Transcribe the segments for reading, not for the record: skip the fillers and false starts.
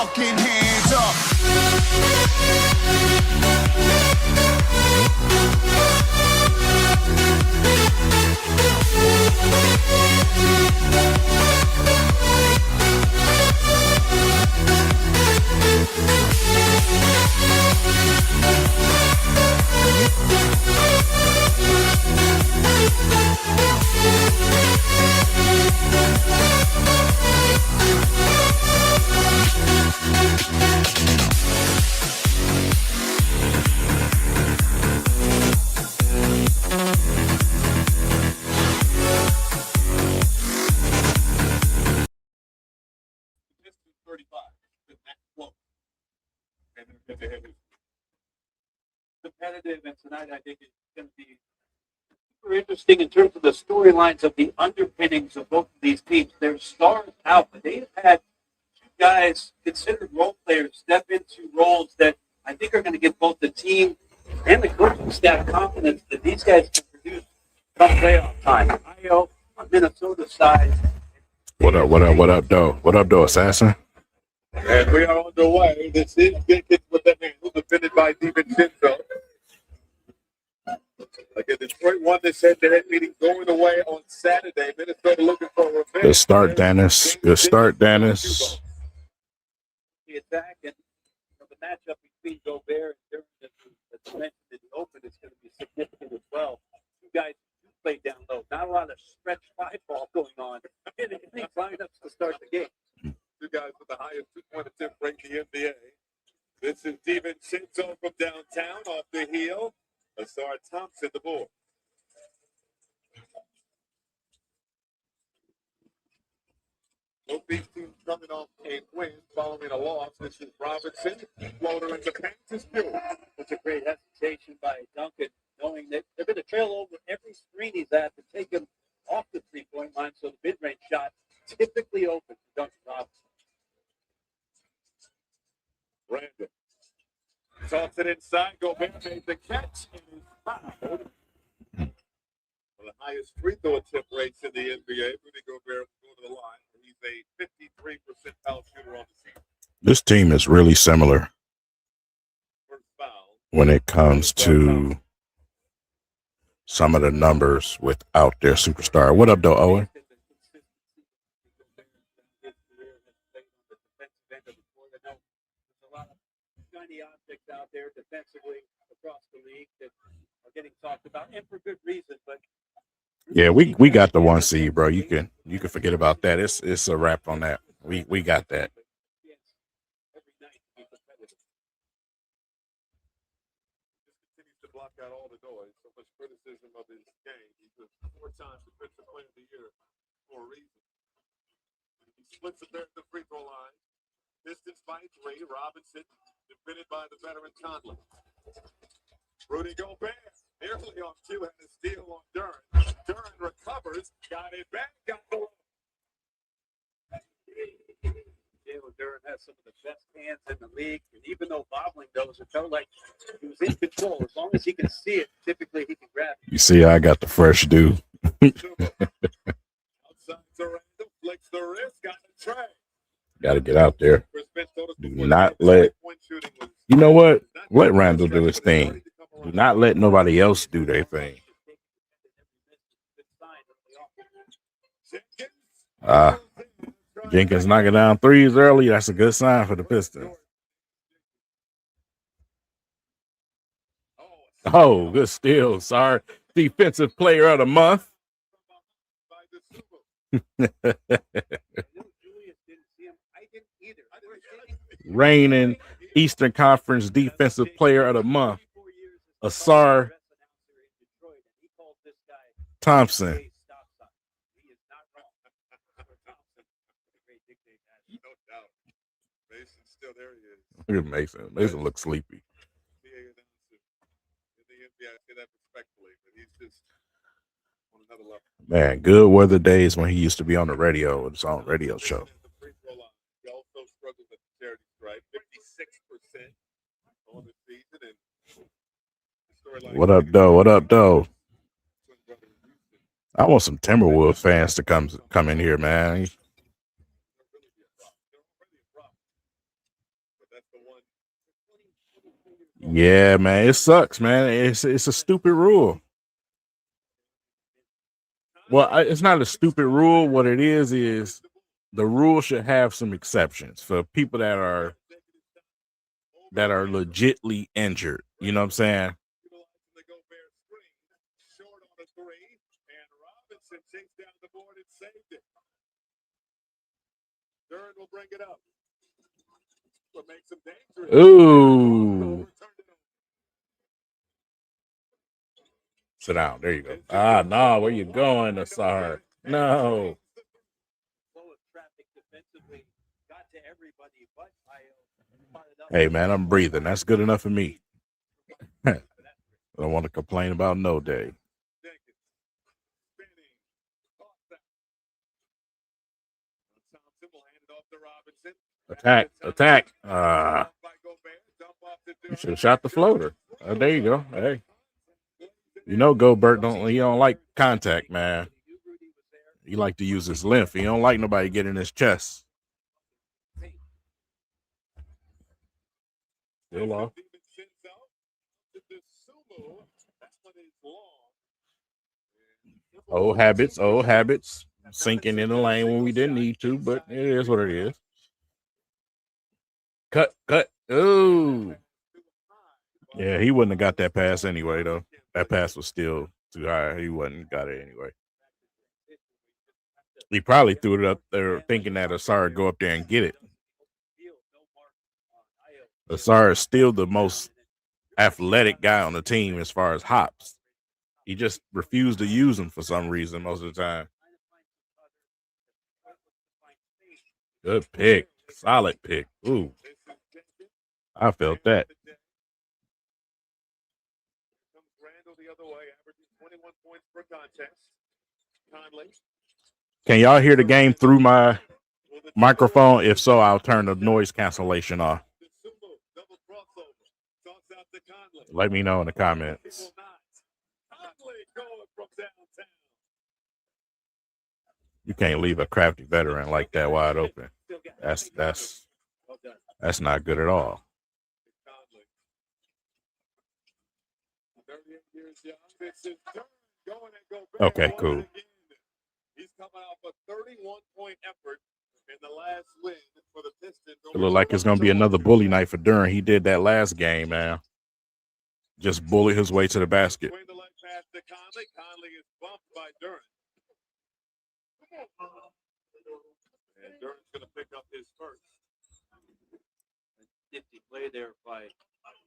fucking hands up. Competitive, and tonight I think it's going to be super interesting in terms of the storylines of the underpinnings of both of these teams. Their stars out, but they have had two guys considered role players step into roles that I think are going to give both the team and the coaching staff confidence that these guys can produce come playoff time. Io on Minnesota's side. What up, though? What up, though, Assassin? And we are on the way. This is Jenkins with the handle defended by DiVincenzo. Again, Detroit won this head-to-head meeting going away on Saturday. Minnesota looking for revenge. Good start, Dennis. Good start, Dennis. The attack and the matchup between Gobert and Durant, as mentioned in the open, is going to be significant as well. Two guys who play down low. Not a lot of stretch five ball going on in these lineups to start the game. Two guys with the highest two-point attempt rate in the NBA. This is DiVincenzo from downtown off the heel. Asar Thompson, the board. Both these teams coming off a win following a loss. This is Robinson. Floater in the paint is good. It's a great hesitation by Duncan, knowing that they're going to trail over every screen he's at to take him off the three-point line, so the mid-range shot typically open for Duncan Robinson. Brandon tossed it inside. Gobert made the catch and is fouled. One of the highest free throw attempt rates in the NBA. Rudy Gobert going to the line. He's a 53% foul shooter on the season. This team is really similar First foul. when it comes to some of the numbers without their superstar. What up, though, Owen? Objects out there defensively across the league that are getting talked about, and for good reason. But Yeah, we got the 1 seed, bro. You can forget about that. It's a wrap on that. We got that. Every night to be competitive. Just continues to block out all the noise. So much criticism of his game. He's a 4-time defensive player of the year for a reason. He splits it there at the free throw line. Pistons by 3. Robinson defended by the veteran Conley. Rudy Gobert nearly on cue, and a steal on Durant. Durant recovers, got it back, got the low. Jalen Durant has some of the best hands in the league, and even though bobbling those, it felt like he was in control. As long as he can see it, typically he can grab it. You see, I got the fresh dew. Outside Durant, flicks the wrist, got the tray. Got to get out there. Do not let, you know what? Let Randall do his thing. Do not let nobody else do their thing. Jenkins knocking down threes early. That's a good sign for the Pistons. Oh, good steal. Sorry. Defensive player of the month. Reigning Eastern Conference Defensive Player of the Month, Asar Thompson. Look at Mason. Mason looks sleepy. Man, good weather days when he used to be on the radio with his own radio show. He also struggled with the charity stripe, 56% on the season. And what up, though? What up, though? I want some Timberwolves fans to come in here, man. Yeah, man, it sucks, man. It's a stupid rule. Well, it's not a stupid rule. What it is the rule should have some exceptions for people that are legitly injured. You know what I'm saying? Ooh. Sit down. There you go. No, where you going, Asar? No. Hey, man, I'm breathing. That's good enough for me. I don't want to complain about no day. Attack. You should have shot the floater. There you go. Hey. You know, Gobert don't like contact, man. He like to use his length. He don't like nobody getting his chest. Still off. Old habits. Sinking in the lane when we didn't need to, but it is what it is. Cut. Ooh. Yeah, he wouldn't have got that pass anyway, though. That pass was still too high. He wouldn't got it anyway. He probably threw it up there thinking that Asar would go up there and get it. Asar is still the most athletic guy on the team as far as hops. He just refused to use them for some reason most of the time. Good pick. Solid pick. Ooh. I felt that. Can y'all hear the game through my microphone? If so, I'll turn the noise cancellation off. Let me know in the comments. You can't leave a crafty veteran like that wide open. That's not good at all. Okay, cool. He's coming off a 31-point effort in the last win for the Pistons. It look like it's gonna be another bully night for Duran. He did that last game, man. Just bully his way to the basket. Conley is bumped by Duran. And Duran's gonna pick up his first. Nifty play there by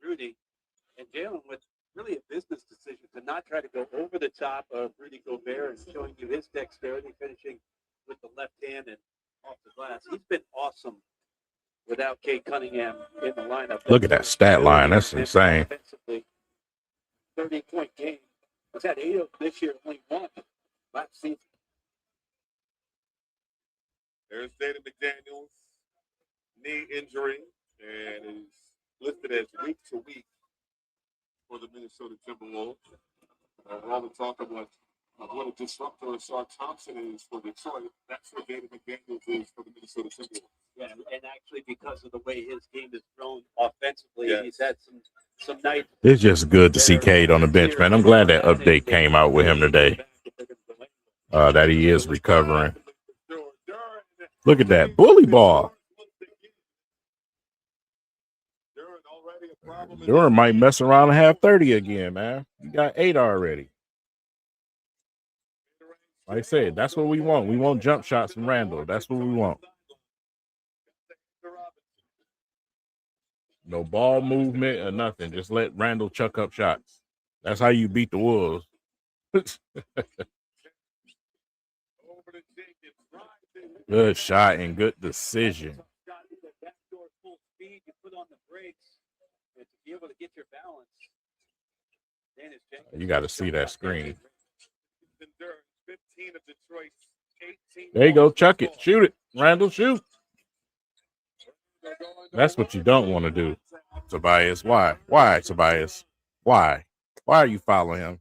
Rudy and Jalen with really a business decision to not try to go over the top of Rudy Gobert and showing you his dexterity, finishing with the left hand and off the glass. He's been awesome without Kate Cunningham in the lineup. Look at that stat line. That's insane. 30-point game. He's had 8 of this year, only 1 last season. There's David McDaniels, knee injury, and is listed as week to week for the Minnesota Timberwolves. All the talk of what a disruptor Asar Thompson is for Detroit, that's what David McDaniels is for the Minnesota Timberwolves. Yeah, and actually because of the way his game is thrown offensively, he's had some nights. It's just good to see Cade on the bench, man. I'm glad that update came out with him today. That he is recovering. Look at that bully ball. Duran might mess around and have 30 again, man. You got 8 already. Like I said, that's what we want. We want jump shots from Randall. That's what we want. No ball movement or nothing. Just let Randall chuck up shots. That's how you beat the Wolves. Good shot and good decision. You got to see that screen. There you go. Chuck it. Shoot it. Randall, shoot. That's what you don't want to do, Tobias. Why? Why, Tobias? Why? Why are you following him?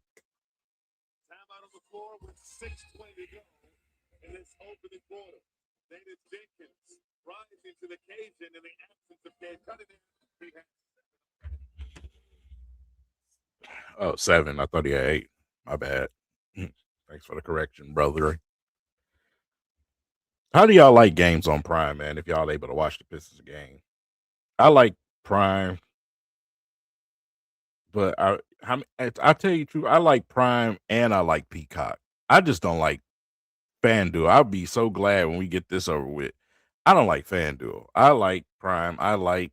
rising to the occasion in the absence of Cade Cunningham. Oh, 7. I thought he had 8. My bad. Thanks for the correction, brother. How do y'all like games on Prime, man? If y'all able to watch the Pistons game, I like Prime, but I tell you the truth, I like Prime and I like Peacock. I just don't like FanDuel. I'll be so glad when we get this over with. I don't like FanDuel. I like Prime. I like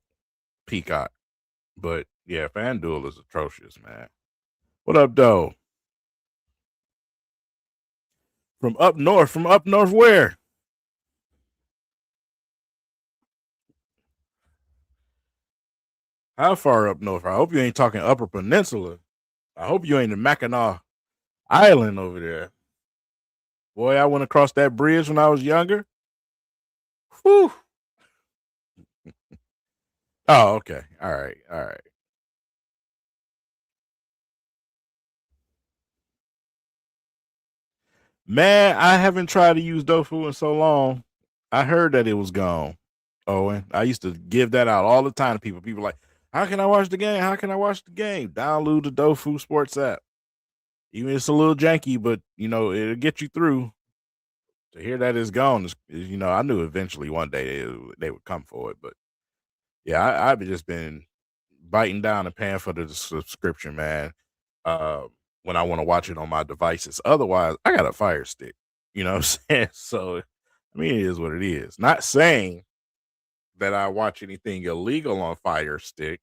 Peacock, but yeah, FanDuel is atrocious, man. What up, though? From up north. From up north, where? How far up north? I hope you ain't talking Upper Peninsula. I hope you ain't in Mackinac Island over there. Boy, I went across that bridge when I was younger. Whew. Oh, okay. All right. All right. Man, I haven't tried to use Dofu in so long. I heard that it was gone. Owen, I used to give that out all the time to people. People like, how can I watch the game? How can I watch the game? Download the Dofu Sports app. Even it's a little janky, but it'll get you through. To hear that it's gone is I knew eventually one day they would come for it. But yeah, I've just been biting down and paying for the subscription, man. When I want to watch it on my devices. Otherwise, I got a Fire Stick. You know what I'm saying? So, I mean, it is what it is. Not saying that I watch anything illegal on Fire Stick,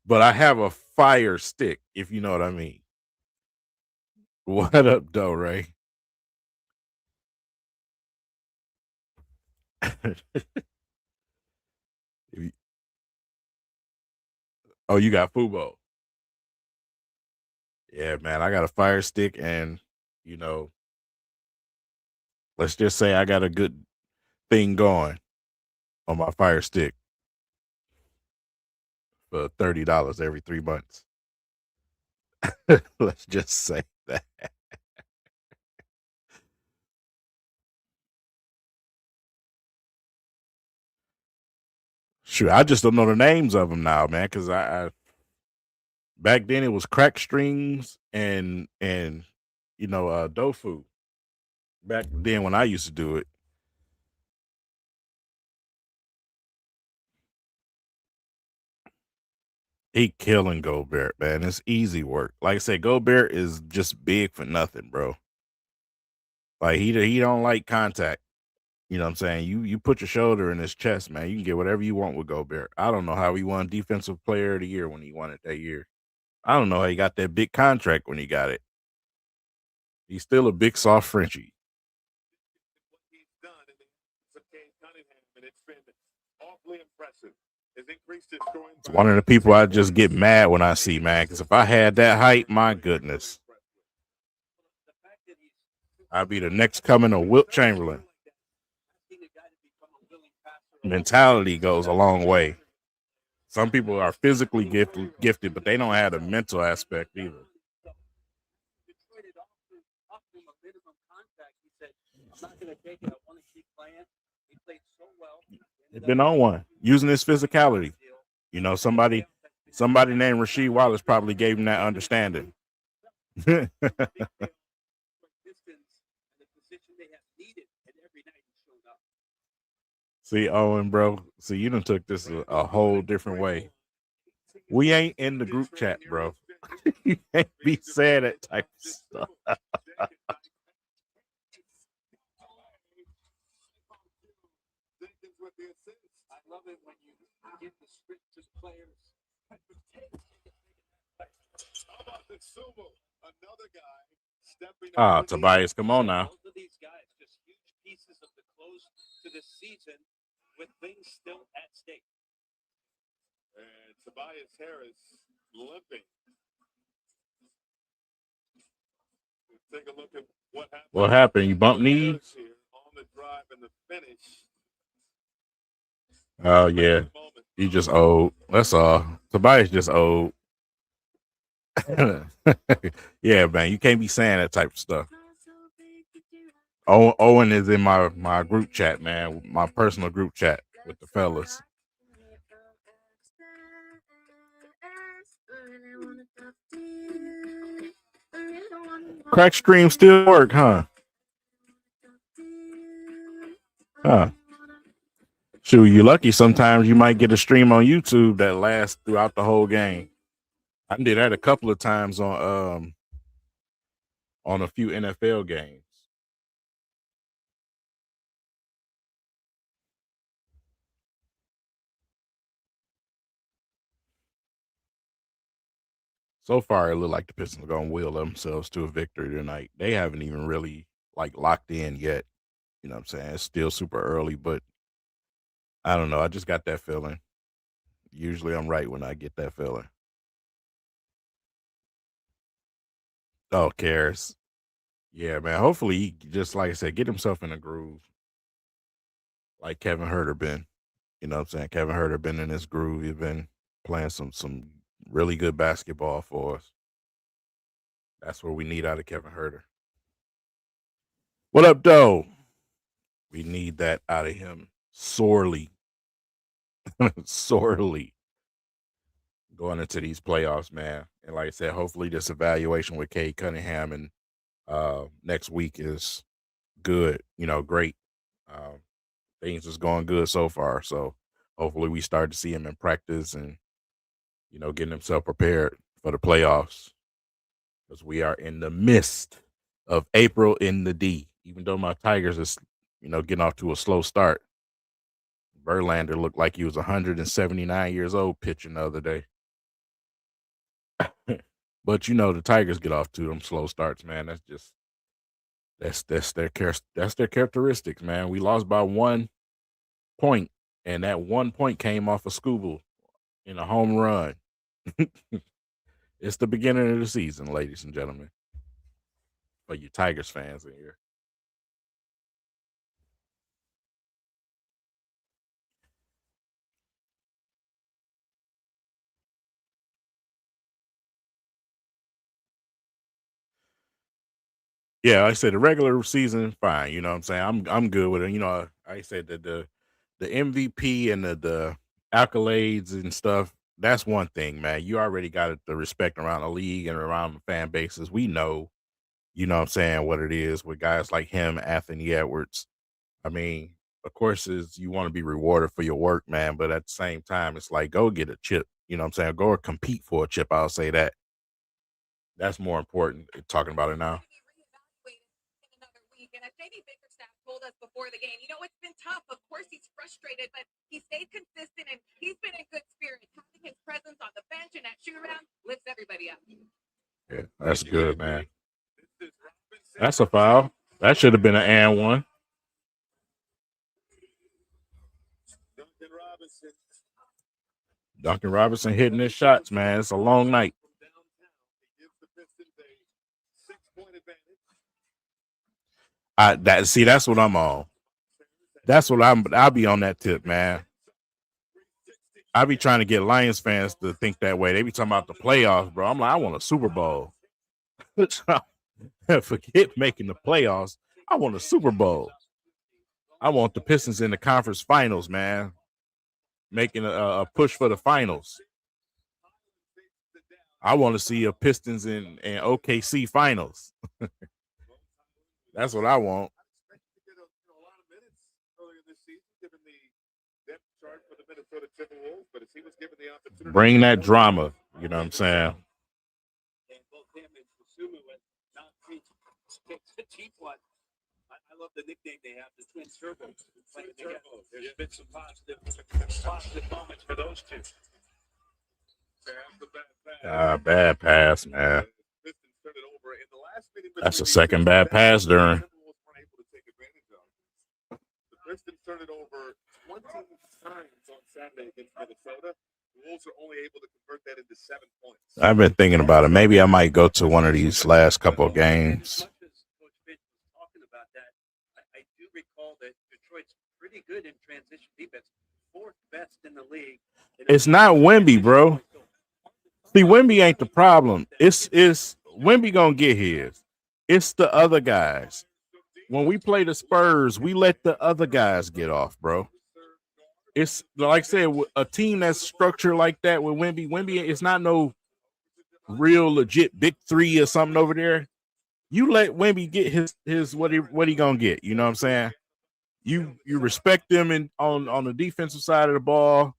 but I have a Fire Stick, if you know what I mean. What up, though, Ray? Oh, you got Fubo. Yeah, man, I got a Fire Stick, and let's just say I got a good thing going on my Fire Stick for $30 every 3 months. Let's just say that. Sure, I just don't know the names of them now, man. Because I back then it was Crack Strings and Dofu. Back then when I used to do it, he killing Gobert, man. It's easy work. Like I said, Gobert is just big for nothing, bro. Like he don't like contact. You know what I'm saying? You put your shoulder in his chest, man. You can get whatever you want with Gobert. I don't know how he won Defensive Player of the Year when he won it that year. I don't know how he got that big contract when he got it. He's still a big soft Frenchie. What he's done in the Cade Cunningham, and it's been awfully impressive. It's one of the people I just get mad when I see, man. Because if I had that height, my goodness, I'd be the next coming of Wilt Chamberlain. Mentality goes a long way. Some people are physically gifted, but they don't have the mental aspect either. They've been on one using his physicality. Somebody named Rasheed Wallace probably gave him that understanding. See, Owen, bro. See, you done took this a whole different way. We ain't in the group chat, bro. You can't be saying that type of stuff. I love it when you give the script to the players. Tobias, come on now. Both of these guys, just huge pieces of the close to the season with things still at stake. And Tobias Harris limping. Take a look at what happened. What happened? You bumped knees? On the drive and the finish. Oh yeah, he just old. That's all. Tobias just old. Yeah, man, you can't be saying that type of stuff. Owen is in my group chat, man, my personal group chat with the fellas. Crack stream still work, huh? Huh. Shoot, you lucky. Sometimes you might get a stream on YouTube that lasts throughout the whole game. I did that a couple of times on a few NFL games. So far, it looked like the Pistons are gonna will themselves to a victory tonight. They haven't even really like locked in yet. You know what I'm saying? It's still super early, but I don't know. I just got that feeling. Usually I'm right when I get that feeling. Oh, cares. Yeah, man. Hopefully he just like I said, get himself in a groove. Like Kevin Herter been. You know what I'm saying? Kevin Herter been in this groove. He's been playing some really good basketball for us. That's what we need out of Kevin Herter. What up, though? We need that out of him sorely. Sorely. Going into these playoffs, man. And like I said, hopefully this evaluation with Cade Cunningham and next week is good, great. Things is going good so far. So hopefully we start to see him in practice and, getting himself prepared for the playoffs. Because we are in the midst of April in the D. Even though my Tigers is, getting off to a slow start. Verlander looked like he was 179 years old pitching the other day. But the Tigers get off to them slow starts, man. That's their characteristics, man. We lost by 1 point, and that 1 point came off a Scooble in a home run. It's the beginning of the season, ladies and gentlemen. For you Tigers fans in here. Yeah, I said the regular season, fine. You know what I'm saying? I'm good with it. I said that the MVP and the accolades and stuff, that's one thing, man. You already got the respect around the league and around the fan bases. We know, what I'm saying, what it is with guys like him, Anthony Edwards. I mean, of course, is you want to be rewarded for your work, man, but at the same time, it's like go get a chip. You know what I'm saying? Go compete for a chip. I'll say that. That's more important. Talking about it now. And as JD Bickerstaff told us before the game, it's been tough. Of course, he's frustrated, but he stayed consistent and he's been in good spirits. Having his presence on the bench and at shoot around lifts everybody up. Yeah, that's good, man. That's a foul. That should have been an and one. Duncan Robinson hitting his shots, man. It's a long night. That's what I'm on. That's what I'll be on that tip, man. I be trying to get Lions fans to think that way. They be talking about the playoffs, bro. I'm like, I want a Super Bowl. Forget making the playoffs. I want a Super Bowl. I want the Pistons in the conference finals, man. Making a push for the finals. I want to see a Pistons in OKC finals. That's what I want. Bring that drama. You know what I'm saying? I love the nickname they have, the Twin Turbos. There's been some positive moments for those two. Bad pass, man. That's a second bad pass during. The Pistons turned it over 20 times on Saturday against Minnesota. The Wolves are only able to convert that into 7 points. I've been thinking about it. Maybe I might go to one of these last couple of games. Talking about that, I do recall that Detroit's pretty good in transition defense, 4th best in the league. It's not Wemby, bro. See, Wemby ain't the problem. It's Wemby gonna get his. It's the other guys. when we play the Spurs, we let the other guys get off, bro. It's like I said, a team that's structured like that with Wemby. Wemby, it's not no real legit big three or something over there. You let Wemby get his what he gonna get. You know what I'm saying? You respect him on the defensive side of the ball,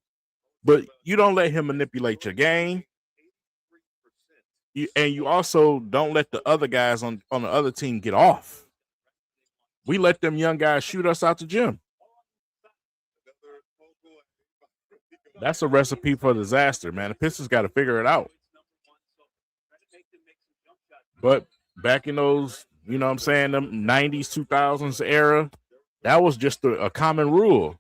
but you don't let him manipulate your game. And you also don't let the other guys on the other team get off. We let them young guys shoot us out the gym. That's a recipe for disaster, man. The Pistons got to figure it out. But back in those, you know what I'm saying, them 90s, 2000s era, that was just a common rule.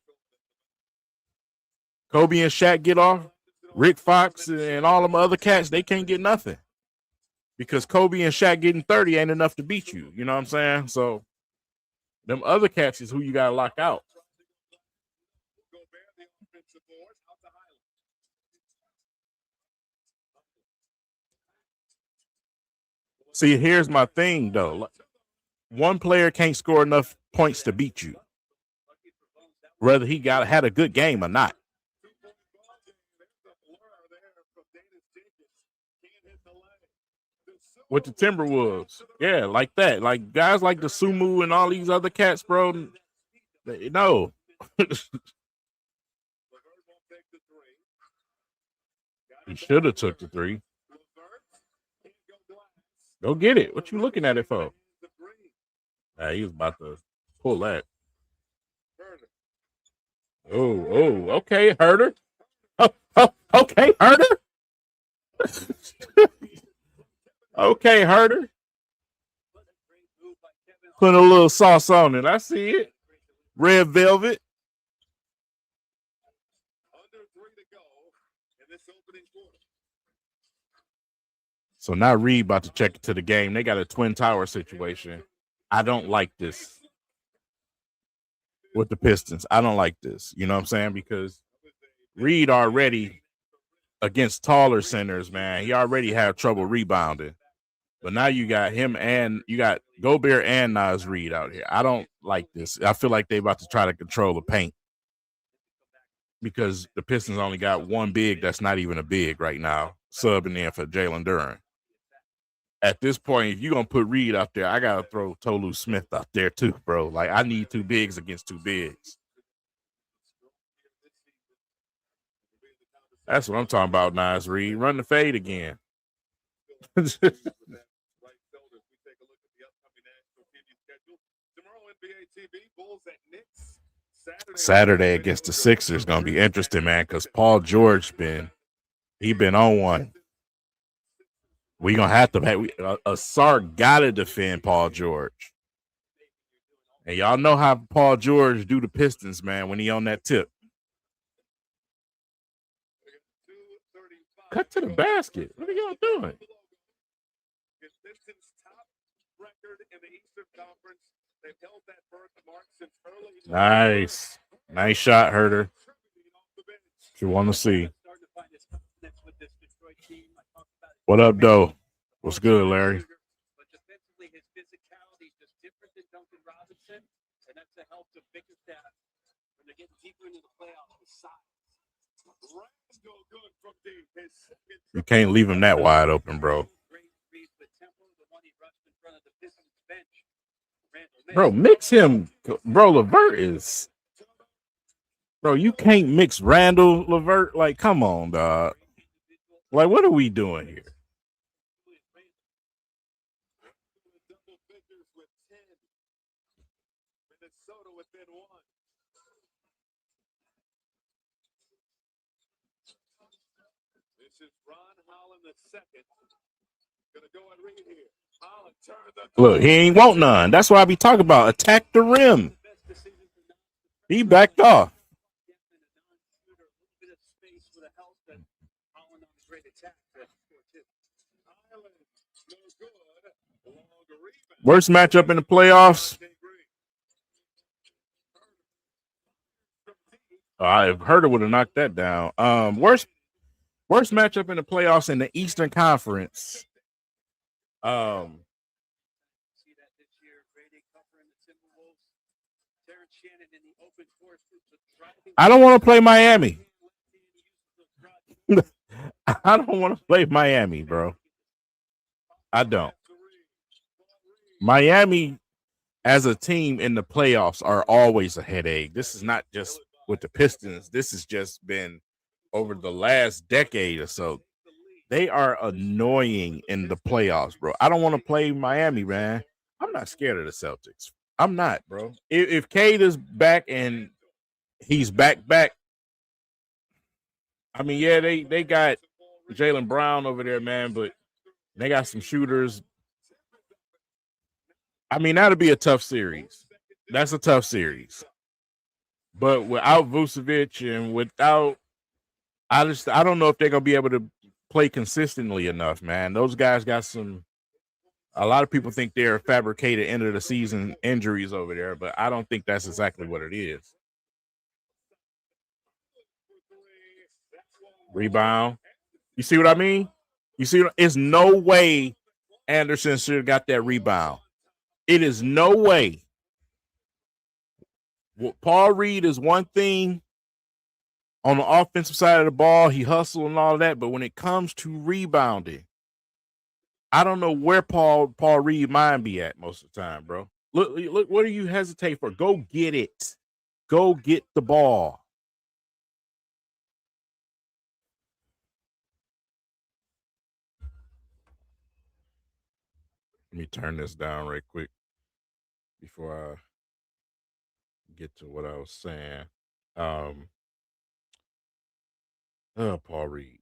Kobe and Shaq get off. Rick Fox and all them other cats, they can't get nothing. Because Kobe and Shaq getting 30 ain't enough to beat you. You know what I'm saying? So them other cats is who you got to lock out. See, here's my thing, though. One player can't score enough points to beat you, whether he had a good game or not. With the Timberwolves, yeah, like that. Like guys like the Sumu and all these other cats, bro. No. He should have took the three. Go get it. What you looking at it for? He was about to pull that. Oh, okay, Herder. Oh, okay, Herder. Okay, Herder. Put a little sauce on it. I see it. Red velvet. So now Reed about to check into the game. They got a Twin Tower situation. I don't like this with the Pistons. I don't like this. You know what I'm saying? Because Reed already against taller centers, man. He already had trouble rebounding. But now you got him and you got Gobert and Naz Reid out here. I don't like this. I feel like they about to try to control the paint because the Pistons only got one big that's not even a big right now, subbing in for Jalen Duren. At this point, if you're going to put Reed out there, I got to throw Tolu Smith out there too, bro. Like, I need two bigs against two bigs. That's what I'm talking about, Naz Reid. Run the fade again. Saturday against the Sixers is going to be interesting, man, because Paul George been on one. We're going to have to – Asar got to defend Paul George. And y'all know how Paul George do the Pistons, man, when he on that tip. Cut to the basket. What are y'all doing? Nice. Nice shot, Herder. What you want to see. What up, Doe? What's good, Larry? But defensively, his physicality is just different than Duncan Robinson, and that's the help to Bickerstaff when they're getting deeper into the playoffs with size. You can't leave him that wide open, bro. Bro, mix him. Bro, LeVert is. Bro, you can't mix Randall, LeVert. Like, come on, dog. Like, what are we doing here? Look, he ain't want none. That's why I be talking about attack the rim. He backed off. Worst matchup in the playoffs. I've heard it would have knocked that down. Worst matchup in the playoffs in the Eastern Conference. I don't want to play Miami. I don't want to play Miami, bro. I don't. Miami as a team in the playoffs are always a headache. This is not just with the Pistons. This has just been over the last decade or so. They are annoying in the playoffs, bro. I don't want to play Miami, man. I'm not scared of the Celtics. I'm not, bro. If Cade is back and he's back, I mean, yeah, they got Jaylen Brown over there, man, but they got some shooters. I mean, that'll be a tough series. That's a tough series. But without Vucevic and without, I don't know if they're gonna be able to play consistently enough, man. Those guys got some. A lot of people think they're fabricated end of the season injuries over there, but I don't think that's exactly what it is. Rebound. You see what I mean? You see, it's no way Anderson should have got that rebound. It is no way. Paul Reed is one thing on the offensive side of the ball. He hustled and all of that, but when it comes to rebounding, I don't know where Paul Reed mind be at most of the time, bro. Look, what do you hesitate for? Go get it. Go get the ball. Let me turn this down right quick before I get to what I was saying. Paul Reed.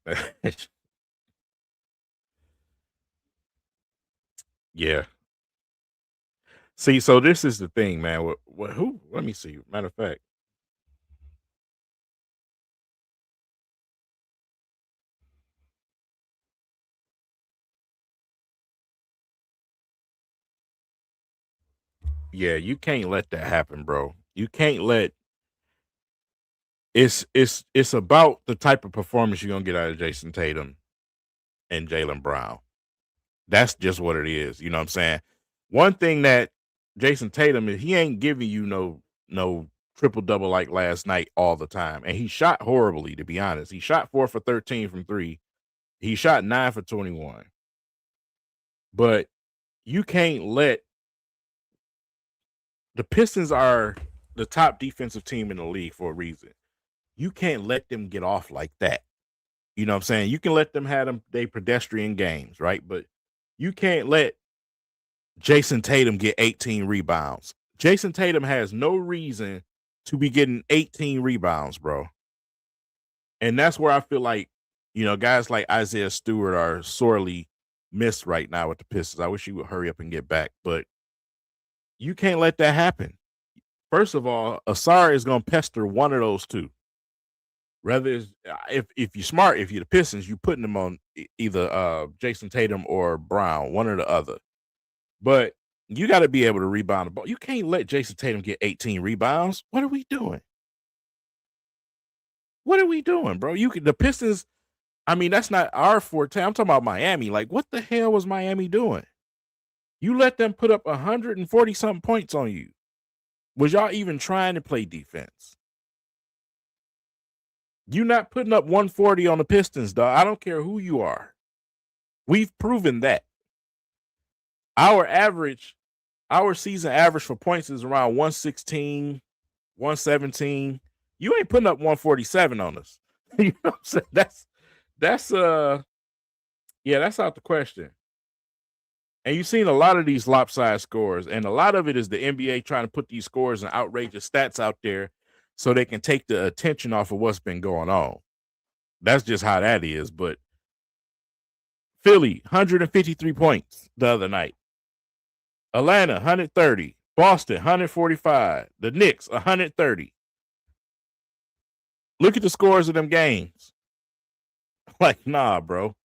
Yeah. See, so this is the thing, man. Who? Let me see. Matter of fact, yeah, you can't let that happen, bro. You can't let. It's about the type of performance you're gonna get out of Jason Tatum and Jaylen Brown. That's just what it is. You know what I'm saying? One thing that Jason Tatum is, he ain't giving you no triple double like last night all the time, and he shot horribly. To be honest, he shot 4 for 13 from three. He shot 9 for 21. But you can't let the Pistons are the top defensive team in the league for a reason. You can't let them get off like that. You know what I'm saying? You can let them have they pedestrian games, right? But you can't let Jason Tatum get 18 rebounds. Jason Tatum has no reason to be getting 18 rebounds, bro. And that's where I feel like, guys like Isaiah Stewart are sorely missed right now with the Pistons. I wish he would hurry up and get back, but you can't let that happen. First of all, Asar is going to pester one of those two. Rather, if you're smart, if you're the Pistons, you're putting them on either Jason Tatum or Brown, one or the other. But you got to be able to rebound the ball. You can't let Jason Tatum get 18 rebounds. What are we doing? What are we doing, bro? The Pistons. I mean, that's not our forte. I'm talking about Miami. Like, what the hell was Miami doing? You let them put up 140 something points on you. Was y'all even trying to play defense? You not putting up 140 on the Pistons, dog. I don't care who you are. We've proven that. Our season average for points is around 116, 117. You ain't putting up 147 on us. You know what I'm saying? That's out the question. And you've seen a lot of these lopsided scores, and a lot of it is the NBA trying to put these scores and outrageous stats out there so they can take the attention off of what's been going on. That's just how that is. But Philly, 153 points the other night. Atlanta, 130. Boston, 145. The Knicks, 130. Look at the scores of them games. Like, nah, bro.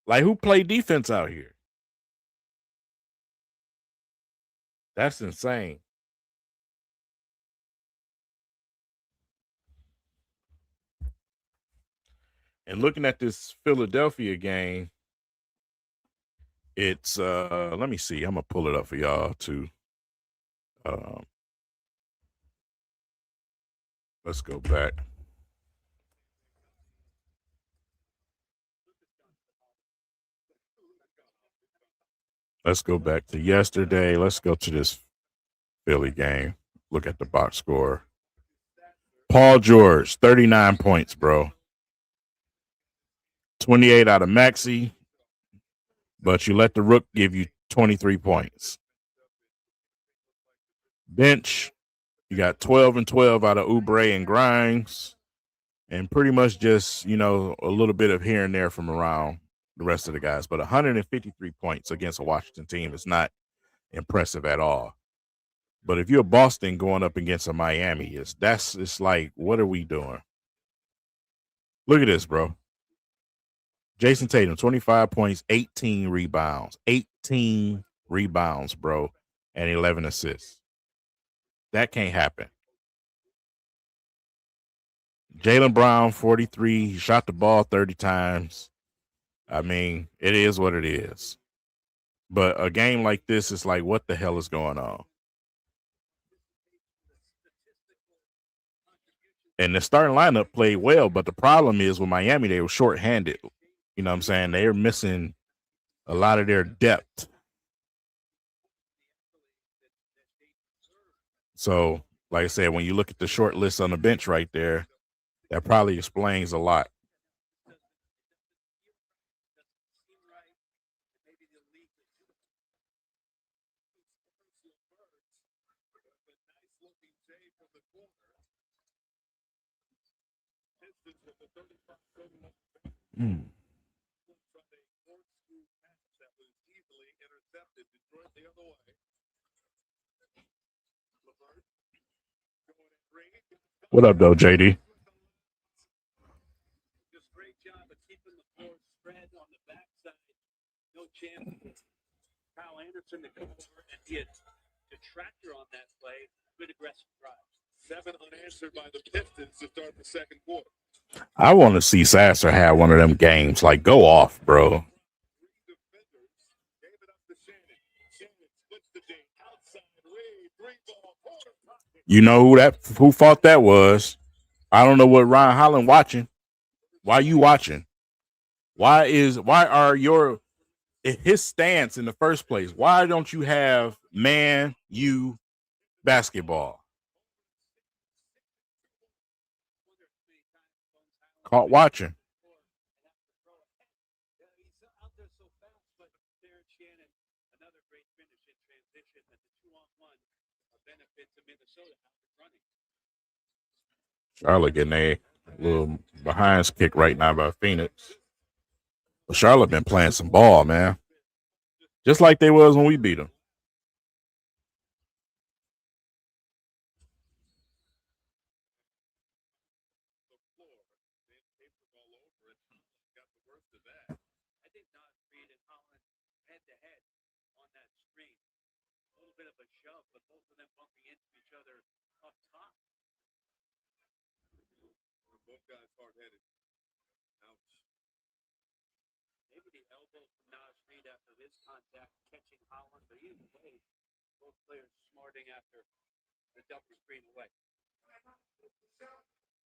Like, who played defense out here? That's insane. And looking at this Philadelphia game, it's let me see. I'm gonna pull it up for y'all too. Let's go back. Let's go back to yesterday. Let's go to this Philly game. Look at the box score. Paul George, 39 points, bro. 28 out of Maxey, but you let the Rook give you 23 points. Bench, you got 12 and 12 out of Oubre and Grimes, and pretty much just, a little bit of here and there from around the rest of the guys. But 153 points against a Washington team is not impressive at all. But if you're Boston going up against a Miami, it's like, what are we doing? Look at this, bro. Jason Tatum, 25 points, 18 rebounds. 18 rebounds, bro, and 11 assists. That can't happen. Jaylen Brown, 43. He shot the ball 30 times. I mean, it is what it is. But a game like this is like, what the hell is going on? And the starting lineup played well, but the problem is with Miami, they were shorthanded. You know what I'm saying? They're missing a lot of their depth. So, like I said, when you look at the short list on the bench right there, that probably explains a lot. What up, though, JD? Just great job of keeping the floor spread on the backside. No chance. Kyle Anderson to come over and be a detractor on that play. Good aggressive drive. 7 unanswered by the Pistons to start the second quarter. I want to see Sasser have one of them games. Like, go off, bro. You know who fought that was? I don't know what Ryan Holland watching. Why you watching? Why are your his stance in the first place? Why don't you have you basketball? Caught watching. Charlotte getting a little behind kick right now by Phoenix. But Charlotte been playing some ball, man. Just like they was when we beat them. Contact catching Holland, but either way, both players smarting after the double screen away.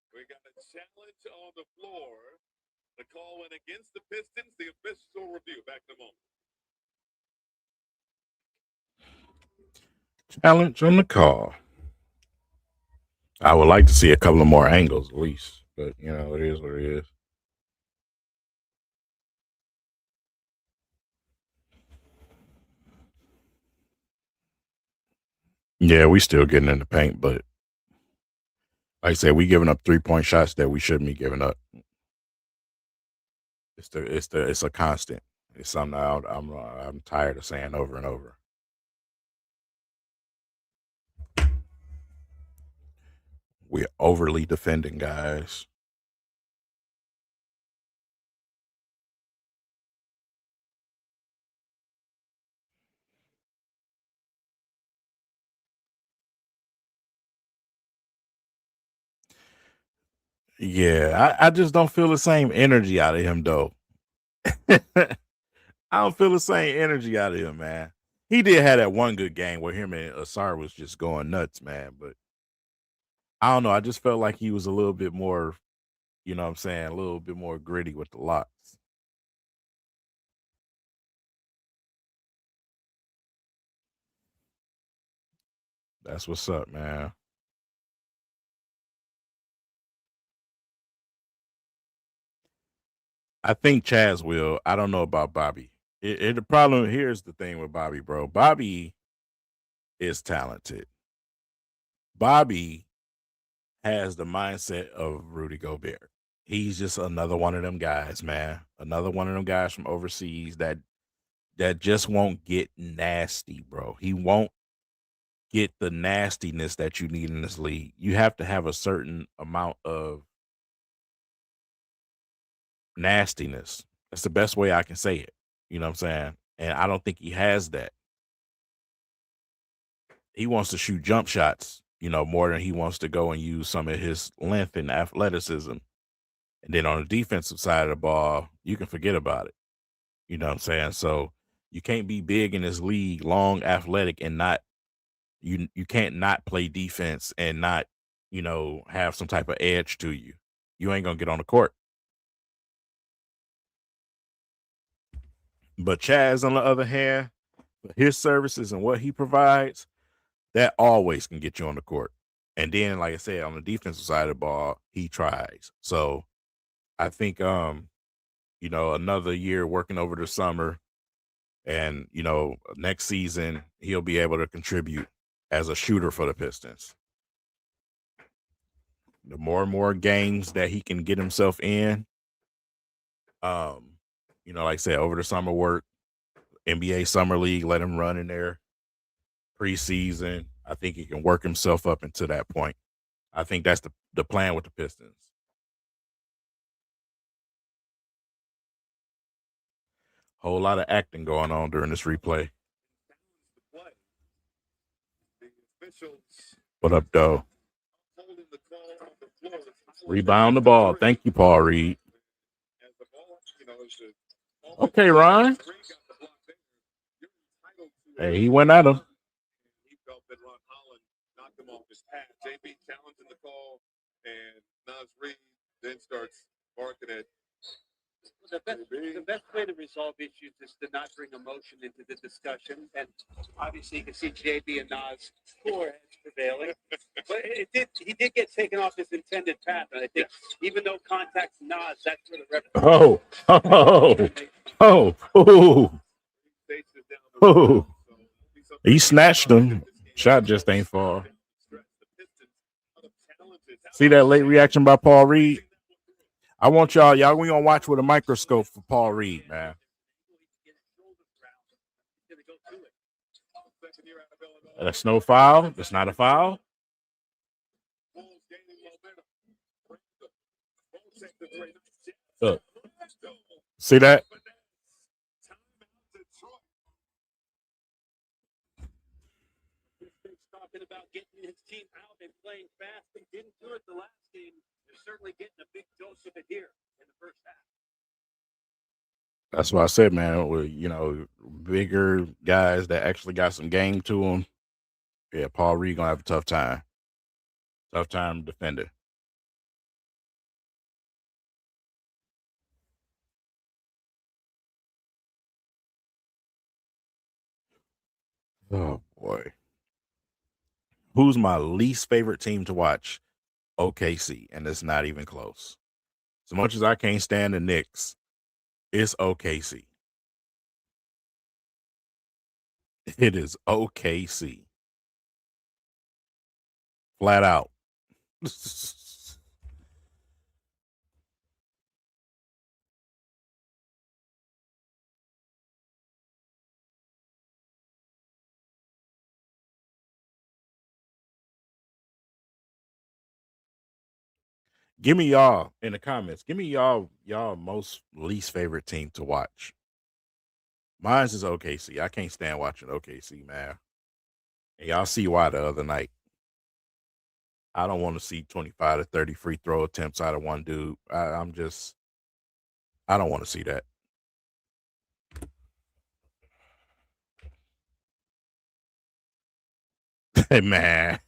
We got a challenge on the floor. The call went against the Pistons. The official review. Back in a moment. Challenge on the call. I would like to see a couple of more angles at least, but it is what it is. Yeah, we still getting in the paint, but like I said, we giving up 3-point shots that we shouldn't be giving up. It's a constant. It's something I'm tired of saying over and over. We're overly defending, guys. Yeah, I just don't feel the same energy out of him, though. I don't feel the same energy out of him, man. He did have that one good game where him and Asar was just going nuts, man. But I don't know. I just felt like he was a little bit more, you know what I'm saying, a little bit more gritty with the locks. That's what's up, man. I think Chaz will. I don't know about Bobby. The problem here's the thing with Bobby, bro. Bobby is talented. Bobby has the mindset of Rudy Gobert. He's just another one of them guys, man. Another one of them guys from overseas that just won't get nasty, bro. He won't get the nastiness that you need in this league. You have to have a certain amount of nastiness. That's the best way I can say it. You know what I'm saying? And I don't think he has that. He wants to shoot jump shots, more than he wants to go and use some of his length and athleticism. And then on the defensive side of the ball, you can forget about it. You know what I'm saying? So you can't be big in this league, long, athletic, and not you can't not play defense and not, have some type of edge to you. You ain't gonna get on the court. But Chaz, on the other hand, his services and what he provides, that always can get you on the court. And then, like I said, on the defensive side of the ball, he tries. So I think another year working over the summer and next season he'll be able to contribute as a shooter for the Pistons. The more and more games that he can get himself in, like I said, over the summer work, NBA Summer League, let him run in there preseason. I think he can work himself up into that point. I think that's the plan with the Pistons. Whole lot of acting going on during this replay. What up, though? Rebound the ball. Thank you, Paul Reed. Okay, Ron. Hey, he went at him. He felt that Ron Holland knocked him off his path. JB challenging the call, and Nas Reed then starts barking at. The best way to resolve issues is to not bring emotion into the discussion. And obviously, you can see JB and Nas foreheads prevailing. But he did get taken off his intended path. And I think even though contact's Nas, that's where the oh, he snatched him. Shot just ain't far. See that late reaction by Paul Reed? I want y'all we gonna watch with a microscope for Paul Reed, man. That's no foul. That's not a foul. Look. See that? Talking about getting his team out and playing fast. They didn't do it the last game. They're certainly getting a big dose of it here in the first half. That's what I said, man. With bigger guys that actually got some game to them. Yeah, Paul Reed gonna have a tough time. Tough time defending. Oh boy. Who's my least favorite team to watch? OKC, and it's not even close. As much as I can't stand the Knicks, it's OKC. It is OKC. Flat out. Give me y'all in the comments. Give me y'all most least favorite team to watch. Mine's is OKC. I can't stand watching OKC, man. And y'all see why the other night. I don't want to see 25 to 30 free throw attempts out of one dude. I don't want to see that. Hey, man.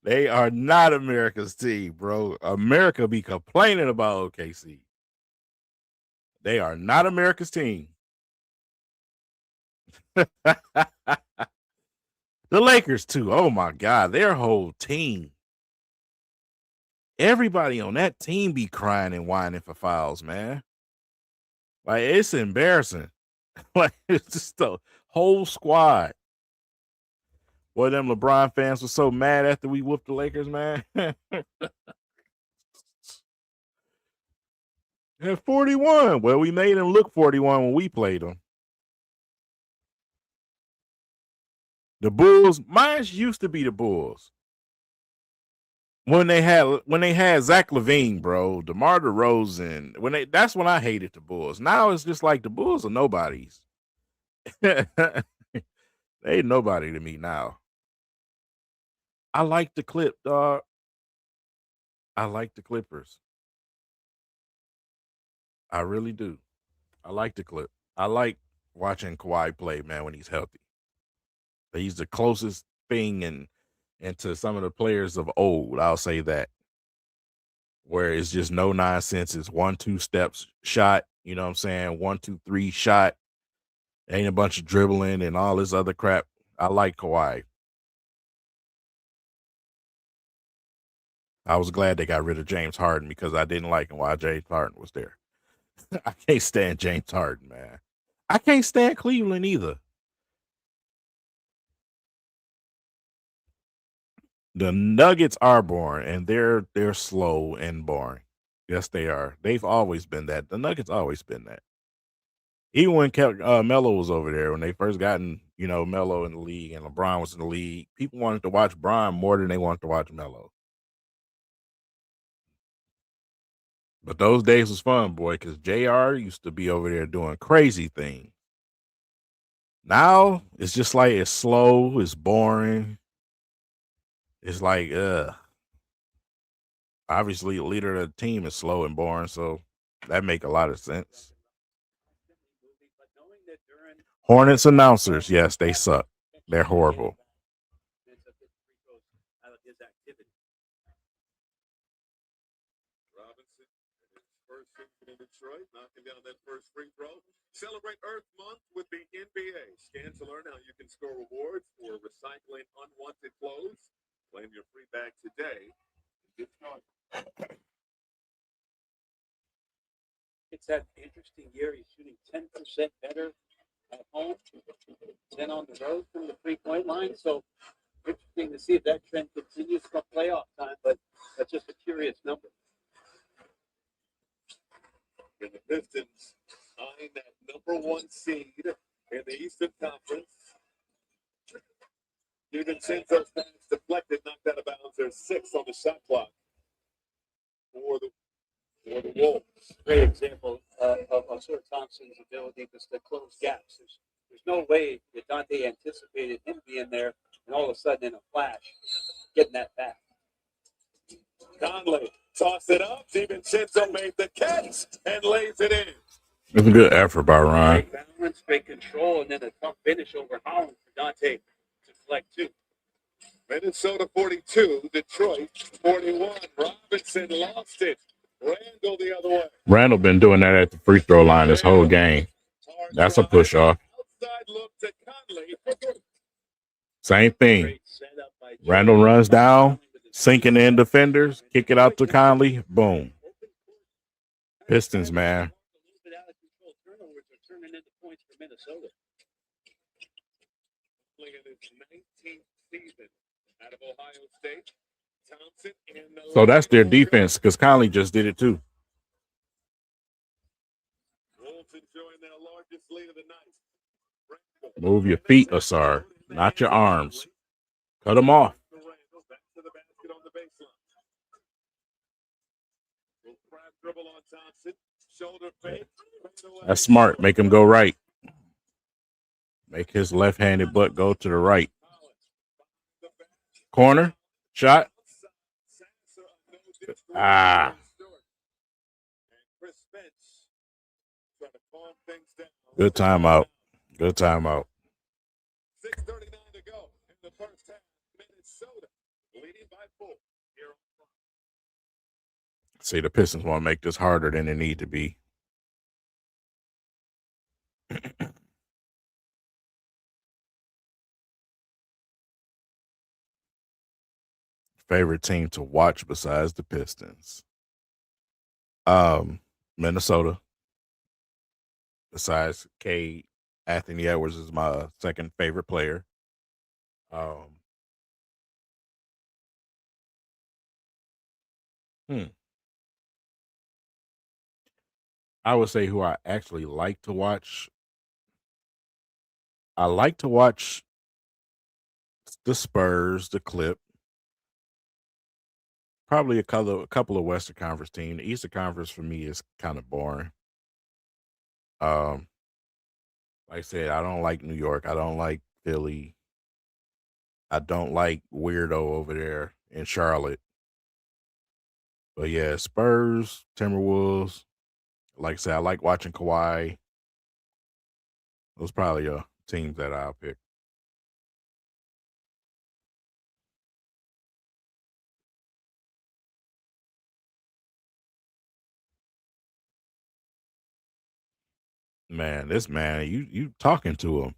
They are not America's team, bro. America be complaining about OKC. They are not America's team. The Lakers, too. Oh, my God. Their whole team. Everybody on that team be crying and whining for fouls, man. Like, it's embarrassing. Like, it's just the whole squad. Boy, them LeBron fans were so mad after we whooped the Lakers, man. At 41. Well, we made them look 41 when we played them. The Bulls, mine used to be the Bulls. When they had Zach LaVine, bro, DeMar DeRozan, that's when I hated the Bulls. Now it's just like the Bulls are nobodies. They ain't nobody to me now. I like the clip, dog. I like the Clippers. I really do. I like the clip. I like watching Kawhi play, man, when he's healthy. He's the closest thing into some of the players of old. I'll say that. Where it's just no nonsense. It's 1-2 steps shot. You know what I'm saying? 1-2-3 shot. Ain't a bunch of dribbling and all this other crap. I like Kawhi. I was glad they got rid of James Harden because I didn't like him while James Harden was there. I can't stand James Harden, man. I can't stand Cleveland either. The Nuggets are boring, and they're slow and boring. Yes, they are. They've always been that. The Nuggets always been that. Even when Melo was over there, when they first gotten Melo in the league and LeBron was in the league, people wanted to watch Bron more than they wanted to watch Melo. But those days was fun, boy, because JR used to be over there doing crazy things. Now it's just like it's slow, it's boring. It's like, obviously the leader of the team is slow and boring, so that make a lot of sense. Hornets announcers, yes, they suck. They're horrible. Robinson, his first season in Detroit, knocking down that first free throw. Celebrate Earth Month with the NBA. Scan to learn how you can score rewards for recycling unwanted clothes. Claim your free bag today. Get started. It's that interesting year. He's shooting 10% better at home, 10 on the road from the 3-point line. So interesting to see if that trend continues for playoff time, but that's just a curious number. And the Pistons eyeing that #1 seed in the Eastern Conference. DiVincenzo's pass deflected, knocked out of bounds. There's 6 on the shot clock for the Wolves. Great example of Sir Thompson's ability to close gaps. There's no way that Dante anticipated him being there, and all of a sudden, in a flash, getting that back. Conley tossed it up. DiVincenzo made the catch and lays it in. It's a good effort by Ron. Great balance, great control, and then a tough finish over Holland for Dante to deflect too. Minnesota 42, Detroit 41. Robinson lost it. Randall the other way. Randall been doing that at the free throw line this whole game. That's a push off. Outside look to Conley. Same thing. Randall runs down, sinking in defenders, kick it out to Conley. Boom. Pistons, man. So that's their defense because Conley just did it too. Move your feet, Asar, not your arms. Cut them off. That's smart. Make him go right. Make his left-handed butt go to the right. Corner. Shot. Good timeout. Good timeout. 6:39 to go in the first half. See, the Pistons want to make this harder than it need to be. Favorite team to watch besides the Pistons? Minnesota. Besides K, Anthony Edwards is my second favorite player. I would say who I actually like to watch. I like to watch the Spurs, the Clip. Probably a couple of Western Conference teams. The Eastern Conference for me is kind of boring. Like I said, I don't like New York. I don't like Philly. I don't like Weirdo over there in Charlotte. But yeah, Spurs, Timberwolves. Like I said, I like watching Kawhi. Those probably teams that I'll pick. Man, this man, you talking to him.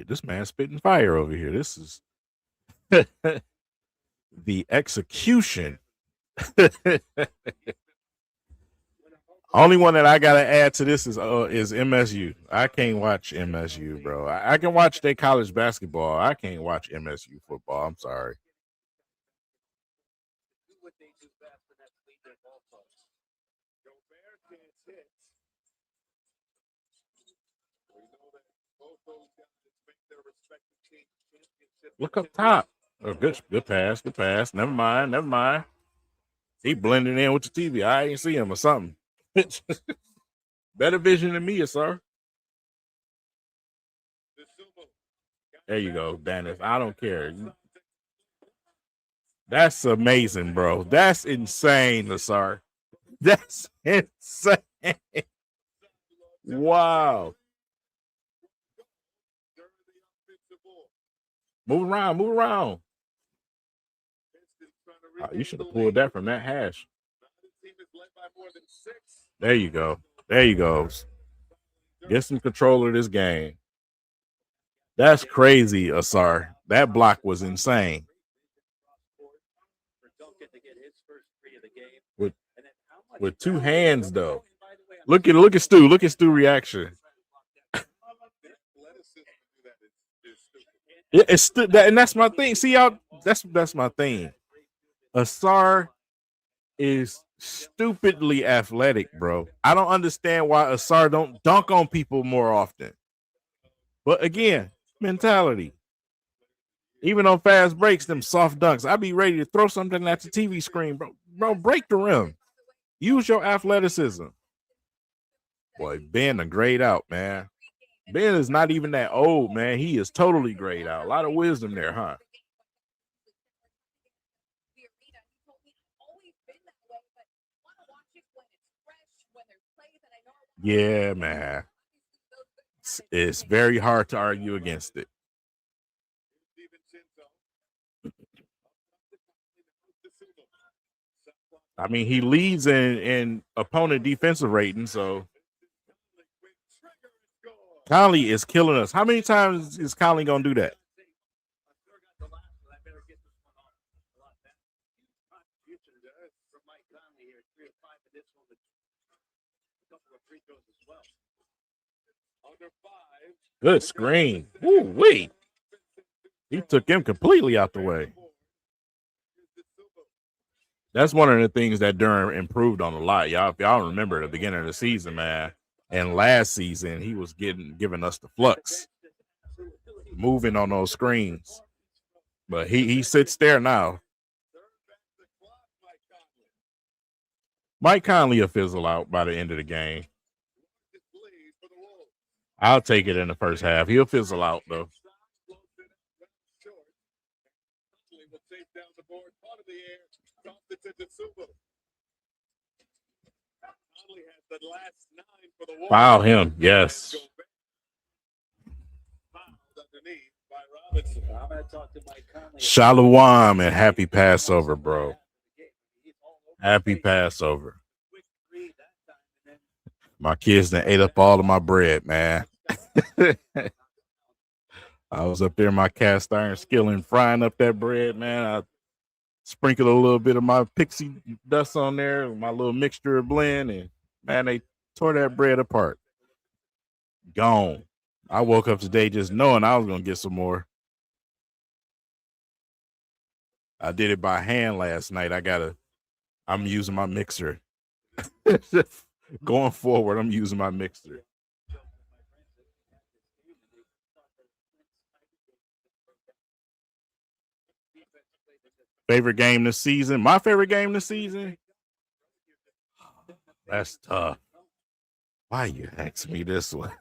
This man spitting fire over here. This is the execution. Only one that I gotta add to this is MSU. I can't watch MSU, bro. I can watch their college basketball. I can't watch MSU football. I'm sorry. Look up top. Oh, good pass. Good pass. Never mind. He blending in with the TV. I ain't see him or something. Better vision than me, sir. There you go, Dennis. I don't care. That's amazing, bro. That's insane, sir. That's insane. Wow. Move around. You should have pulled that from that hash. There you go. Get some control of this game. That's crazy, Asar. That block was insane. With two hands, though. Look at Stu. Look at Stu's reaction. Yeah, it's and that's my thing. See y'all. That's my thing. Asar is stupidly athletic, bro. I don't understand why Asar don't dunk on people more often. But again, mentality. Even on fast breaks, them soft dunks, I'd be ready to throw something at the TV screen, bro. Bro, break the rim. Use your athleticism. Boy, Ben a grayed out, man. Ben is not even that old, man. He is totally grayed out. A lot of wisdom there, huh? Yeah, man. It's very hard to argue against it. I mean, he leads in opponent defensive rating, so Conley is killing us. How many times is Conley gonna do that? Good screen. Ooh, wait. He took him completely out the way. That's one of the things that Durham improved on a lot. Y'all, if y'all remember the beginning of the season, man, and last season he was giving us the flux, moving on those screens. But he sits there now. Mike Conley will fizzle out by the end of the game. I'll take it in the first half. He'll fizzle out, though. Foul him, yes. Shalom and happy Passover, bro. Happy Passover. My kids done ate up all of my bread, man. I was up there in my cast iron skillet frying up that bread, man. I sprinkled a little bit of my pixie dust on there, my little mixture of blend, and man, they tore that bread apart. Gone. I woke up today just knowing I was gonna get some more. I did it by hand last night. I'm using my mixer. Going forward, I'm using my mixer. Favorite game this season? My favorite game this season? That's tough. Why you ask me this one?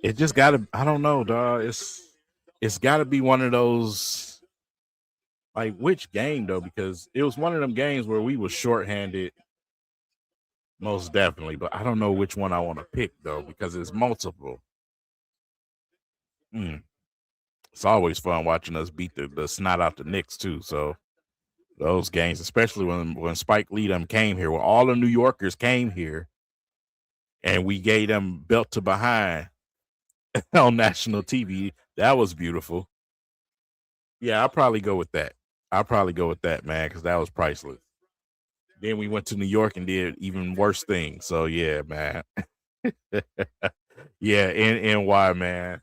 It just gotta, I don't know, dog. It's gotta be one of those, like, which game though? Because it was one of them games where we was shorthanded, most definitely. But I don't know which one I want to pick though, because it's multiple. It's always fun watching us beat the snot out the Knicks too. So those games, especially when Spike Lee them came here, when all the New Yorkers came here, and we gave them belt to behind on national TV. That was beautiful. Yeah, I'll probably go with that. Man, because that was priceless. Then we went to New York and did even worse things. So yeah, man. Yeah, in NY, man.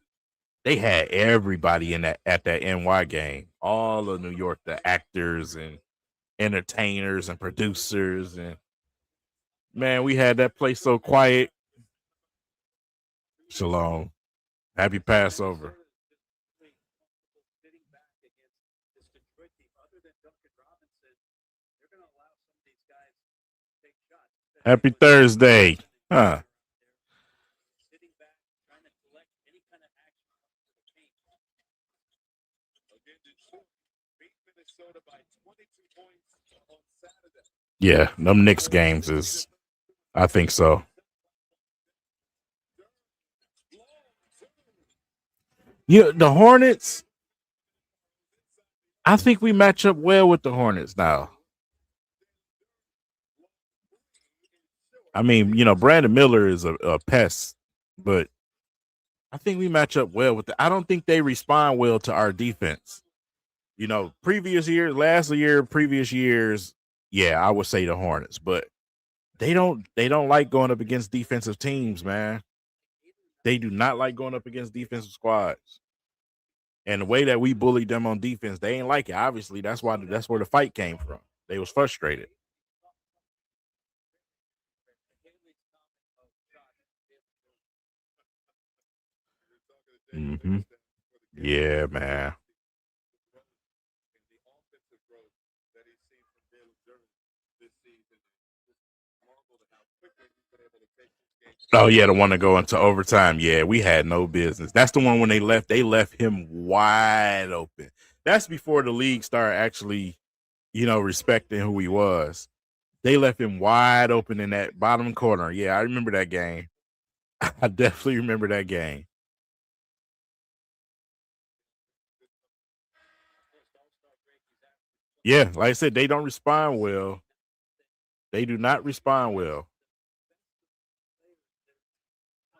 They had everybody in that at that NY game. All of New York, the actors and entertainers and producers, and man, we had that place so quiet. Shalom. Happy Passover. Happy Thursday. Huh. Yeah, them Knicks games is, I think so. Yeah, the Hornets, I think we match up well with the Hornets now. I mean, Brandon Miller is a pest, but I think we match up well with it. I don't think they respond well to our defense. Previous years, last year, previous years, yeah, I would say the Hornets, but they don't like going up against defensive teams, man. They do not like going up against defensive squads. And the way that we bullied them on defense, they ain't like it. Obviously, that's where the fight came from. They was frustrated. Mm-hmm. Yeah, man. Oh yeah, the one to go into overtime. Yeah, we had no business. That's the one when they left. They left him wide open. That's before the league started actually, respecting who he was. They left him wide open in that bottom corner. Yeah, I remember that game. I definitely remember that game. Yeah, like I said, they don't respond well. They do not respond well.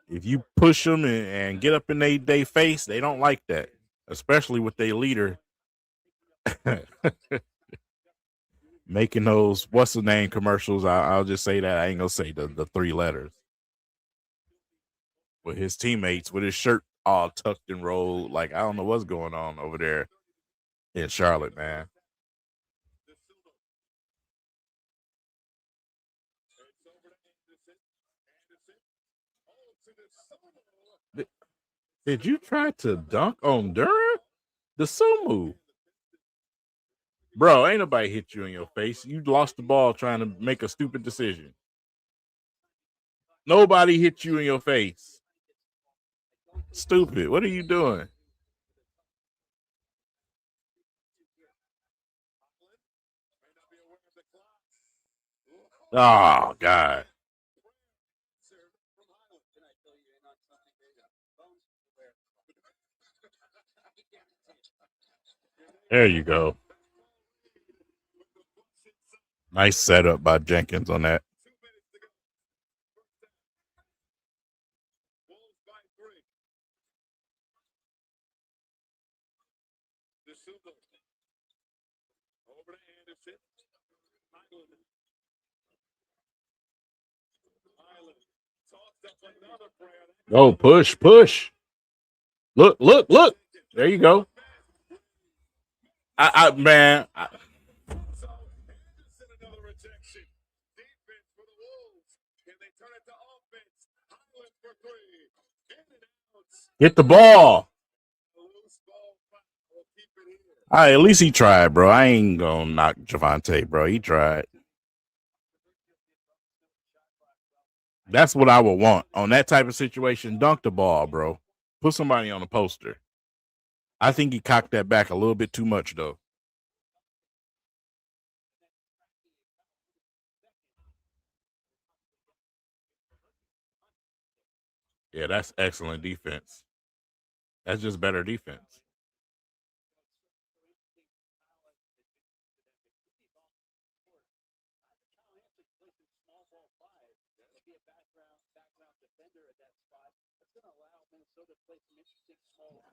If you push them and get up in they face, they don't like that, especially with their leader making those what's the name commercials. I'll just say that I ain't gonna say the three letters. With his teammates, with his shirt all tucked and rolled, like I don't know what's going on over there in Charlotte, man. Did you try to dunk on Durham? The Sumu. Bro, ain't nobody hit you in your face. You lost the ball trying to make a stupid decision. Nobody hit you in your face. Stupid. What are you doing? Oh, God. There you go. Nice setup by Jenkins on that. Oh, push, push. Look, look, look. There you go. Man. Get the ball. All right, at least he tried, bro. I ain't gonna knock Javante, bro. He tried. That's what I would want on that type of situation. Dunk the ball, bro. Put somebody on a poster. I think he cocked that back a little bit too much, though. Yeah, that's excellent defense. That's just better defense.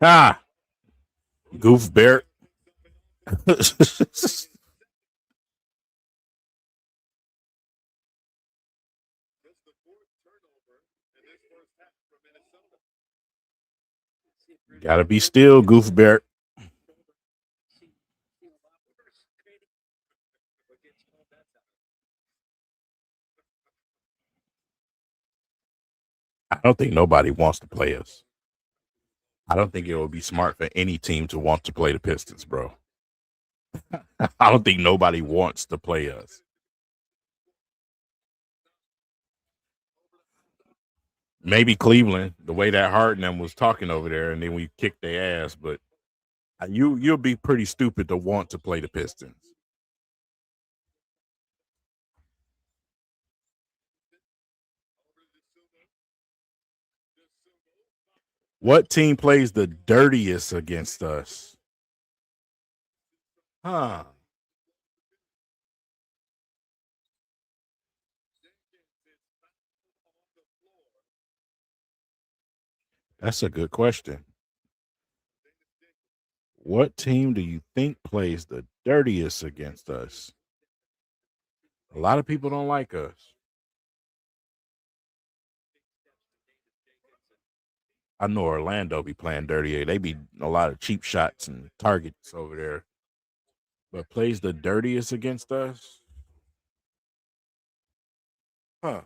Ah, Goof Bear. Gotta be still, Goof Bear. I don't think nobody wants to play us. I don't think it would be smart for any team to want to play the Pistons, bro. I don't think nobody wants to play us. Maybe Cleveland, the way that Harden was talking over there, and then we kicked their ass. But you'll be pretty stupid to want to play the Pistons. What team plays the dirtiest against us? Huh. That's a good question. What team do you think plays the dirtiest against us? A lot of people don't like us. I know Orlando be playing dirty. They be a lot of cheap shots and targets over there. But plays the dirtiest against us? Huh.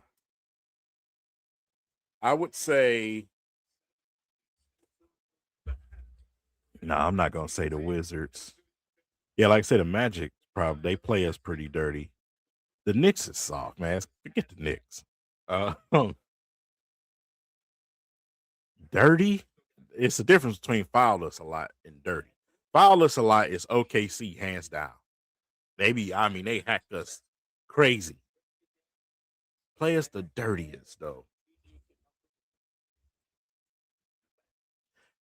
I would say no, I'm not gonna say the Wizards. Yeah, like I said, the Magic probably they play us pretty dirty. The Knicks is soft, man. Forget the Knicks. Uh, dirty. It's the difference between foul us a lot and dirty. Foul us a lot is OKC hands down. They hacked us crazy. Play us the dirtiest though.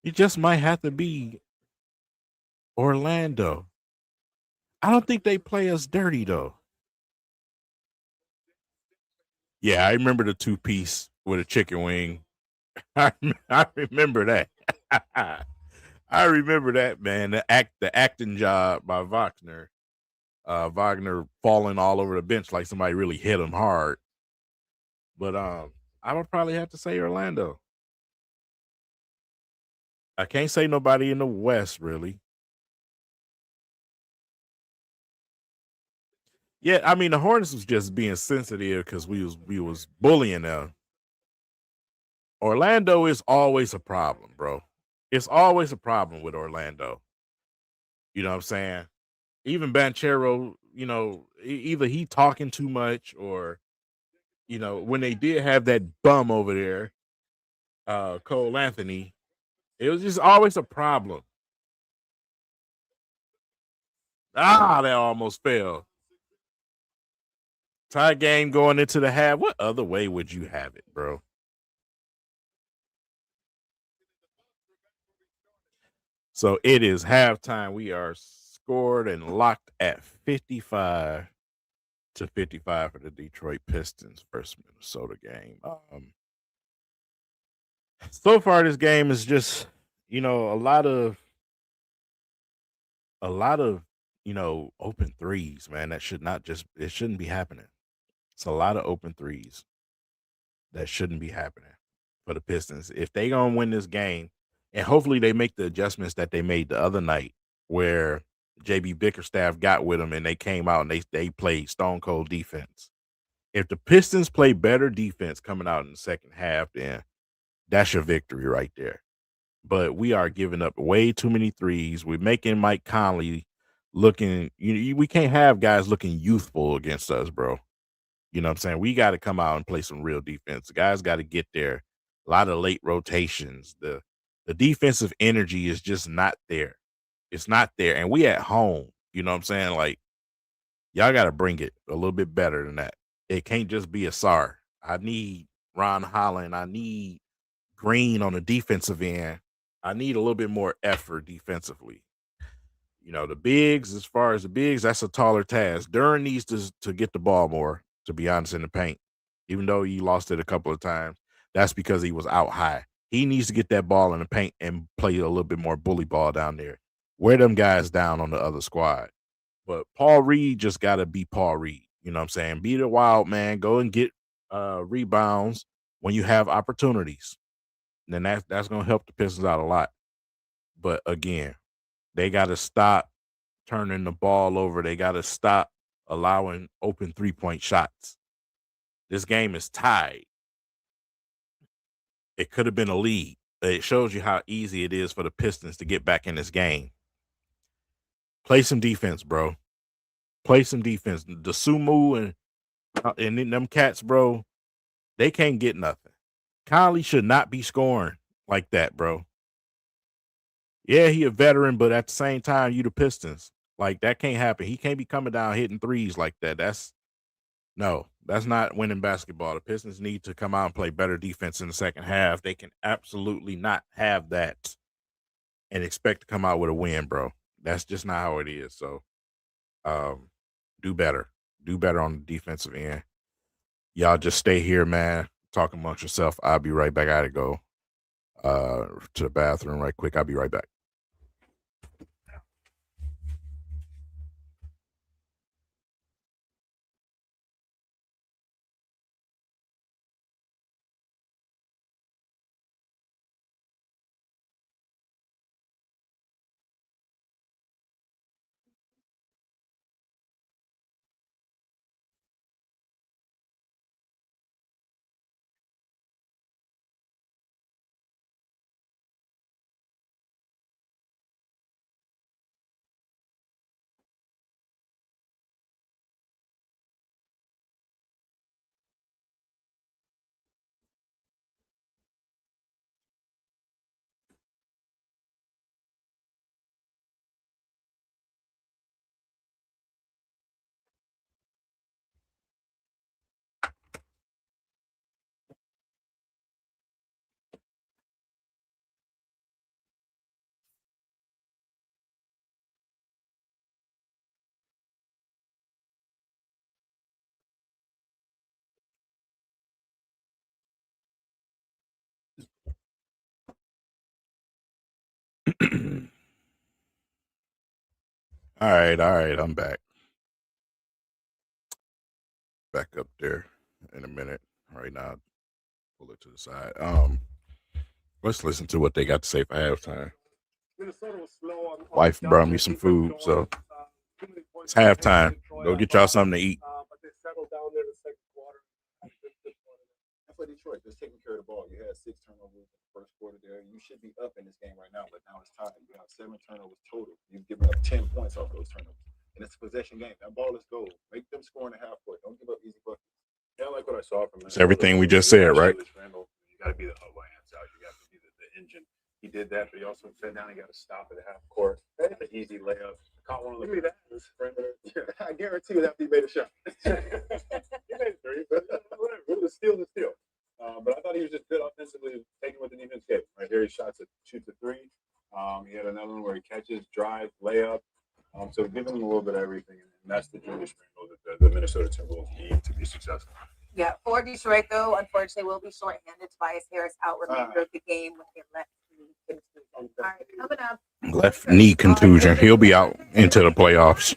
It just might have to be Orlando. I don't think they play us dirty though. Yeah, I remember the 2-piece with a chicken wing. I remember that. I remember that, man. The acting job by Wagner. Wagner falling all over the bench like somebody really hit him hard. But I would probably have to say Orlando. I can't say nobody in the West really. Yeah, I mean the Hornets was just being sensitive because we was bullying them. Orlando is always a problem, bro. It's always a problem with Orlando. You know what I'm saying? Even Banchero, either he talking too much or, when they did have that bum over there, Cole Anthony, it was just always a problem. Ah, that almost fell. Tie game going into the half. What other way would you have it, bro? So it is halftime. We are scored and locked at 55-55 for the Detroit Pistons versus Minnesota game. So far, this game is just, a lot of open threes, man. That should not just it shouldn't be happening. It's a lot of open threes that shouldn't be happening for the Pistons. If they gonna win this game, and hopefully they make the adjustments that they made the other night, where JB Bickerstaff got with them and they came out and they played stone cold defense. If the Pistons play better defense coming out in the second half, then that's your victory right there. But we are giving up way too many threes. We're making Mike Conley looking. We can't have guys looking youthful against us, bro. You know what I'm saying? We got to come out and play some real defense. The guys got to get there. A lot of late rotations. The defensive energy is just not there. It's not there. And we at home. You know what I'm saying? Like, y'all got to bring it a little bit better than that. It can't just be a SAR. I need Ron Holland. I need Green on the defensive end. I need a little bit more effort defensively. The bigs, as far as the bigs, that's a taller task. Duran needs to get the ball more, to be honest, in the paint. Even though he lost it a couple of times, that's because he was out high. He needs to get that ball in the paint and play a little bit more bully ball down there. Wear them guys down on the other squad. But Paul Reed just got to be Paul Reed. You know what I'm saying? Be the wild man. Go and get rebounds when you have opportunities. And then that's going to help the Pistons out a lot. But again, they got to stop turning the ball over. They got to stop allowing open three-point shots. This game is tied. It could have been a lead. It shows you how easy it is for the Pistons to get back in this game. Play some defense, bro. Play some defense. The Sumu and them cats, bro, they can't get nothing. Conley should not be scoring like that, bro. Yeah, he a veteran, but at the same time, you the Pistons. Like, that can't happen. He can't be coming down hitting threes like that. That's not winning basketball. The Pistons need to come out and play better defense in the second half. They can absolutely not have that and expect to come out with a win, bro. That's just not how it is. So, do better. Do better on the defensive end. Y'all just stay here, man. Talk amongst yourself. I'll be right back. I gotta go to the bathroom right quick. I'll be right back. All right. I'm back. Back up there in a minute. Right now, pull it to the side. Let's listen to what they got to say for halftime. Wife brought me some food, so it's halftime. Go get y'all something to eat. But they settled down there the second quarter. That's what Detroit just taking care of the ball. You had 6 turnovers in the first quarter there. You should be up in this game right now, but now it's tied. You have 7 turnovers total. You've given up 10 points off those turnovers. And it's a possession game. That ball is gold. Make them score in the half court. Don't give up easy buckets. Yeah, I like what I saw from him. It's everything we just said, right? You got to be the hands out. You got to be the engine. He did that, but he also sat down and got to stop at the half court. That's an easy layup. Caught one of the I guarantee you that he made a shot. He made 3, but whatever. It was steal to steal. But I thought he was just good offensively, taking what the defense gave. Right here, he shoots a 3. He had another one where he catches, drive, layup. So give them a little bit of everything, and that's the Jewish wrinkle that the Minnesota Timberwolves need to be successful. Yeah, for Detroit, though, unfortunately, will be shorthanded. Tobias Harris out remainder of the game with a left knee contusion. All right, coming up. Left knee contusion. He'll be out into the playoffs.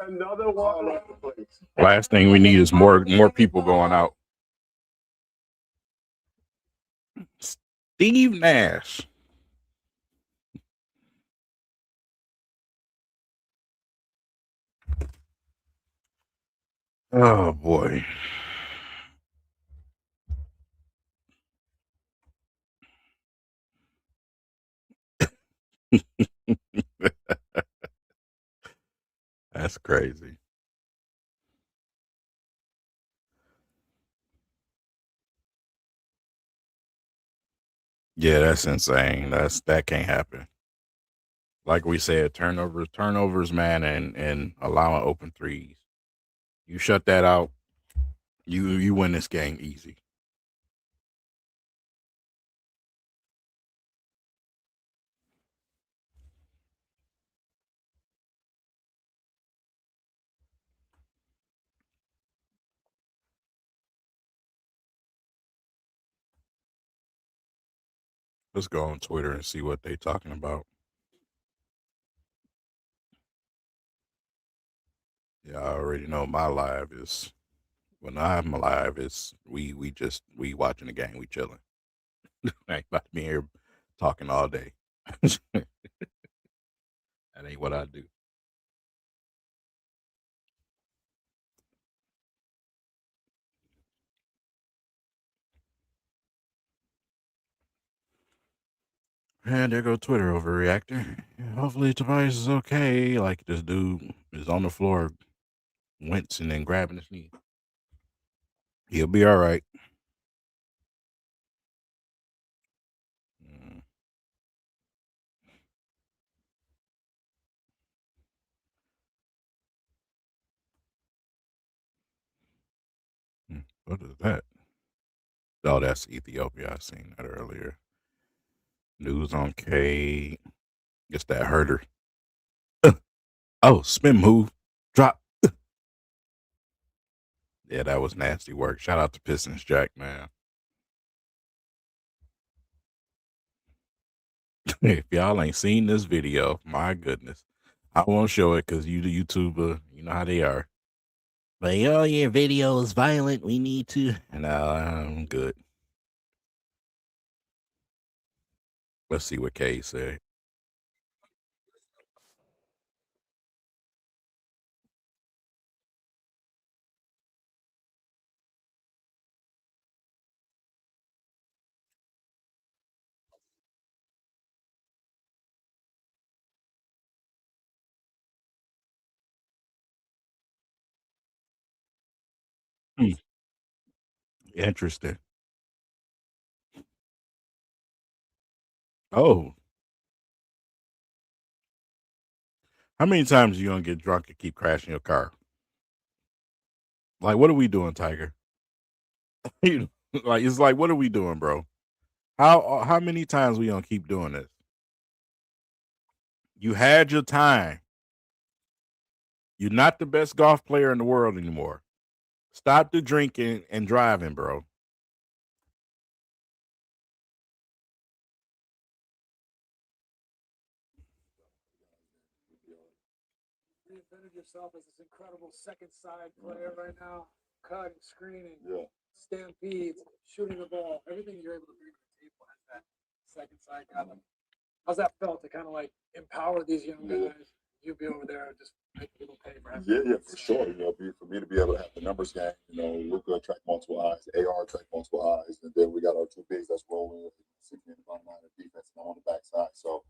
Another one. Last thing we need is more people going out. Steve Nash. Oh boy. That's crazy. Yeah, that's insane. That can't happen. Like we said, turnovers, man, and allowing open threes. You shut that out, you win this game easy. Let's go on Twitter and see what they talking about. Yeah, I already know my live is when I'm live is we watching the game, we chilling. I ain't about to be here talking all day. That ain't what I do. And there go Twitter overreactor. Hopefully Tobias is okay. Like this dude is on the floor wincing and grabbing his knee. He'll be all right. What is that? Oh, that's Ethiopia. I seen that earlier. News on K. Guess that hurt her. Oh, spin move. Drop. Yeah, that was nasty work. Shout out to Pistons Jack, man. If y'all ain't seen this video, my goodness. I won't show it because you the YouTuber, you know how they are. But oh, your video is violent. We need to. No, I'm good. Let's see what Kay said. Interesting. Oh, how many times are you gonna get drunk and keep crashing your car? Like, what are we doing, Tiger? Like, it's like, what are we doing, bro? How many times we gonna keep doing this? You had your time. You're not the best golf player in the world anymore. Stop the drinking and driving, bro. Reinvented yourself as this incredible second side player right now, cutting, screening, stampedes, shooting the ball, everything you're able to bring to the table has that second side guy. How's that felt to kind of like empower these young guys? You be over there just making people pay for having for sure. For me to be able to have the numbers game, we're going to attract multiple eyes. AR attract multiple eyes, and then we got our two bigs that's rolling, 60 in the bottom line of defense and on the backside. So,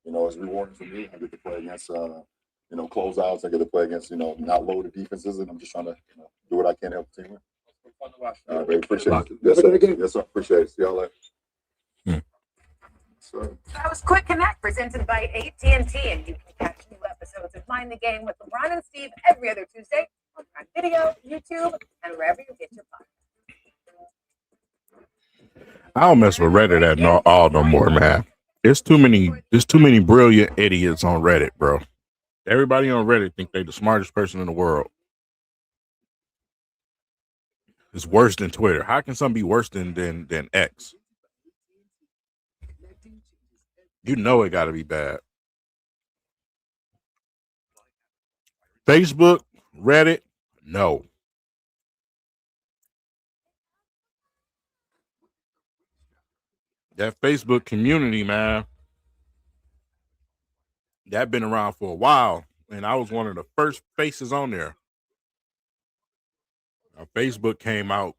it's rewarding for me. I get to play against, closeouts. I get to play against, not loaded defenses, and I'm just trying to, do what I can to help the team win. fun to watch. All right, appreciate it. Yes, sir. Yes, sir. Appreciate it. See y'all later. So. That was Quick Connect presented by AT&T, and you can catch new episodes of Mind the Game with LeBron and Steve every other Tuesday on Prime Video, YouTube, and wherever you get your podcasts. I don't mess with Reddit all no more, man. There's too many brilliant idiots on Reddit, bro. Everybody on Reddit think they the smartest person in the world. It's worse than Twitter. How can something be worse than X? You know it got to be bad. Facebook, Reddit, no. That Facebook community, man, that been around for a while, and I was one of the first faces on there. Facebook came out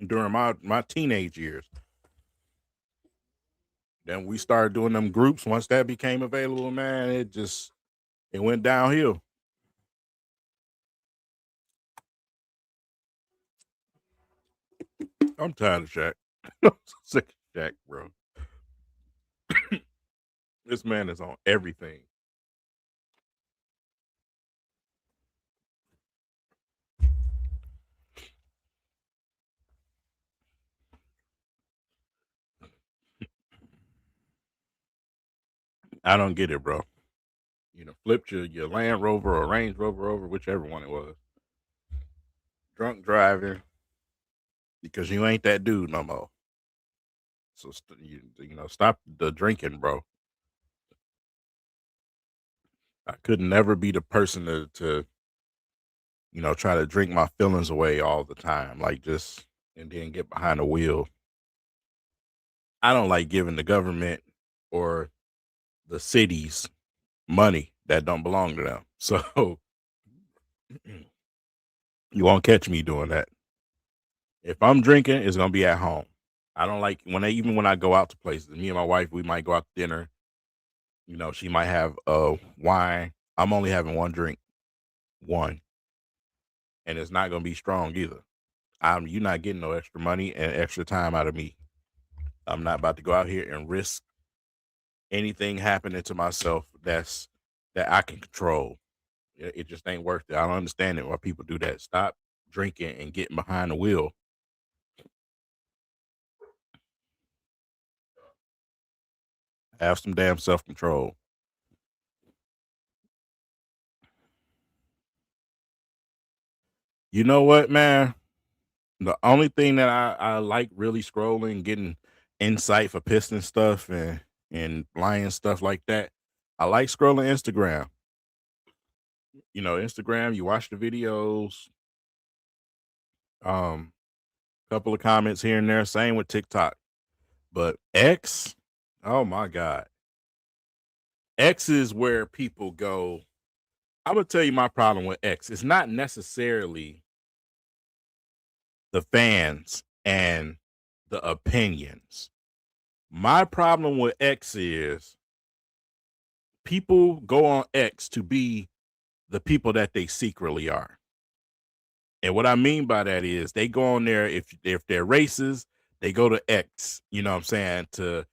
during my teenage years. Then we started doing them groups. Once that became available, man, it went downhill. I'm tired of Shaq. I'm sick of Shaq, bro. This man is on everything. I don't get it, bro. Flipped your Land Rover or Range Rover over, whichever one it was. Drunk driving because you ain't that dude no more. So stop the drinking, bro. I could never be the person to try to drink my feelings away all the time, and then get behind the wheel. I don't like giving the government or the cities money that don't belong to them. So you won't catch me doing that. If I'm drinking, it's gonna be at home. I don't like even when I go out to places. Me and my wife, we might go out to dinner. She might have wine. I'm only having one drink, one, and it's not gonna be strong either. You're not getting no extra money and extra time out of me. I'm not about to go out here and risk anything happening to myself that I can control. It just ain't worth it. I don't understand it why people do that. Stop drinking and getting behind the wheel. Have some damn self-control. You know what, man? The only thing that I like really scrolling, getting insight for Piston stuff and Lion stuff like that. I like scrolling Instagram. Instagram, you watch the videos, couple of comments here and there. Same with TikTok. But X, oh my God. X is where people go. I'm gonna tell you my problem with X. It's not necessarily the fans and the opinions. My problem with X is people go on X to be the people that they secretly are. And what I mean by that is they go on there, if they're racist, they go to X, you know what I'm saying, to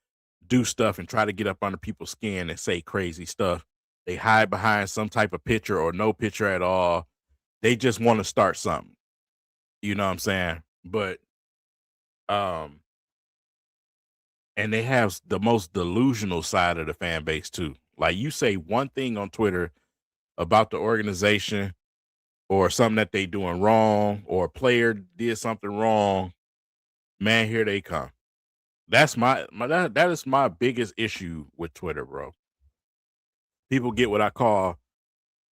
do stuff and try to get up under people's skin and say crazy stuff. They hide behind some type of picture or no picture at all. They just want to start something. You know what I'm saying? But and they have the most delusional side of the fan base too. Like, you say one thing on Twitter about the organization or something that they doing wrong, or a player did something wrong, man, here they come. That's that is my biggest issue with Twitter, bro. People get what I call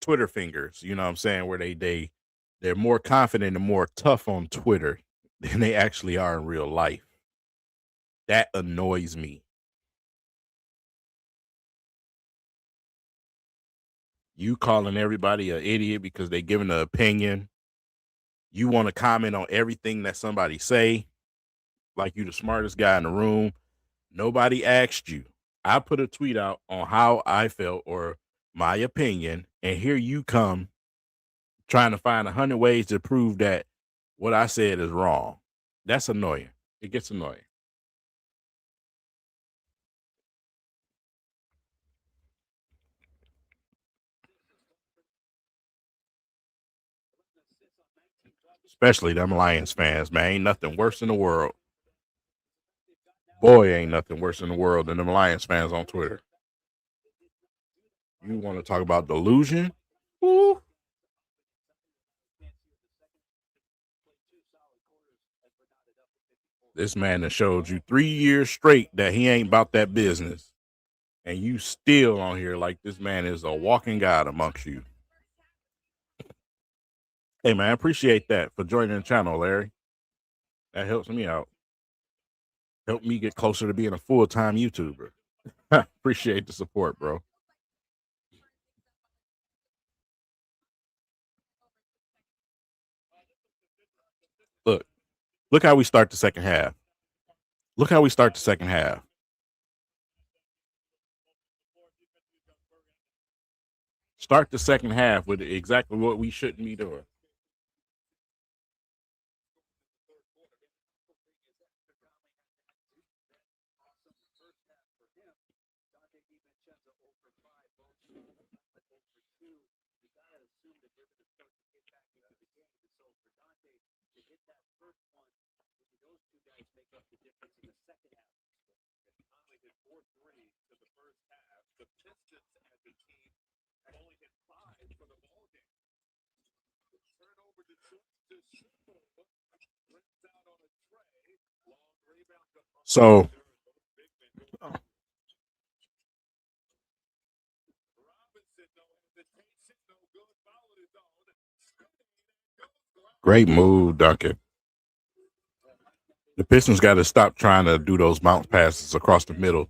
Twitter fingers, you know what I'm saying, where they're more confident and more tough on Twitter than they actually are in real life. That annoys me. You calling everybody an idiot because they giving an opinion. You want to comment on everything that somebody say, like you the smartest guy in the room. Nobody asked you. I put a tweet out on how I felt or my opinion, and here you come trying to find 100 ways to prove that what I said is wrong. That's annoying. It gets annoying. Especially them Lions fans, man. Ain't nothing worse in the world Boy, ain't nothing worse in the world than them Lions fans on Twitter. You want to talk about delusion? Ooh. This man that showed you 3 years straight that he ain't about that business. And you still on here like this man is a walking God amongst you. Hey, man, I appreciate that for joining the channel, Larry. That helps me out. Help me get closer to being a full-time YouTuber. Appreciate the support, bro. Look how we start the second half. Look how we start the second half. Start the second half with exactly what we shouldn't be doing. The Pistons as a team only hit 5 for the ball game. Turnover to rips out on a tray. Long rebound. So Robinson, no hesitation, no good. Followed his own. great move, Duncan. The Pistons got to stop trying to do those bounce passes across the middle.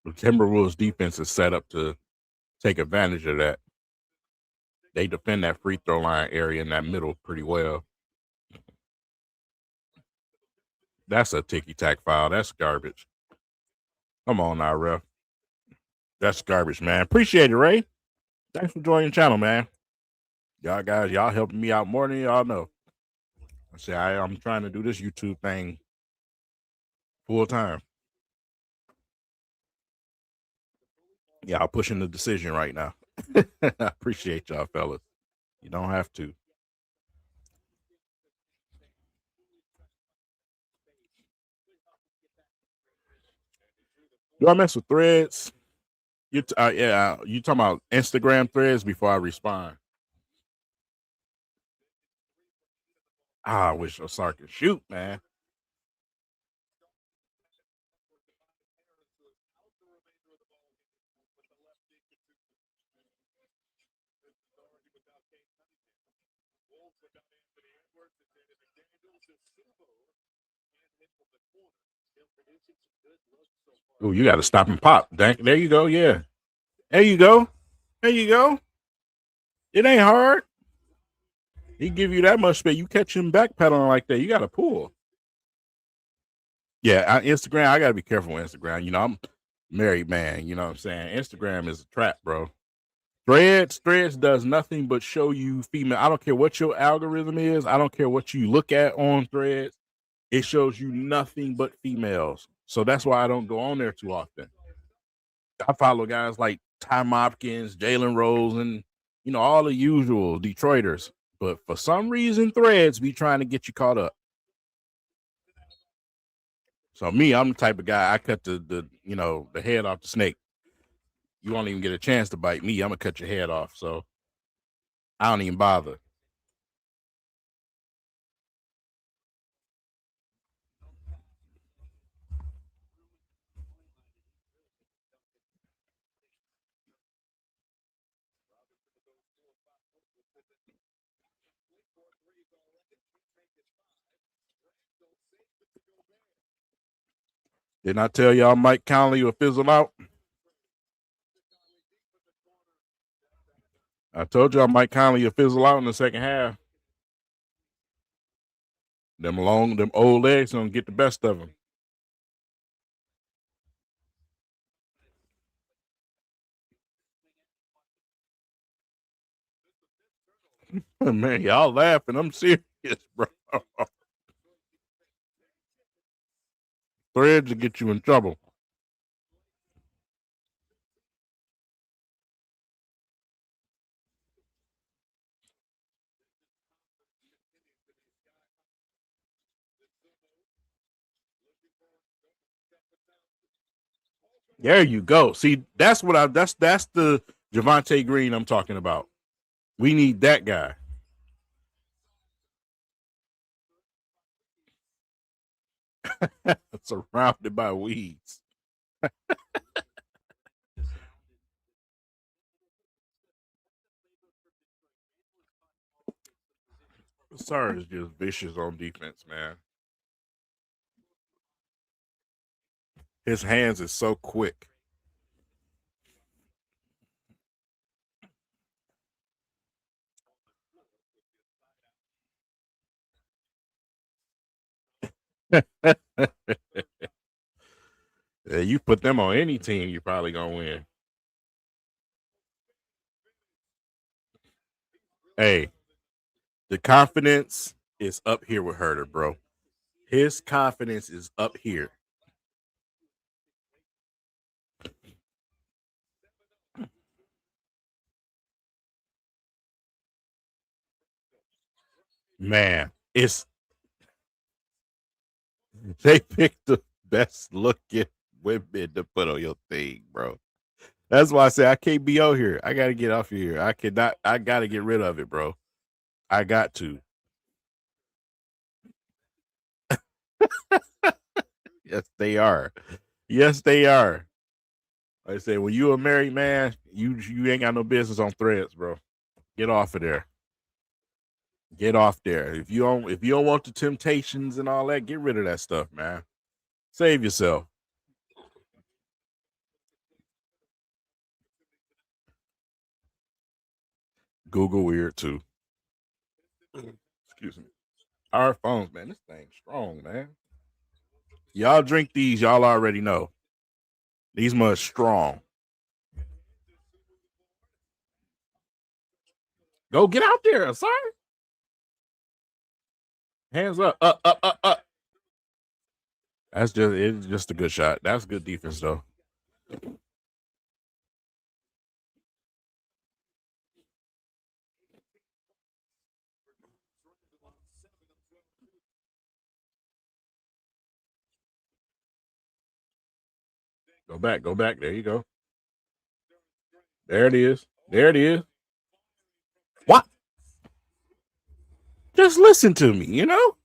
The Timberwolves defense is set up to take advantage of that. They defend that free throw line area in that middle pretty well. That's a ticky-tack foul. That's garbage. Come on now, ref. That's garbage, man. Appreciate it, Ray. Thanks for joining the channel, man. Y'all guys, y'all helping me out more than y'all know. I say I'm trying to do this YouTube thing full time. Y'all pushing the decision right now. I appreciate y'all, fellas. You don't have to. Do I mess with threads? You talking about Instagram threads before I respond? I wish Osar could shoot, man. Oh, you got to stop and pop. There you go. Yeah. There you go. There you go. It ain't hard. He give you that much space. You catch him backpedaling like that, you got to pull. Yeah, Instagram, I got to be careful with Instagram. You know, I'm married man. You know what I'm saying? Instagram is a trap, bro. Threads does nothing but show you female. I don't care what your algorithm is. I don't care what you look at on Threads. It shows you nothing but females. So that's why I don't go on there too often. I follow guys like Ty Hopkins, Jalen Rose, and all the usual Detroiters. But for some reason, Threads be trying to get you caught up. So me, I'm the type of guy, I cut the head off the snake. You won't even get a chance to bite me. I'm gonna cut your head off. So I don't even bother. Didn't I tell y'all Mike Conley will fizzle out? I told y'all Mike Conley will fizzle out in the second half. Them old legs gonna get the best of him. Man, y'all laughing. I'm serious, bro. Threads will get you in trouble. There you go. See, that's the Javonte Green I'm talking about. We need that guy. Surrounded by weeds. Sorry is just vicious on defense, man. His hands is so quick. You put them on any team, you're probably gonna win. Hey, the confidence is up here with Herder, bro. His confidence is up here. Man, they picked the best looking women to put on your thing, bro. That's why I say I can't be out here. I gotta get off here. I gotta get rid of it, bro. I got to. Yes, they are. Yes, they are. Like I say, when you a married man, you ain't got no business on Threads, bro. Get off of there. Get off there. If you don't want the temptations and all that, get rid of that stuff, man. Save yourself. Google weird too. Excuse me. Our phones, man. This thing's strong, man. Y'all drink these, y'all already know. These much strong. Go get out there, sir. Hands up, up, up, up, up. It's just a good shot. That's good defense though. Go back, go back. There you go. There it is. There it is. What? Just listen to me, you know?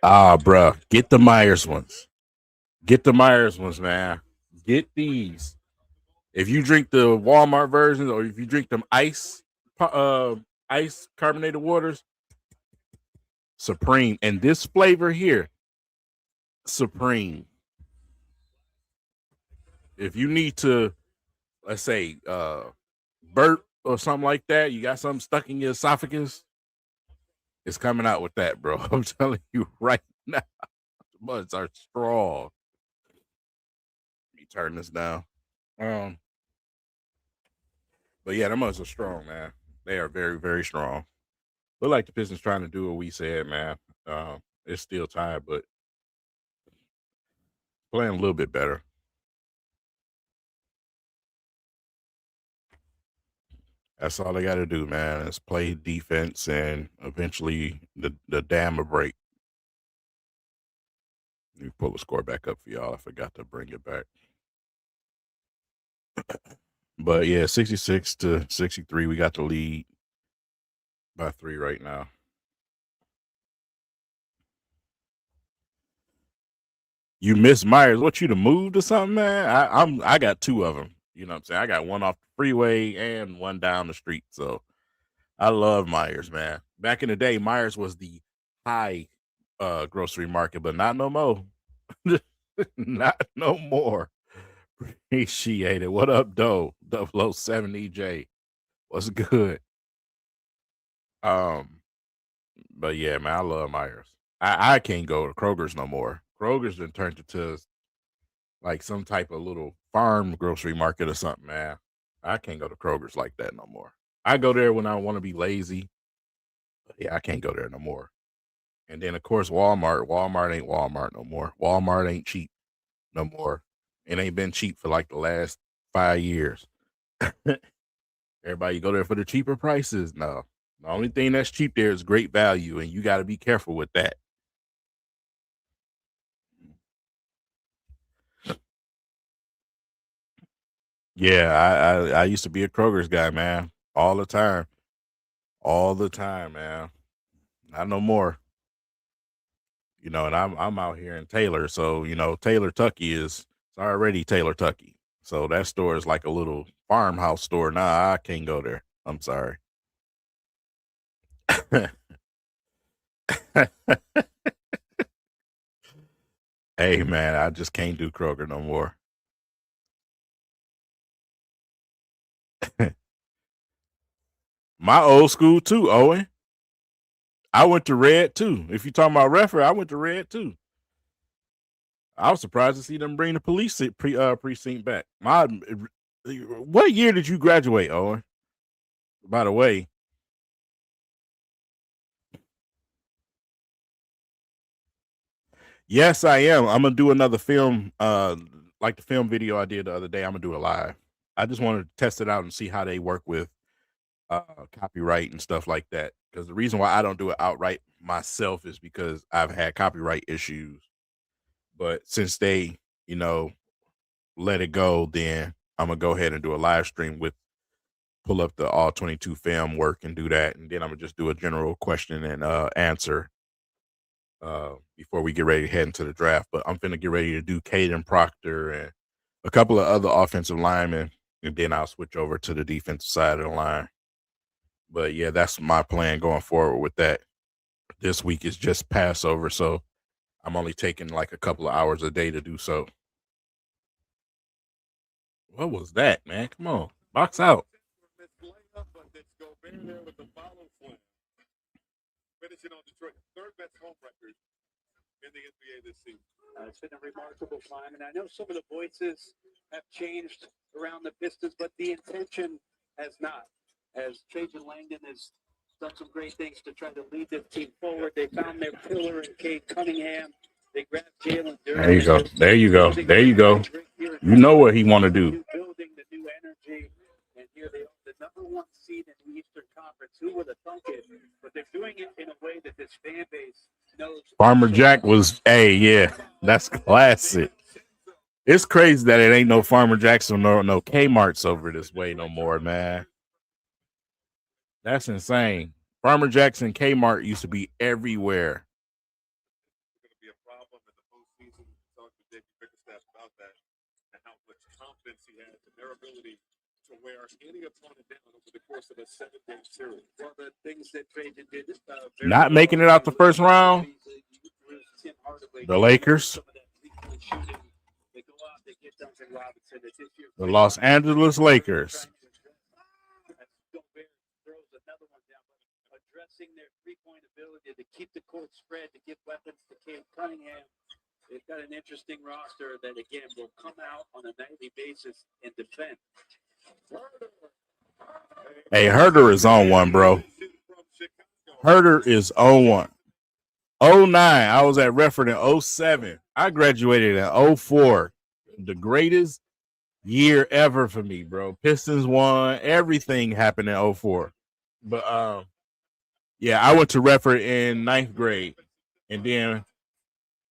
Bruh. Get the Myers ones. Get the Myers ones, man. Get these. If you drink the Walmart versions or if you drink them ice carbonated waters, Supreme. And this flavor here, Supreme. If you need to, let's say, burp or something like that, you got something stuck in your esophagus, it's coming out with that, bro. I'm telling you right now. The buds are strong. Let me turn this down. But yeah, the muds are strong, man. They are very, very strong. Look like the Pistons trying to do what we said, man. It's still tied, but playing a little bit better. That's all they got to do, man. Is play defense, and eventually the dam will break. Let me pull the score back up for y'all. I forgot to bring it back. But yeah, 66-63. We got the lead by 3 right now. You miss Myers. What, you to move to something, man? I got 2 of them. You know what I'm saying? I got one off the freeway and one down the street. So I love Myers, man. Back in the day, Myers was the high grocery market, but not no more. Not no more. Appreciate it. What up, Doe? 007 EJ. What's good? But yeah, man, I love Myers. I can't go to Kroger's no more. Kroger's been turned into like some type of little farm grocery market or something, man. I can't go to Kroger's like that no more. I go there when I want to be lazy. But yeah, I can't go there no more. And then of course Walmart. Walmart ain't Walmart no more. Walmart ain't cheap no more. It ain't been cheap for like the last 5 years. Everybody go there for the cheaper prices. No. The only thing that's cheap there is great value, and you got to be careful with that. Yeah, I used to be a Kroger's guy, man. All the time. All the time, man. Not no more. And I'm out here in Taylor, so Taylor Tucky is it's already Taylor Tucky. So that store is like a little farmhouse store. Nah, I can't go there. I'm sorry. Hey man, I just can't do Kroger no more. My old school too, Owen. I went to Red too. If you're talking about referee, I went to Red too. I was surprised to see them bring the police precinct back. What year did you graduate, Owen? By the way. Yes, I am. I'm gonna do another film, like the film video I did the other day. I'm gonna do it live. I just want to test it out and see how they work with copyright and stuff like that. Because the reason why I don't do it outright myself is because I've had copyright issues. But since they, let it go, then I'm gonna go ahead and do a live stream pull up the all 22 film work and do that, and then I'm gonna just do a general question and answer before we get ready to head into the draft. But I'm finna get ready to do Caden Proctor and a couple of other offensive linemen, and then I'll switch over to the defensive side of the line. But yeah, that's my plan going forward with that. This week is just Passover, so I'm only taking like a couple of hours a day to do so. What was that, man? Come on, box out. Finishing on Detroit, third best home record in the NBA this season. It's been a remarkable climb, and I know some of the voices have changed around the Pistons, but the intention has not. As Trajan Langdon has done some great things to try to lead the team forward, they found their pillar in Cade Cunningham. They grabbed Jalen Durant. There you go. There you go. There you go. You know what he want to do. Building the new energy, and here they are, the number one seed in the Eastern Conference. Who would have thunk it? But they're doing it in a way that this fan base knows. Farmer Jack was, yeah, that's classic. It's crazy that it ain't no Farmer Jackson or no Kmart's over this way no more, man. That's insane. Farmer Jackson Kmart used to be everywhere. It's going to be a problem in the postseason. Talk to David Bickerstaff about that and how much confidence he has in their ability to wear any opponent down over the course of a 7-game series. Well, the things that Trajan did, not making it out the first round. The Lakers. The Los Angeles Lakers. Addressing their three-point ability to keep the court spread, to give weapons to Cade Cunningham. They've got an interesting roster that, again, will come out on a nightly basis and defend. Hey, Herder is on one, bro. Herder is on one. 09, I was at Redford in 07. I graduated in 04. The greatest year ever for me, bro. Pistons won. Everything happened in 04. But yeah, I went to Redford in 9th grade. And then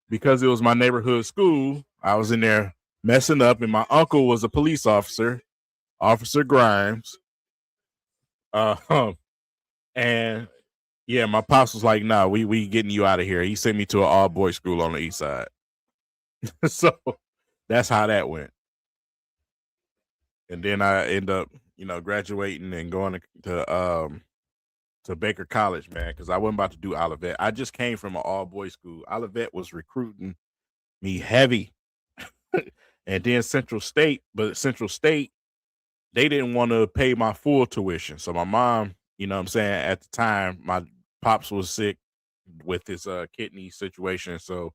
because it was my neighborhood school, I was in there messing up, and my uncle was a police officer, Officer Grimes. And yeah, my pops was like, "Nah, we getting you out of here." He sent me to an all-boys school on the east side. So that's how that went. And then I end up, graduating and going to Baker College, man, because I wasn't about to do Olivet. I just came from an all-boys school. Olivet was recruiting me heavy. And then Central State, they didn't want to pay my full tuition. So my mom, at the time, my pops was sick with his kidney situation, so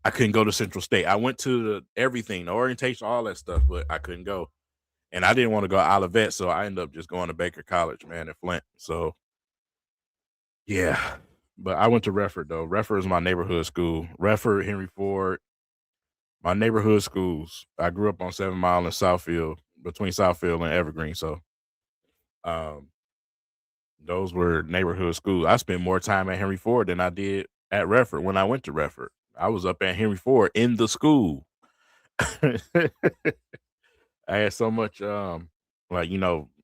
I couldn't go to Central State. I went to everything, the orientation, all that stuff, but I couldn't go. And I didn't want to go to Olivet, so I ended up just going to Baker College, man, at Flint. So, yeah. But I went to Redford, though. Redford is my neighborhood school. Redford, Henry Ford, my neighborhood schools. I grew up on 7 Mile in Southfield, between Southfield and Evergreen. So, Um, those were neighborhood schools. I spent more time at Henry Ford than I did at Redford when I went to Redford. I was up at Henry Ford in the school. I had so much like,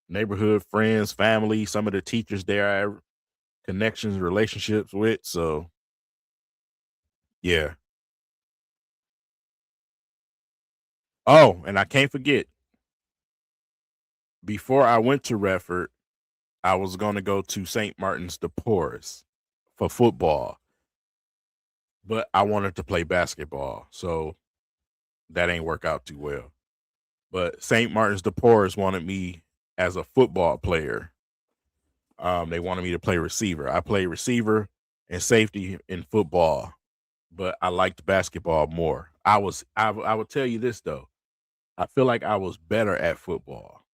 neighborhood friends, family, some of the teachers there I have connections, relationships with. So yeah. Oh, and I can't forget, before I went to Redford, I was gonna go to St. Martin's de Porres for football, but I wanted to play basketball. So that ain't work out too well. But St. Martin's de Porres wanted me as a football player. They wanted me to play receiver. I played receiver and safety in football, but I liked basketball more. I would tell you this though. I feel like I was better at football,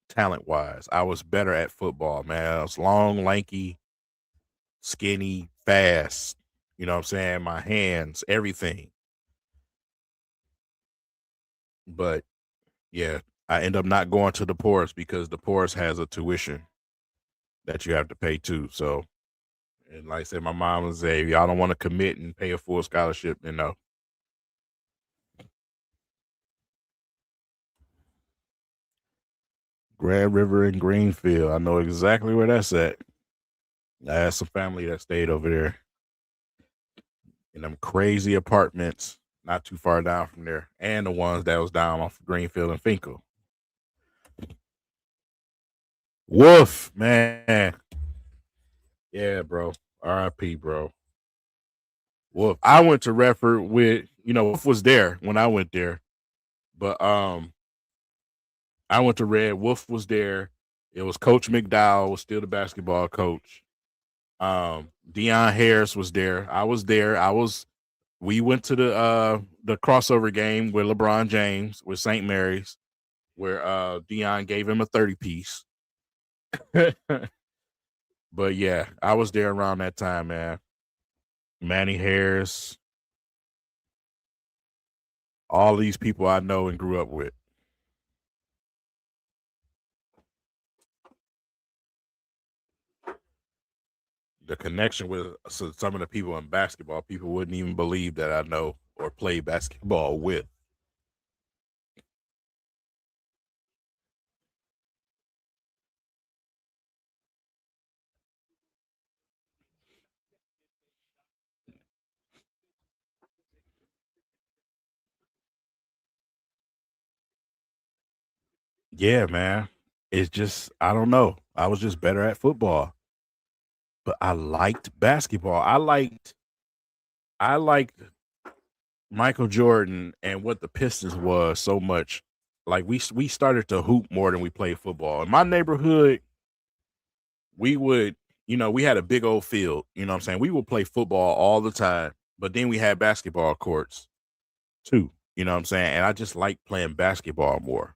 talent wise. I was better at football, man. I was long, lanky, skinny, fast. You know what I'm saying? My hands, everything. But yeah, I end up not going to the Porus because the Porus has a tuition that you have to pay too. So, and like I said, my mom was say, if y'all don't want to commit and pay a full scholarship, no. Grand River and Greenfield. I know exactly where that's at. I had some family that stayed over there in them crazy apartments, not too far down from there, and the ones that was down off of Greenfield and Finkel. Woof, man. Yeah, bro. R.I.P., bro. Woof. I went to Redford with, Wolf was there when I went there, but I went to Red. Wolf was there. It was Coach McDowell was still the basketball coach. Deion Harris was there. I was there. We went to the crossover game with LeBron James with St. Mary's, where Deion gave him a 30 piece. But yeah, I was there around that time, man. Manny Harris, all these people I know and grew up with. The connection with some of the people in basketball, people wouldn't even believe that I know or play basketball with. Yeah, man. It's just, I don't know. I was just better at football, but I liked basketball. I liked Michael Jordan and what the Pistons was so much. Like we started to hoop more than we played football. In my neighborhood, we would, we had a big old field, you know what I'm saying? We would play football all the time, but then we had basketball courts too, you know what I'm saying? And I just like playing basketball more.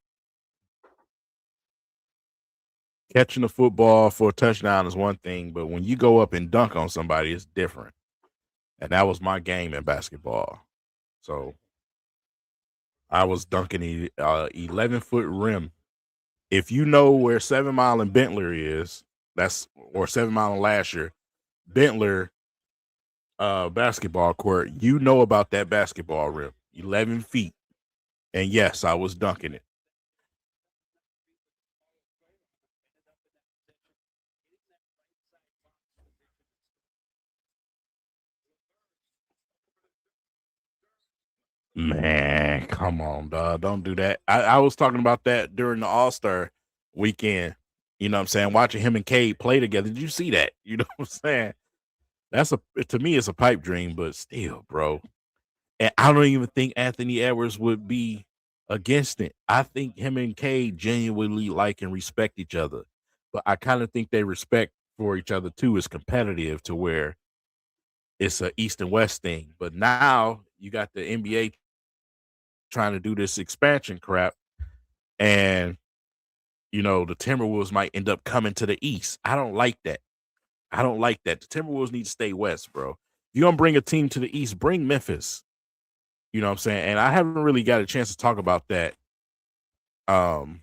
Catching the football for a touchdown is one thing, but when you go up and dunk on somebody, it's different. And that was my game in basketball. So I was dunking 11-foot rim. If you know where 7 Mile and Bentler is, or 7 Mile and Lasher, Bentler basketball court, you know about that basketball rim, 11 feet. And yes, I was dunking it. Man, come on, dog. Don't do that. I was talking about that during the All-Star weekend. You know what I'm saying? Watching him and Cade play together. Did you see that? You know what I'm saying? To me, it's a pipe dream, but still, bro. And I don't even think Anthony Edwards would be against it. I think him and Cade genuinely like and respect each other. But I kind of think they respect for each other too is competitive to where it's a East and West thing. But now you got the NBA trying to do this expansion crap, and the Timberwolves might end up coming to the East. I don't like that. I don't like that. The Timberwolves need to stay West, bro. If you're gonna bring a team to the East, bring Memphis. You know what I'm saying? And I haven't really got a chance to talk about that. Um,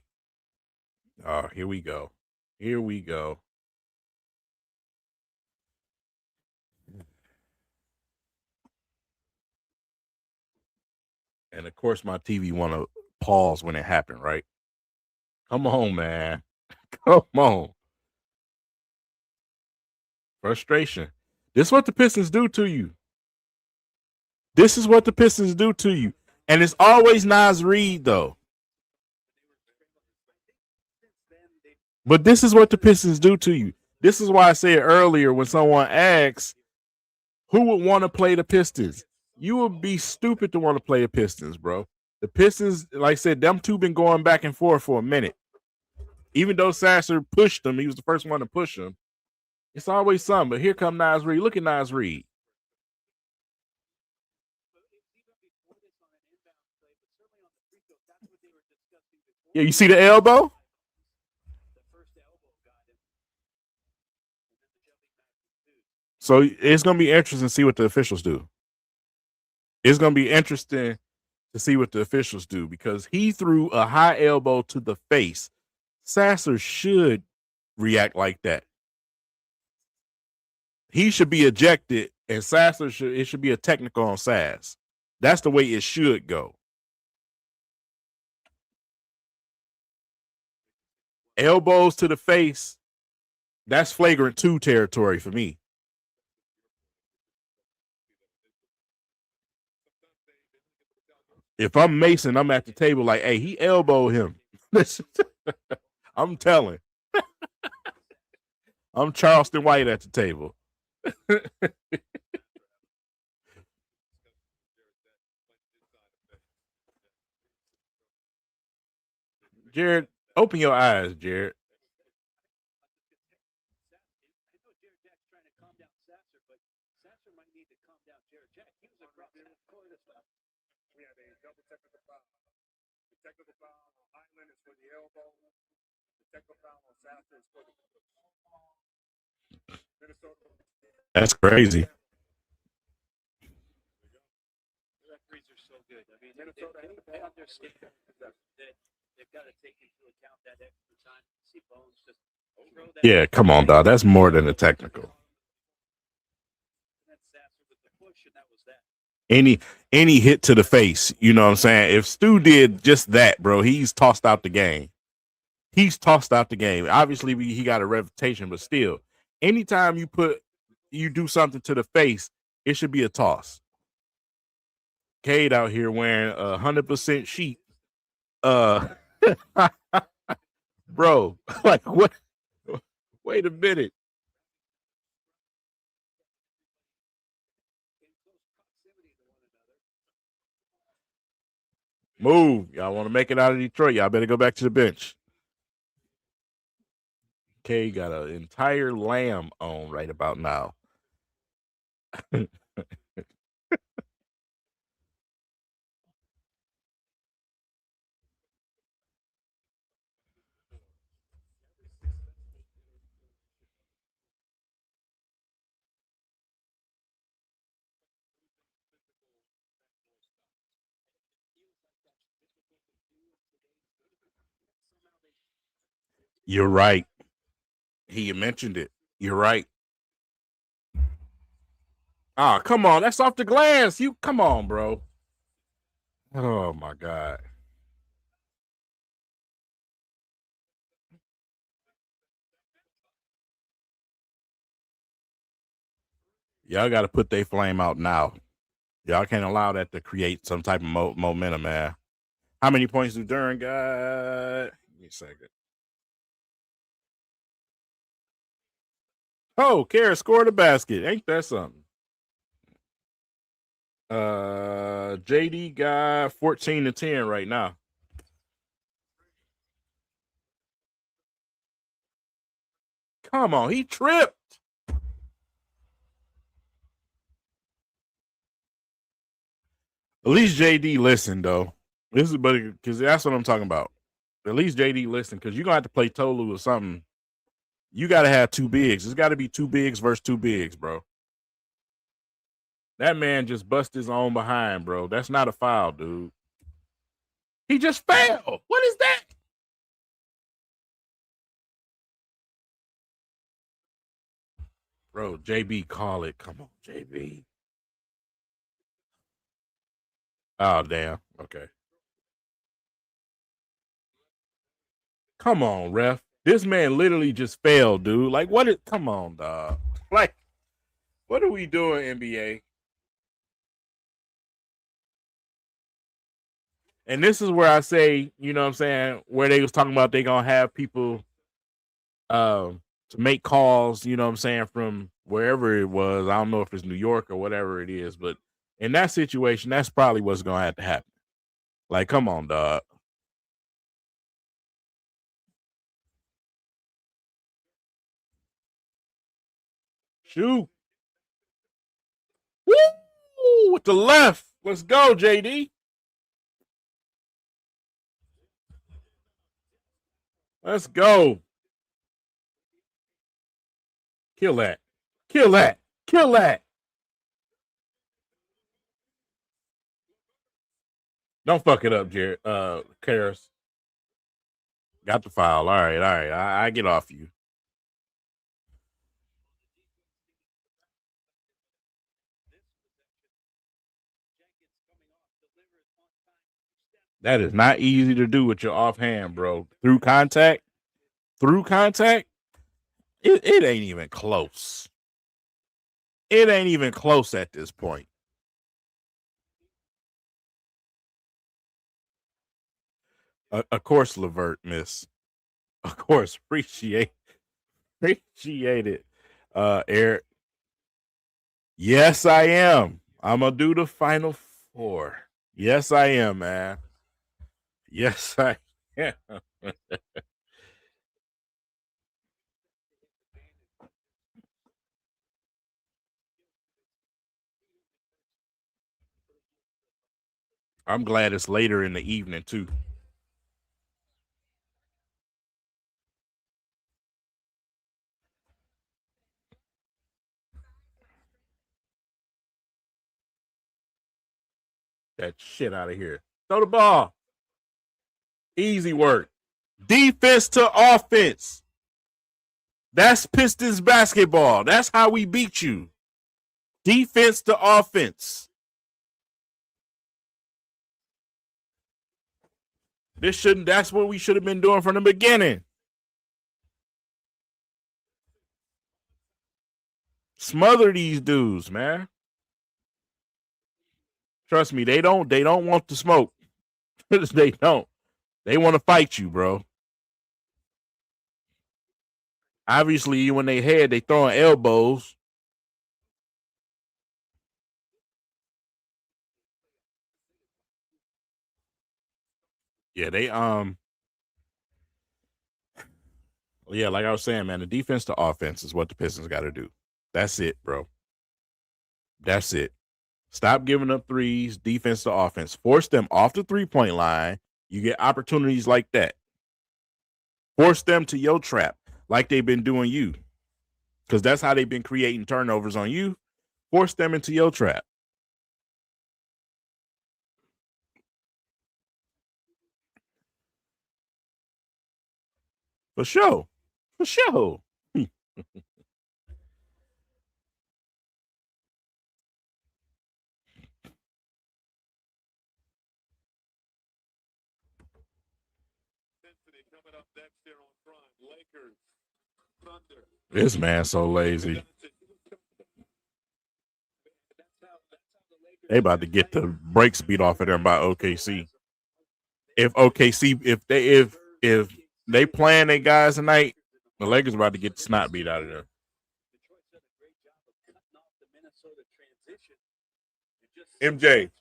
Oh, here we go. Here we go. And of course, my TV want to pause when it happened, right? Come on, man. Come on. Frustration. This is what the Pistons do to you. This is what the Pistons do to you. And it's always Nas Reed, though. But this is what the Pistons do to you. This is why I said earlier when someone asks, who would want to play the Pistons? You would be stupid to want to play the Pistons, bro. The Pistons, like I said, them two been going back and forth for a minute. Even though Sasser pushed him, he was the first one to push him. It's always something. But here come Nas Reed. Look at Nas Reed. Yeah, you see the elbow? So it's going to be interesting to see what the officials do. It's going to be interesting to see what the officials do because he threw a high elbow to the face. Sasser should react like that. He should be ejected, and Sasser it should be a technical on Sass. That's the way it should go. Elbows to the face, that's flagrant 2 territory for me. If I'm Mason, I'm at the table like, hey, he elbowed him. I'm telling. I'm Charleston White at the table. Jared, open your eyes, Jared. We had a double technical foul. The technical foul on Highland is for the elbow. The technical foul on Sasser is for the Minnesota. That's crazy. The referees are so good. I mean, they understand that they've got to take into account that extra time. See Bones just throw that. Yeah, come on, dog. That's more than a technical. Any hit to the face, you know what I'm saying? If Stu did just that, bro, he's tossed out the game. He's tossed out the game. Obviously, he got a reputation, but still, anytime you do something to the face, it should be a toss. Cade out here wearing 100% sheet. Bro, like what? Wait a minute. Move. Y'all want to make it out of Detroit. Y'all better go back to the bench. Okay, got an entire lamb on right about now. You're right. He mentioned it. You're right. Ah, come on. That's off the glass. You come on, bro. Oh my God. Y'all got to put their flame out now. Y'all can't allow that to create some type of momentum, man. How many points do Durham got? Give me a second. Oh, Kara scored a basket. Ain't that something? JD got 14-10 right now. Come on, he tripped. At least JD listened though. This is because that's what I'm talking about. At least JD listened because you're gonna have to play Tolu or something. You got to have 2 bigs. It's got to be 2 bigs versus 2 bigs, bro. That man just bust his own behind, bro. That's not a foul, dude. He just fell. What is that? Bro, JB, call it. Come on, JB. Oh, damn. Okay. Come on, ref. This man literally just failed, dude. Like, what is, come on, dog. Like, what are we doing, NBA? And this is where I say, you know what I'm saying, where they was talking about they gonna have people to make calls, you know what I'm saying, from wherever it was. I don't know if it's New York or whatever it is, but in that situation, that's probably what's gonna have to happen. Like, come on, dog. Shoot. Woo! With the left. Let's go, JD. Let's go. Kill that. Kill that. Kill that. Don't fuck it up, Jared. Karis. Got the foul. All right, all right. I get off you. That is not easy to do with your offhand, bro. Through contact, it ain't even close. It ain't even close at this point. Of course, Levert, miss. Of course, appreciate it, Eric. Yes, I am. I'm gonna do the final four. Yes, I am, man. Yes, I am. I'm glad it's later in the evening too. That shit out of here. Throw the ball. Easy work. Defense to offense. That's Pistons basketball. That's how we beat you. Defense to offense. That's what we should have been doing from the beginning. Smother these dudes, man. Trust me, they don't want the smoke. They don't. They want to fight you, bro. Obviously, when they head, they throwing elbows. Yeah, they yeah, like I was saying, man, the defense to offense is what the Pistons got to do. That's it, bro. That's it. Stop giving up threes, defense to offense. Force them off the 3-point line. You get opportunities like that. Force them to your trap like they've been doing you. Because that's how they've been creating turnovers on you. Force them into your trap. For sure. For sure. This man's so lazy. They about to get the brakes beat off of them by OKC. If OKC, if they playing their guys tonight, the Lakers about to get the snot beat out of them. MJ,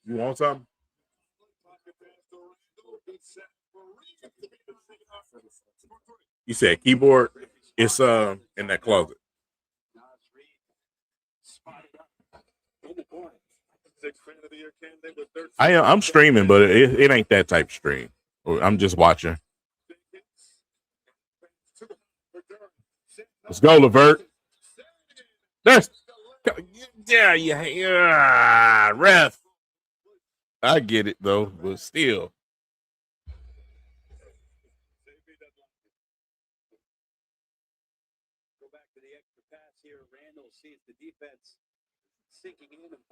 you want something? You said keyboard. It's in that closet. I'm streaming, but it ain't that type of stream. I'm just watching. Let's go, Levert. That's yeah, ref. I get it though, but still.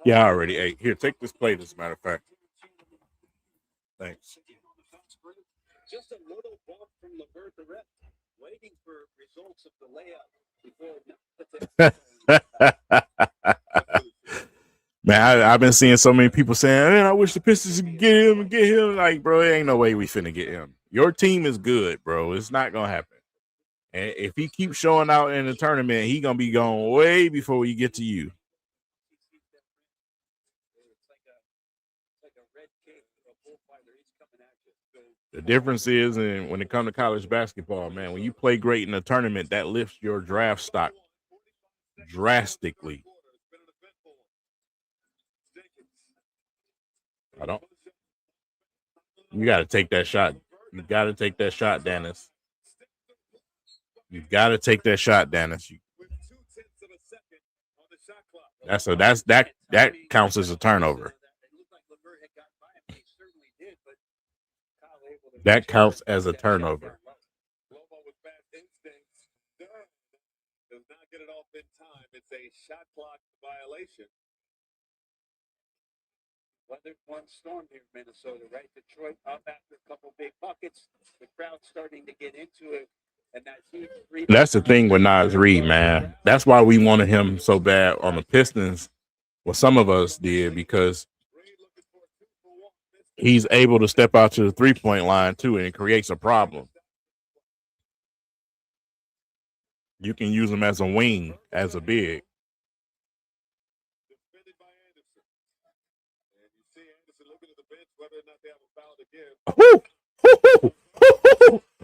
Yeah, I already ate. Here, take this plate, as a matter of fact. Thanks. Just a little bump from Levert the ref, waiting for results of the layup before. Man, I've been seeing so many people saying, man, I wish the Pistons could get him and get him. Like, bro, it ain't no way we finna get him. Your team is good, bro. It's not gonna happen. And if he keeps showing out in the tournament, he gonna be gone way before we get to you. The difference is, and when it comes to college basketball, man, when you play great in a tournament, that lifts your draft stock drastically. You got to take that shot. You got to take that shot, Dennis. You got to take that shot, Dennis. That counts as a turnover. That counts as a turnover. Does not get it off in time. It's a shot clock violation. Weathered one storm here in Minnesota, right? Detroit up after a couple big buckets. The crowd's starting to get into it. And that huge three. That's the thing with Nas Reed, man. That's why we wanted him so bad on the Pistons. Well, some of us did, because he's able to step out to the three-point line, too, and it creates a problem. You can use him as a wing, as a big.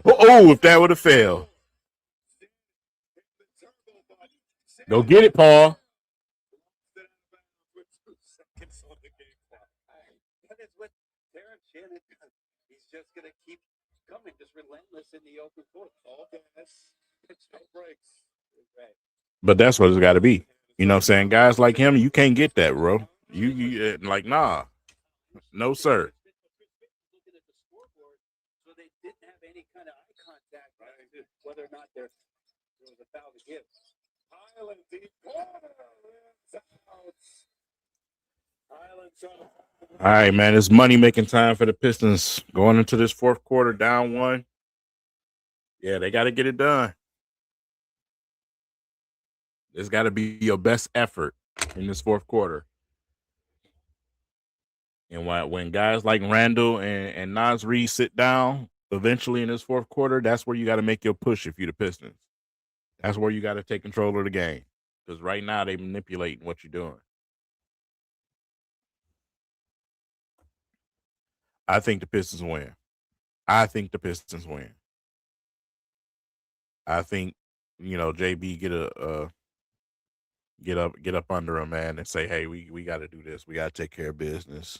Oh, if that would have failed. Go get it, Paul. He's just going to keep coming, just relentless in the open court. All gas, no breaks. But that's what it's got to be. You know what I'm saying? Guys like him, you can't get that, bro. You like, nah. No, sir. Looking at the scoreboard, so they didn't have any kind of eye contact, whether or not there was a foul to give. Highland deep corner. All right, man. It's money making time for the Pistons going into this fourth quarter, down one. Yeah, they got to get it done. It's got to be your best effort in this fourth quarter. And when guys like Randall and Nas Reed sit down eventually in this fourth quarter, that's where you got to make your push if you're the Pistons. That's where you got to take control of the game. Because right now they manipulating what you're doing. I think the Pistons win. I think, JB get up under him, man, and say, hey, we got to do this. We got to take care of business.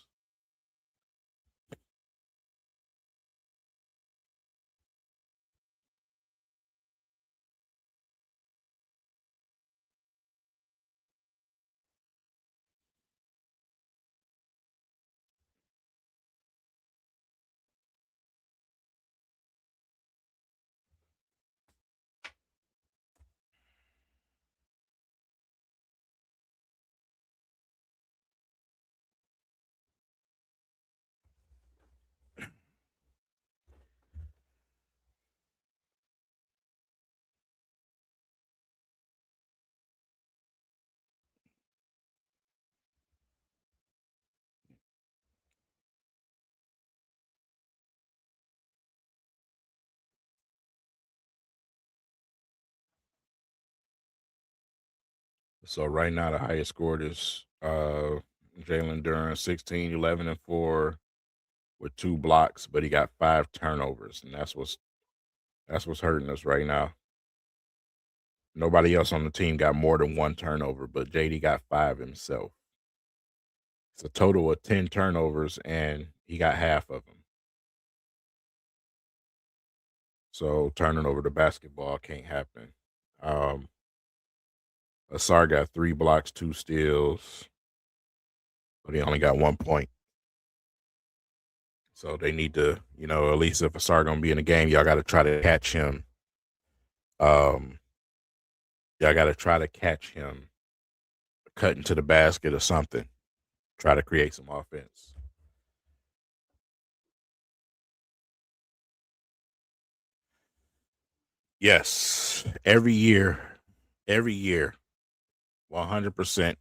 So right now the highest scored is Jalen Duren, 16, 11, and 4 with 2 blocks, but he got 5 turnovers, and that's what's hurting us right now. Nobody else on the team got more than 1 turnover, but JD got 5 himself. It's a total of 10 turnovers, and he got half of them. So turning over the basketball can't happen. Asar got 3 blocks, 2 steals, but he only got 1 point. So they need to, at least if Asar gonna be in the game, y'all got to try to catch him. Y'all got to try to catch him cutting to the basket or something. Try to create some offense. Yes, every year, 100%,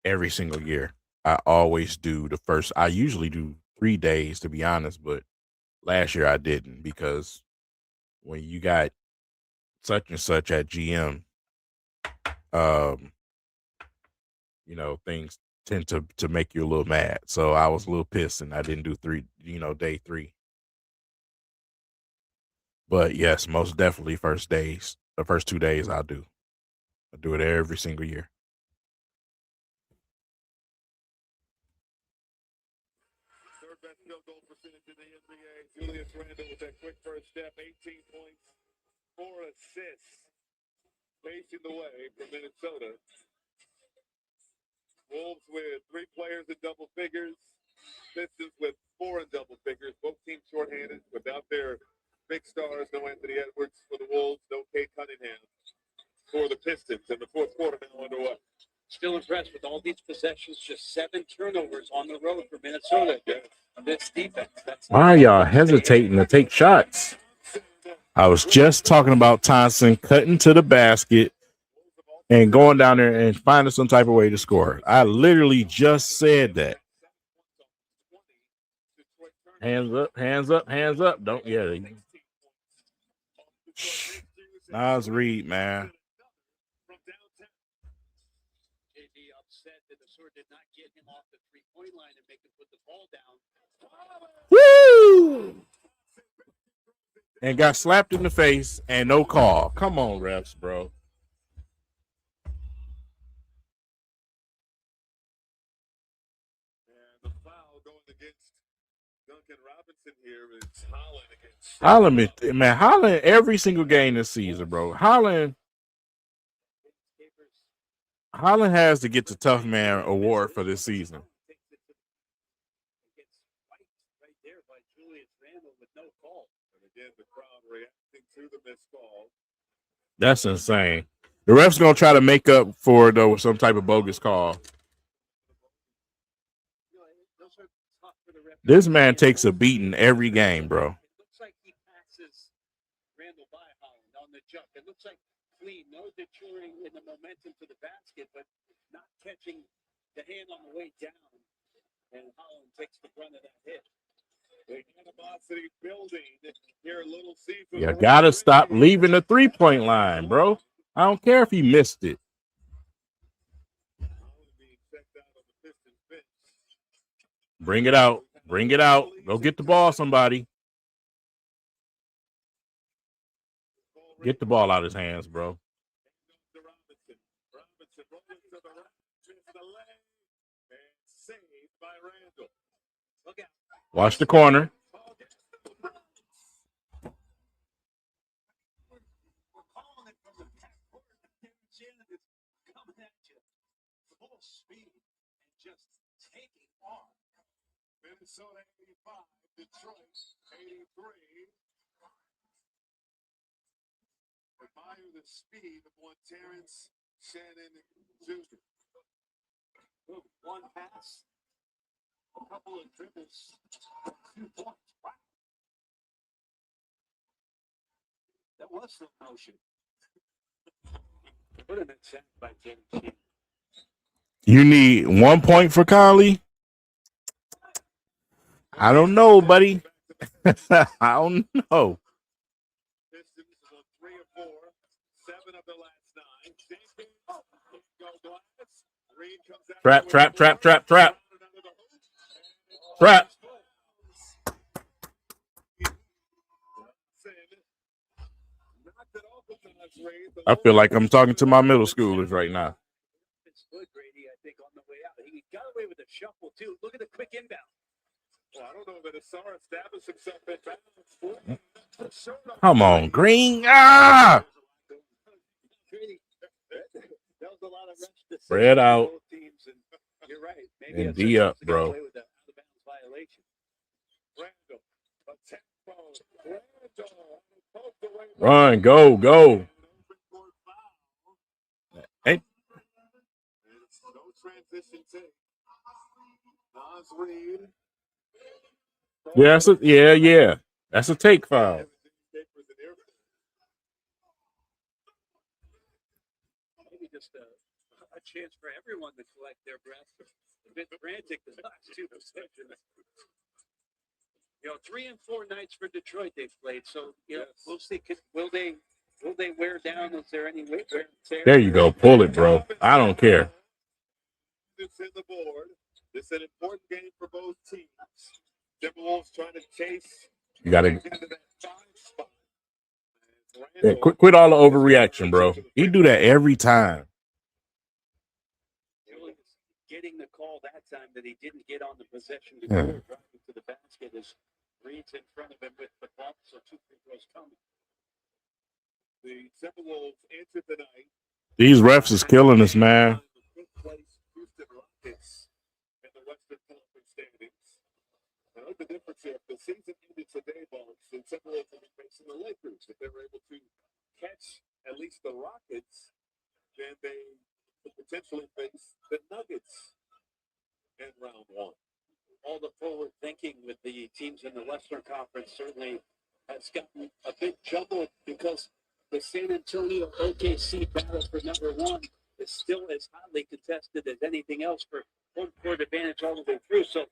every single year. I always do the first. I usually do 3 days, to be honest, but last year I didn't because when you got such and such at GM, um, things tend to make you a little mad. So I was a little pissed and I didn't do day 3. But yes, most definitely the first 2 days I do it every single year. Third best field goal percentage in the NBA. Julius Randle with that quick first step, 18 points, 4 assists, facing the way for Minnesota. Wolves with 3 players in double figures. Pistons with 4 in double figures. Both teams shorthanded without their big stars. No Anthony Edwards for the Wolves. No Kate Cunningham for the Pistons. And the fourth quarter now underway. Still impressed with all these possessions. Just 7 turnovers on the road for Minnesota. This defense. Why are y'all hesitating to take shots? I was just talking about Thompson cutting to the basket and going down there and finding some type of way to score. I literally just said that. Hands up, hands up, hands up. Don't Nas Reed, man. JD upset that the sword did not get him off the 3-point line and make him put the ball down. Woo! And got slapped in the face and no call. Come on, refs, bro. And the foul going against Duncan Robinson here is Holland against Holland every single game this season, bro. Holland has to get the Tough Man award for this season. Right there by Julius Randle with no call. And again, the crowd reacting to the missed call. That's insane. The ref's gonna try to make up for it though with some type of bogus call. This man takes a beating every game, bro. It looks like he passes Randle by Holland on the jump. It looks like clean, no detouring in the momentum to the basket, but not catching the hand on the way down. And Holland takes the brunt of that hit. The animosity building here, Little Caesars. You gotta stop leaving the 3-point line, bro. I don't care if he missed it. Bring it out. Bring it out. Go get the ball, somebody. Get the ball out of his hands, bro. Watch the corner. Minnesota 85, Detroit 83. Admire the speed of one Terrence Shannon Jr. One pass, a couple of dribbles, 2 points. Wow. That was slow motion. Put him in set by James. You need 1 point for Conley? I don't know, buddy. I don't know. Pistons on 3 of 4, 7 of the last 9. Reed comes out. Trap. Trap. I feel like I'm talking to my middle schoolers right now. It's good, Grady, I think, on the way out. He got away with a shuffle, too. Look at the quick inbound. Well, I don't know that Asar established himself in bounds. Come on, Green. Ah! Grady, that was a lot of reps to Spread out. Both teams, and you're right. Maybe And D up, bro. away with the out-of-bounds violation. Run, go. transition take. Nas Reed. Yeah, yeah. That's a take foul. Maybe just a chance for everyone to collect their breath. A bit frantic the last two possessions. 3 and 4 nights for Detroit they've played. So we'll see. Will they wear down? Is there any wear and tear? There you go. Pull it, bro. I don't care. It's in the board. It's an important game for both teams. Timberwolves trying to chase. You gotta quit all the overreaction, bro. He do that every time. Getting the call that time that he didn't get on the possession before driving to the basket is Reed's in front of him with the bump, so 2 free throws coming. The Timberwolves enter the night. These refs is killing us, man. Houston Rockets in the Western Conference standings. Now the difference here, if the season ended today, Barnes, the Timberwolves will be facing the Lakers. If they were able to catch at least the Rockets, then they could potentially face the Nuggets in round 1. All the forward thinking with the teams in the Western Conference certainly has gotten a bit jumbled because the San Antonio OKC battle for number 1 is still as hotly contested as anything else for home court advantage all the way through. So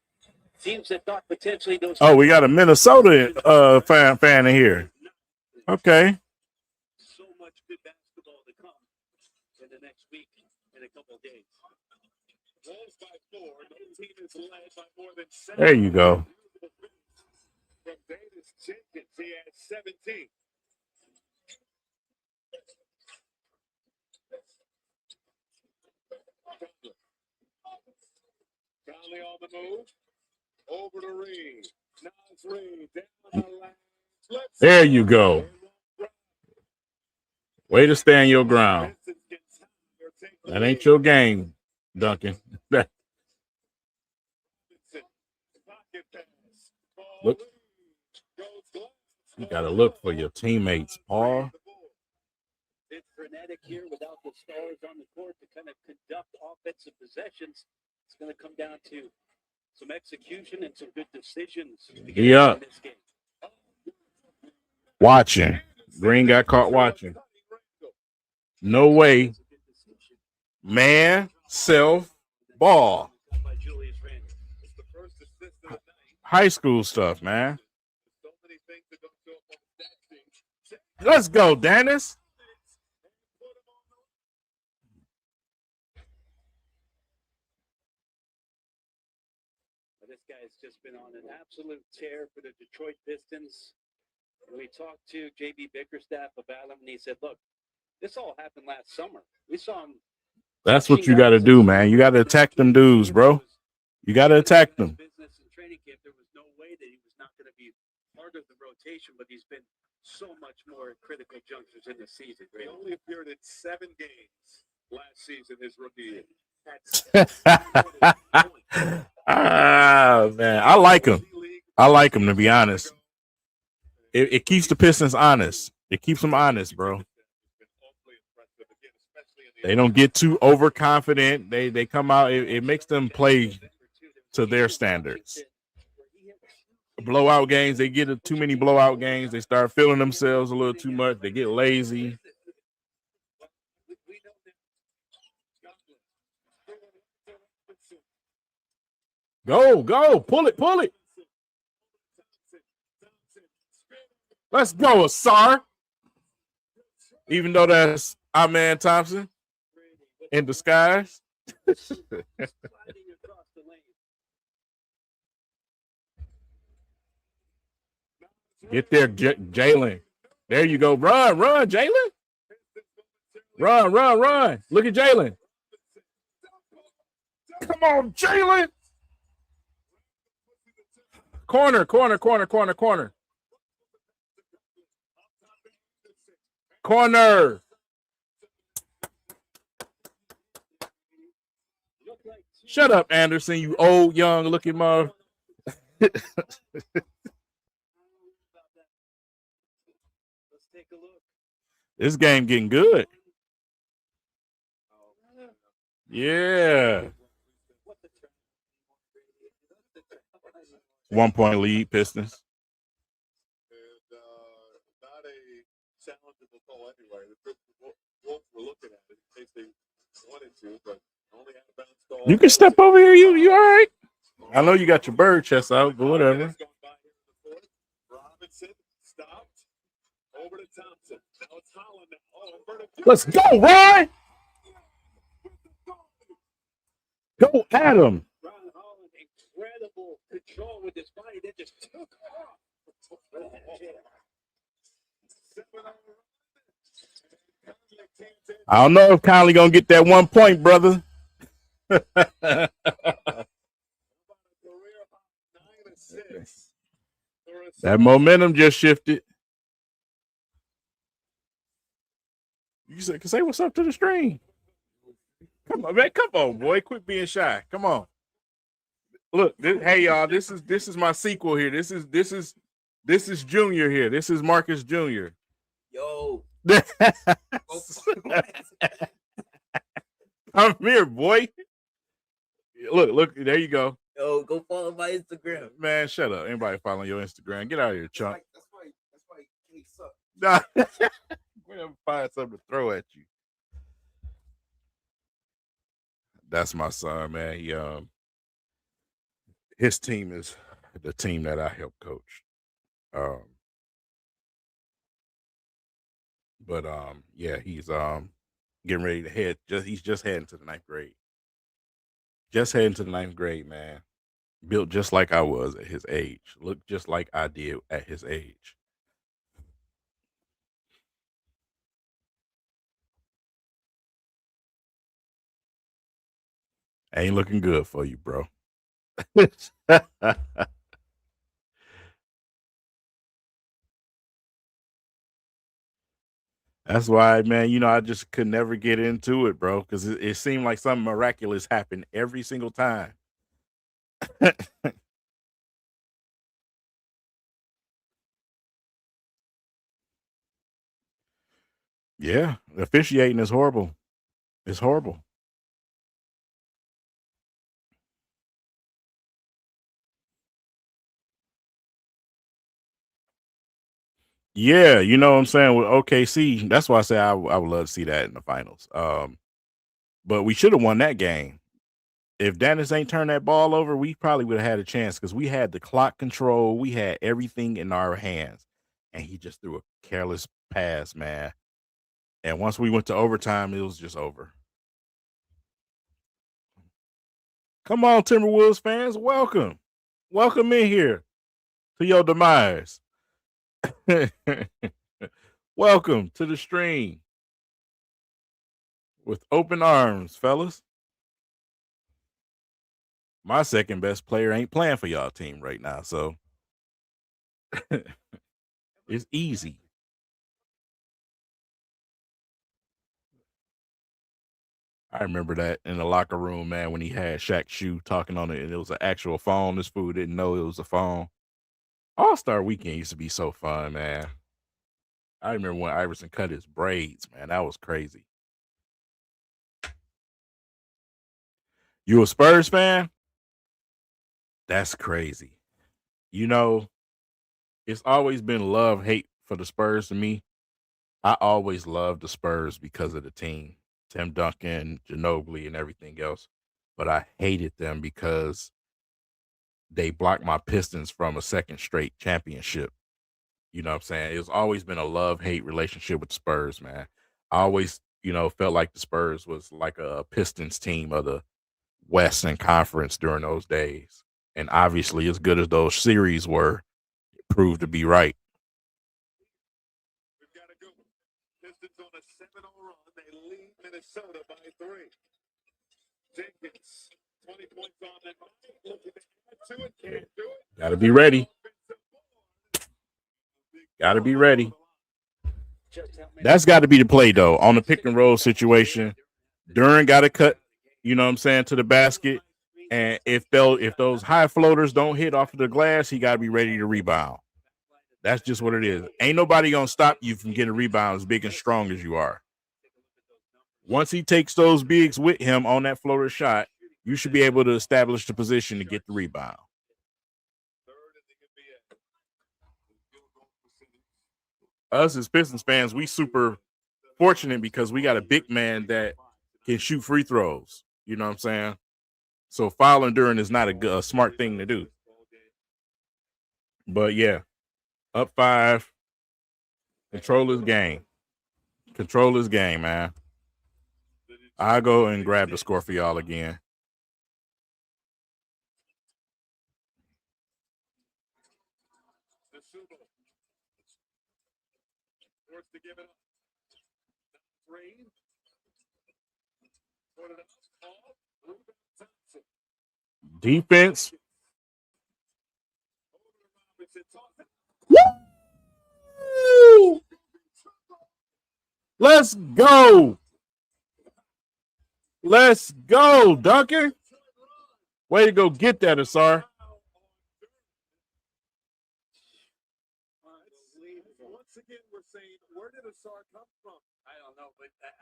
teams that thought potentially those. Oh, we got a Minnesota fan in here. Okay. So much good basketball to come in the next week and a couple of days. Wolves by 4. No team is led by more than 7. There you go. From Davis Jenkins, he has 17. Conley on the move. Over to Reed. Nas Reed down the line. There you go. Way to stand your ground. That ain't your game, Duncan. Look, you gotta look for your teammates, Paul. It's frenetic here without the stars on the court to kind of conduct offensive possessions. It's going to come down to some execution and some good decisions to get in this game. Watching. Green got caught watching. No way. Man, self, ball. High school stuff, man. Let's go, Dennis. This guy's just been on an absolute tear for the Detroit Pistons. We talked to J.B. Bickerstaff about him, and he said, look, this all happened last summer. We saw him. That's what you got to do, man. You got to attack them dudes, bro. You got to attack them. Business and training camp, there was no way that he was not going to be part of the rotation, but he's been so much more at critical junctures in the season. He only appeared in 7 games last season, his rookie year. Man, I like him. I like him, to be honest. It keeps the Pistons honest. It keeps them honest, bro. They don't get too overconfident. They come out. It makes them play to their standards. Blowout games, they get too many blowout games. They start feeling themselves a little too much. They get lazy. Go, pull it. Let's go, Asar. Even though that's our man Thompson in disguise. Get there, Jalen. There you go. Run, Jalen. Run. Look at Jalen. Come on, Jalen. Corner. Corner. Shut up, Anderson, you old, young looking mother. This game getting good. Yeah. 1 point lead, Pistons. And not a challengeable call anyway. The Wolves were looking at it in case they wanted to, but only had a bounce call. You can step over here. You all right? I know you got your bird chest out, but whatever. Robinson stopped. Over to Thompson. Now it's Holland. Oh, Let's go, Ryan. Go at him. Ron Holland, incredible control with his body that just took off. I don't know if Conley gonna get that 1 point, brother. That momentum just shifted. You can say what's up to the stream. Come on, man. Come on, boy. Quit being shy. Come on. Look, hey y'all. This is my sequel here. This is Junior here. This is Marcus Jr. Yo. I'm here, boy. Look. There you go. Yo, go follow my Instagram. Man, shut up. Anybody following your Instagram? Get out of here, chump. That's why he sucks. Nah. We're gonna find something to throw at you. That's my son, man. He his team is the team that I help coach. But yeah, he's getting ready to head. He's just heading to the 9th grade. Just heading to the 9th grade, man. Built just like I was at his age. Looked just like I did at his age. Ain't looking good for you, bro. That's why, man, I just could never get into it, bro, because it seemed like something miraculous happened every single time. Yeah, officiating is horrible. It's horrible. Yeah, you know what I'm saying? With OKC, that's why I say I would love to see that in the finals. But we should have won that game. If Dennis ain't turned that ball over, we probably would have had a chance because we had the clock control. We had everything in our hands. And he just threw a careless pass, man. And once we went to overtime, it was just over. Come on, Timberwolves fans. Welcome. Welcome in here to your demise. Welcome to the stream with open arms, fellas. My second best player ain't playing for y'all team right now, so it's easy. I remember that in the locker room, man, when he had Shaq's shoe talking on it, and it was an actual phone. This fool didn't know it was a phone. All-Star Weekend used to be so fun, man. I remember when Iverson cut his braids, man. That was crazy. You a Spurs fan? That's crazy. It's always been love-hate for the Spurs to me. I always loved the Spurs because of the team. Tim Duncan, Ginobili, and everything else. But I hated them because they blocked my Pistons from a second straight championship. You know what I'm saying? It's always been a love-hate relationship with the Spurs, man. I always, felt like the Spurs was like a Pistons team of the Western Conference during those days. And obviously, as good as those series were, it proved to be right. We've got to go. Pistons on a 7-0 run. They lead Minnesota by 3. Jenkins, 20 points on that night. Looking to add to it. Can't do it. Got to be ready. Got to be ready. That's got to be the play, though, on the pick and roll situation. Duran got to cut, to the basket. And if those high floaters don't hit off of the glass, he got to be ready to rebound. That's just what it is. Ain't nobody going to stop you from getting rebounds big and strong as you are. Once he takes those bigs with him on that floater shot, you should be able to establish the position to get the rebound. us as Pistons fans, we super fortunate because we got a big man that can shoot free throws. You know what I'm saying? So fouling during is not a smart thing to do. But yeah, up 5. Control his game. Control his game, man. I'll go and grab the score for y'all again. Defense. Woo! Let's go. Let's go, Duncan. Way to go get that, Asar.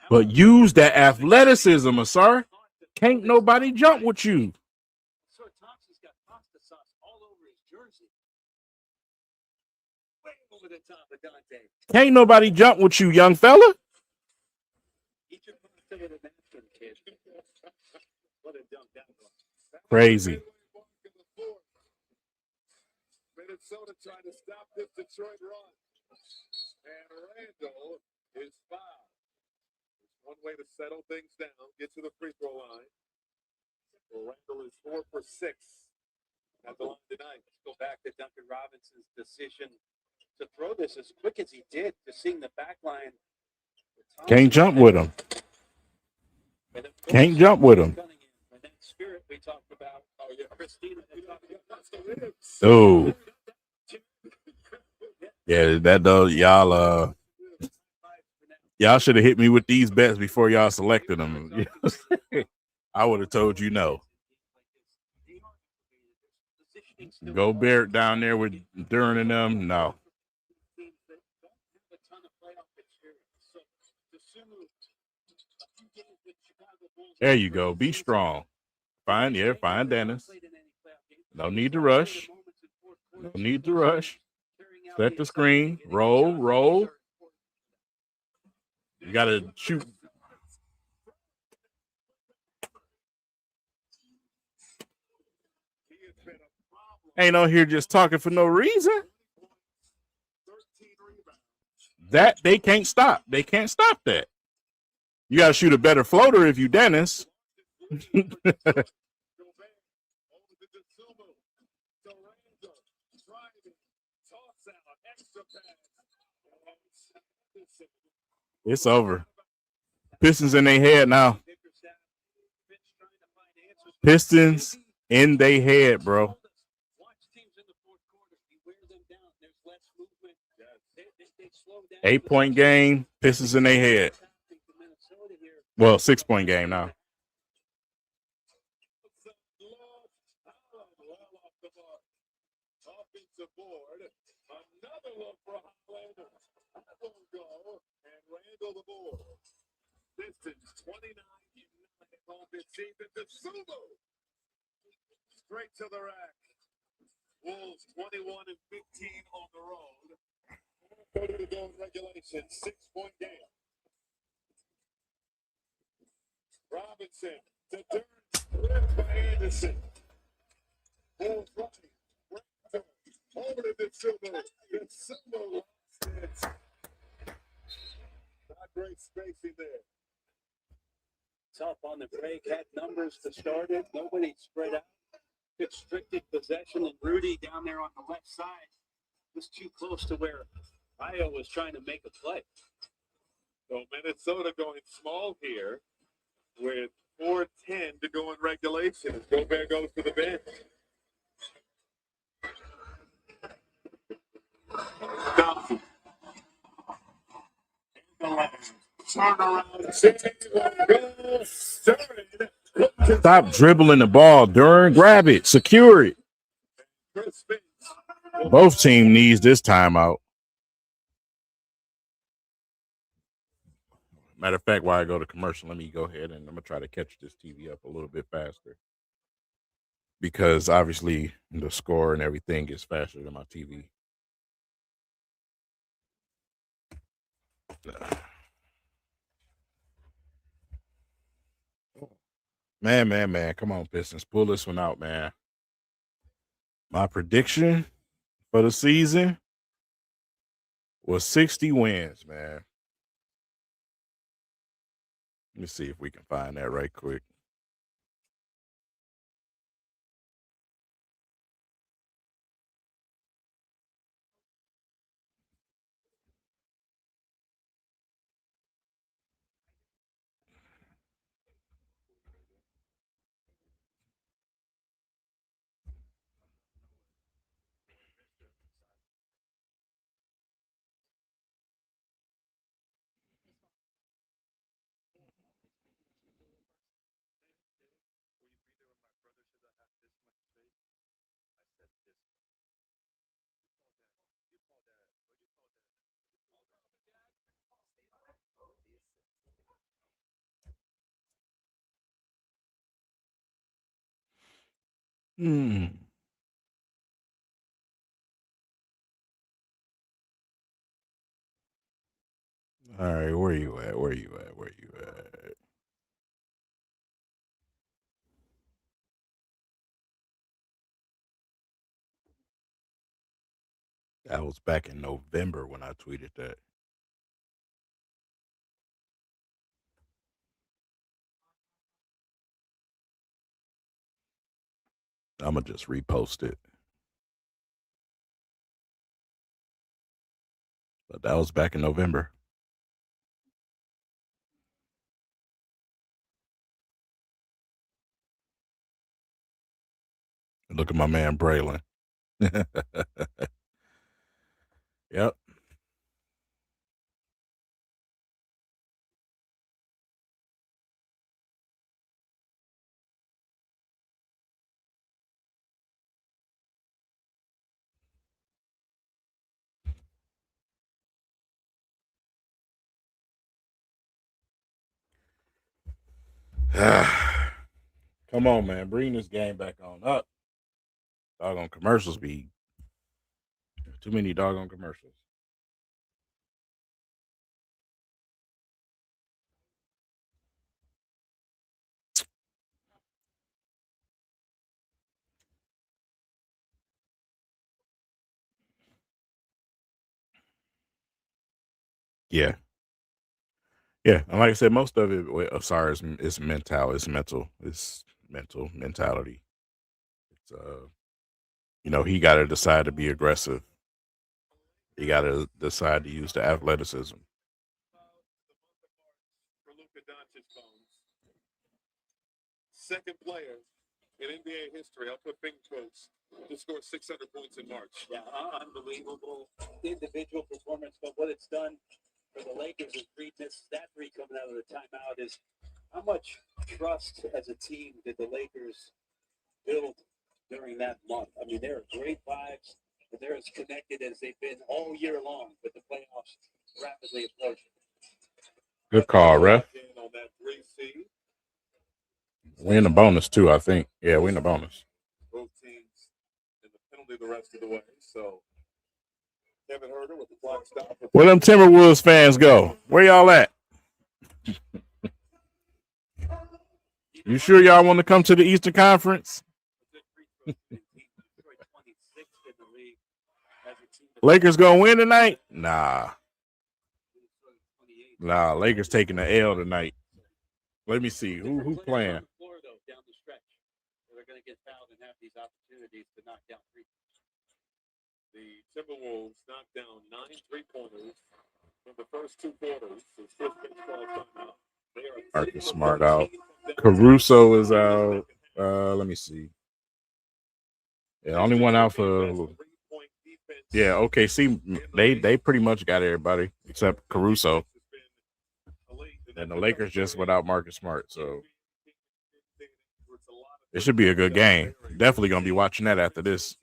But use that athleticism, Asar. Can't nobody jump with you. Thompson's got pasta sauce all over his jersey. Way over the top of Dante. Can't nobody jump with you, young fella. Crazy. Minnesota trying to stop this Detroit run. And Randall is fouled. One way to settle things down, get to the free throw line. Randall is 4 for 6 at the line tonight. Let's go back to Duncan Robinson's decision to throw this as quick as he did, to seeing the back line. Can't jump with him. Can't jump with him. And that spirit we talked about. Oh, yeah, Christina. Oh. Yeah, that does. Y'all should have hit me with these bets before y'all selected them. I would have told you no. Gobert down there with Duran and them, no. There you go. Be strong. Fine Dennis. No need to rush. No need to rush. Set the screen. Roll. You got to shoot. Ain't on here just talking for no reason. That they can't stop. They can't stop that. You got to shoot a better floater if you Dennis. It's over. Pistons in their head now. Pistons in their head, bro. 8-point game. Pistons in their head. Well, 6-point game now. The board. Pistons 29 on this season. The Sumo straight to the rack. Wolves 21 and 15 on the road. 30 to go in regulation. 6-point game. Robinson to Durant. Ripped by Anderson. Wolves running. Over to the Sumo. The Sumo lost it. Not great spacing there. Tough on the break, had numbers to start it. Nobody spread out. Restricted possession, and Rudy down there on the left side was too close to where Io was trying to make a play. So Minnesota going small here with 4:10 to go in regulation. Gobert goes to the bench. Thompson. Stop dribbling the ball, Duran. Grab it. Secure it. Both team needs this timeout. Matter of fact, while I go to commercial, let me go ahead and I'm going to try to catch this TV up a little bit faster. Because obviously the score and everything is faster than my TV. Man. Come on, Pistons. Pull this one out, man. My prediction for the season was 60 wins, man. Let me see if we can find that right quick. All right, where you at? That was back in November when I tweeted that. I'm going to just repost it. But that was back in November. Look at my man Braylon. Yep. Come on, man. Bring this game back on up. Doggone commercials be too many doggone commercials. Yeah. Yeah. And like I said, most of it, sorry, it's mental. It's mental. It's mental mentality. It's, he got to decide to be aggressive. He got to decide to use the athleticism. Second player in NBA history, I'll put finger quotes, to score 600 points in March. Yeah, unbelievable individual performance. But what it's done for the Lakers is that three coming out of the timeout is how much trust as a team did the Lakers build during that month? I mean, they're great vibes, and they're as connected as they've been all year long, with the playoffs rapidly approaching. Good call, ref. We in the bonus too, I think. Yeah, we in the bonus. Both teams in the penalty the rest of the way. So Kevin Herter with the clock stop. Where them Timberwolves fans go? Where y'all at? You sure y'all want to come to the Eastern Conference? Lakers gonna win tonight? Nah, Lakers taking the L tonight. Let me see who playing. They're going to get fouled and have these opportunities to knock down three. The Timberwolves knocked down 9 3-pointers in the first 2 quarters. Marcus Smart out. Caruso is out. Let me see. Yeah, only one out for. Yeah, okay. See, they pretty much got everybody except Caruso. And the Lakers just without Marcus Smart, so it should be a good game. Definitely gonna be watching that after this.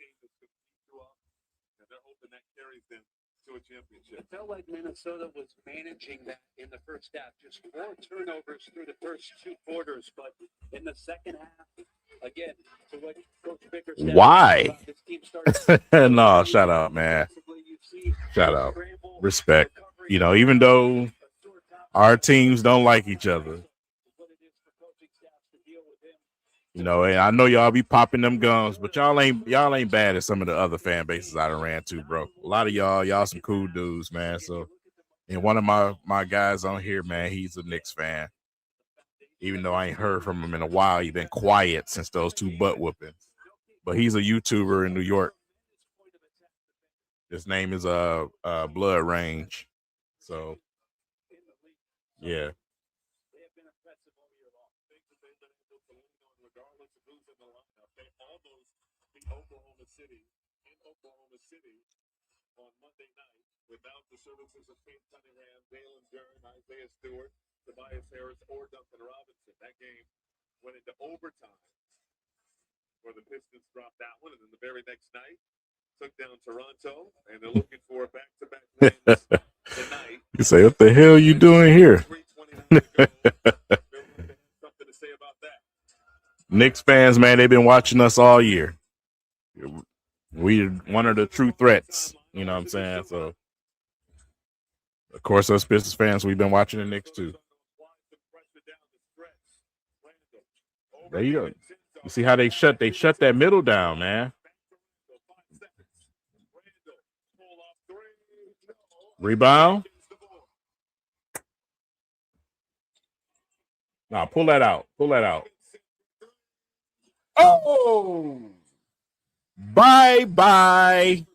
It felt like Minnesota was managing that in the first half. Just 4 turnovers through the first 2 quarters, but in the second half, again, to what Coach Bickerstaff. Why? No, shout out, man. Shout out. Respect. You know, even though our teams don't like each other, you know, and I know y'all be popping them gums, but y'all ain't bad as some of the other fan bases I done ran to, bro. A lot of y'all some cool dudes, man. So, and one of my guys on here, man, he's a Knicks fan. Even though I ain't heard from him in a while, he's been quiet since those two butt whoopings. But he's a YouTuber in New York. His name is Blood Range. So, yeah. On Monday night without the services of Kate Cunningham, Dalen Dern, Isaiah Stewart, Tobias Harris, or Duncan Robinson. That game went into overtime where the Pistons dropped that one, and then the very next night took down Toronto, and they're looking for back-to-back wins tonight. You say, what the hell are you doing here? Something to say about that. Knicks fans, man, they've been watching us all year. We're one of the true threats. You know what I'm saying? So, of course, us Pistons fans, we've been watching the Knicks too. There you go. You see how they shut that middle down, man. Rebound. Nah, pull that out. Pull that out. Oh! Bye-bye.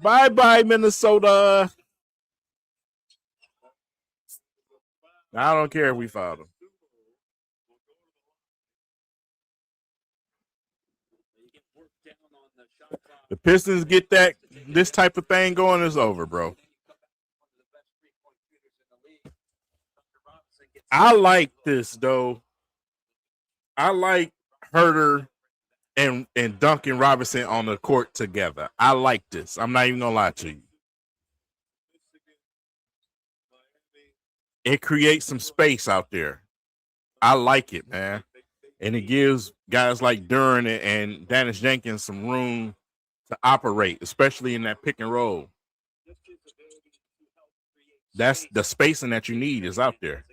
Bye-bye, Minnesota. I don't care if we fouled them. The Pistons get this type of thing going, is over, bro. I like this, though. I like Herter and Duncan Robinson on the court together. I like this. I'm not even going to lie to you. It creates some space out there. I like it, man. And it gives guys like Duran and Dennis Jenkins some room to operate, especially in that pick and roll. That's the spacing that you need is out there.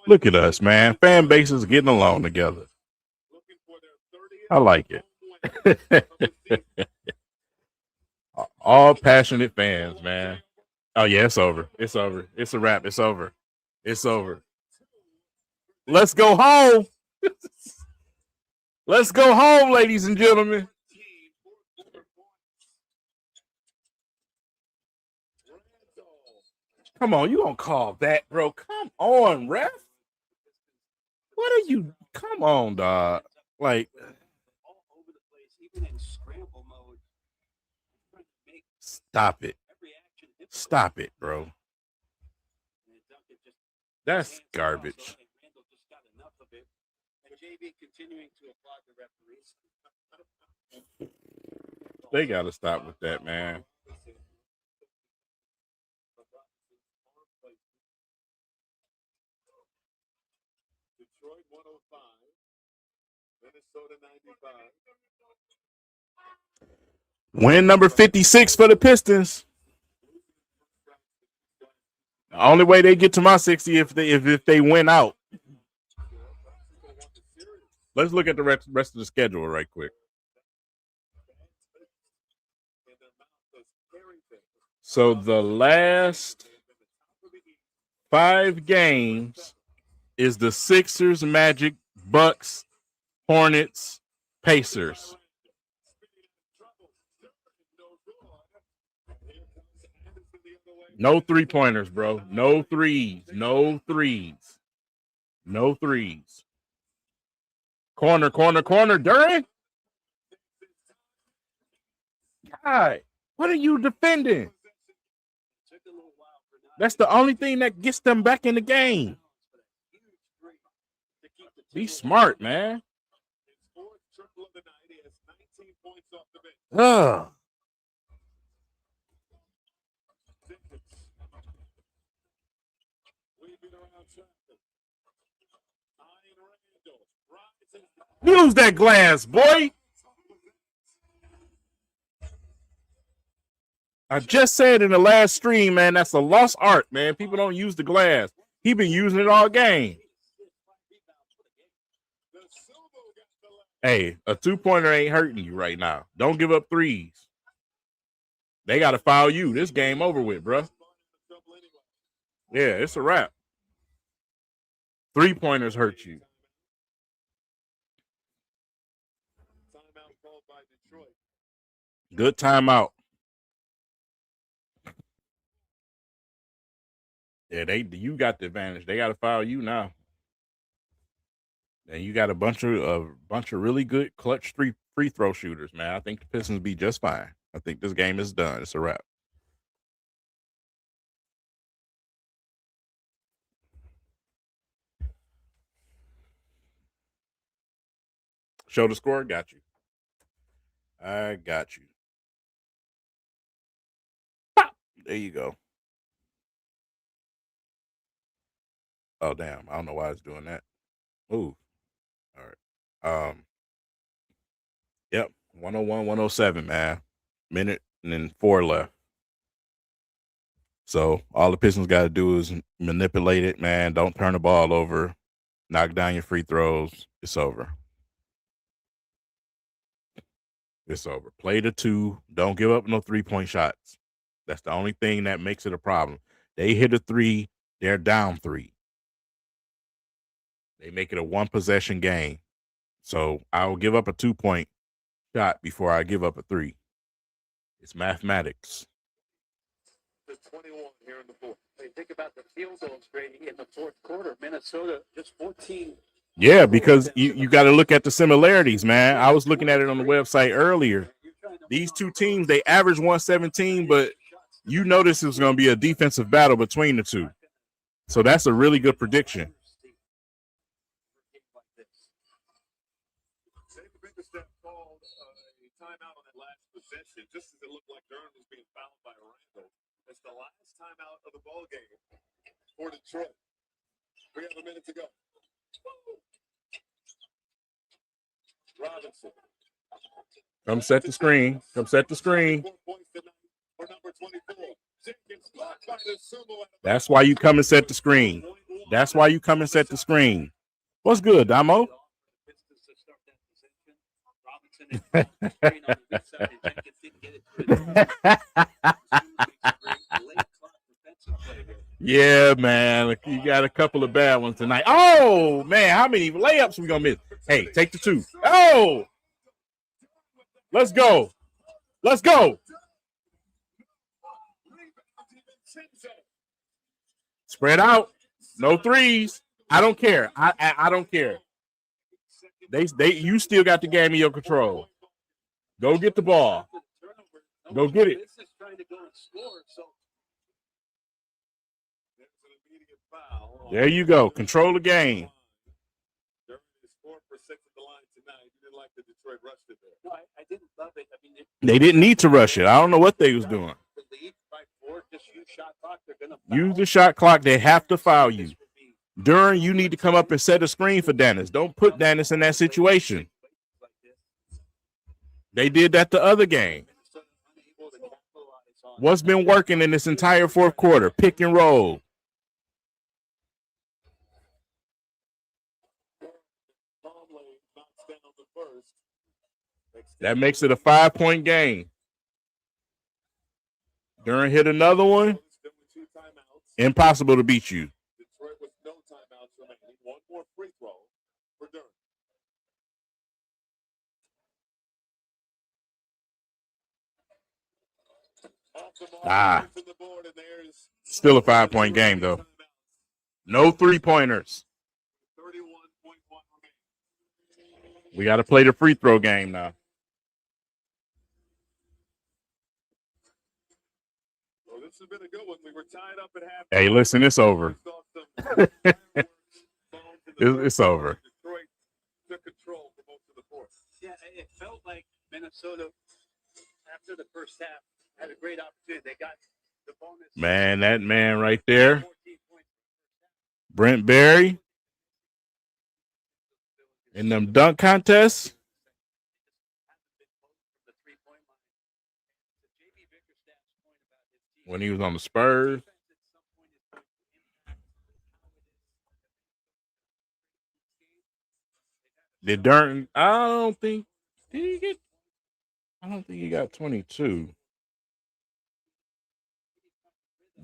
Look at us, man. Fan bases getting along together. I like it. All passionate fans, man. Oh, yeah, it's over. It's over. It's a wrap. It's over. It's over. Let's go home. Let's go home, ladies and gentlemen. Come on, you don't call that, bro. Come on, ref. What are you? Come on, dog. Like, stop it. Stop it, bro. That's garbage. They got to stop with that, man. Detroit 105, Minnesota 95. Win number 56 for the Pistons. The only way they get to my 60 if they win out. Let's look at the rest of the schedule right quick. So the last 5 games is the Sixers, Magic, Bucks, Hornets, Pacers. No 3-pointers, bro. No threes. No threes. No threes. Corner, Duran. God, what are you defending? That's the only thing that gets them back in the game. Be smart, man. Ugh. Use that glass, boy. I just said in the last stream, man, that's a lost art, man. People don't use the glass. He been using it all game. Hey, a 2-pointer ain't hurting you right now. Don't give up threes. They got to foul you. This game over with, bro. Yeah, it's a wrap. 3-pointers hurt you. Good timeout. Yeah, you got the advantage. They got to foul you now. And you got a bunch of really good clutch free throw shooters, man. I think the Pistons be just fine. I think this game is done. It's a wrap. Show the score. Got you. I got you. Pop! There you go. Oh, damn. I don't know why it's doing that. Ooh. All right. Yep. 101, 107, man. Minute and then 4 left. So all the Pistons got to do is manipulate it, man. Don't turn the ball over. Knock down your free throws. It's over. It's over. Play the 2. Don't give up no 3-point shots. That's the only thing that makes it a problem. They hit a 3. They're down 3. They make it a 1-possession game. So I will give up a 2-point shot before I give up a 3. It's mathematics. The 21 here in the fourth. Hey, think about the field goals, Brady, in the fourth quarter. Minnesota just 14. Yeah, because you got to look at the similarities, man. I was looking at it on the website earlier. These two teams, they average 117, but you notice it was going to be a defensive battle between the two. So that's a really good prediction. Called a timeout on that last possession, just as it looked like Durham was being fouled by Randall. It's the last timeout of the ball game for Detroit. We have a minute to go. Robinson. Come set the screen. Come set the screen. That's why you come and set the screen. That's why you come and set the screen. What's good, Damo? Yeah, man. You got a couple of bad ones tonight. Oh, man. How many layups we going to miss? Hey, take the 2. Oh, let's go. Let's go. Spread out. No threes. I don't care. I don't care. You still got the game in your control. Go get the ball. Go get it. There you go. Control the game. They didn't need to rush it. I don't know what they was doing. Use the shot clock. They have to foul you. Duran, you need to come up and set a screen for Dennis. Don't put Dennis in that situation. They did that the other game. What's been working in this entire fourth quarter? Pick and roll. That makes it a 5-point game. Duran hit another one. Impossible to beat you. Detroit with no timeouts remaining. One more free throw for Durham. Still a 5-point game, though. No 3-pointers. We got to play the free throw game now. Well, this has been a good one. We were tied up at half. Hey, listen, it's over. It's over. Detroit took control for most of the fourth. Yeah, it felt like Minnesota, after the first half, had a great opportunity. They got the bonus. Man, that man right there. Brent Berry in them dunk contests. When he was on the Spurs. Did Durant? I don't think. Did he get? I don't think he got 22.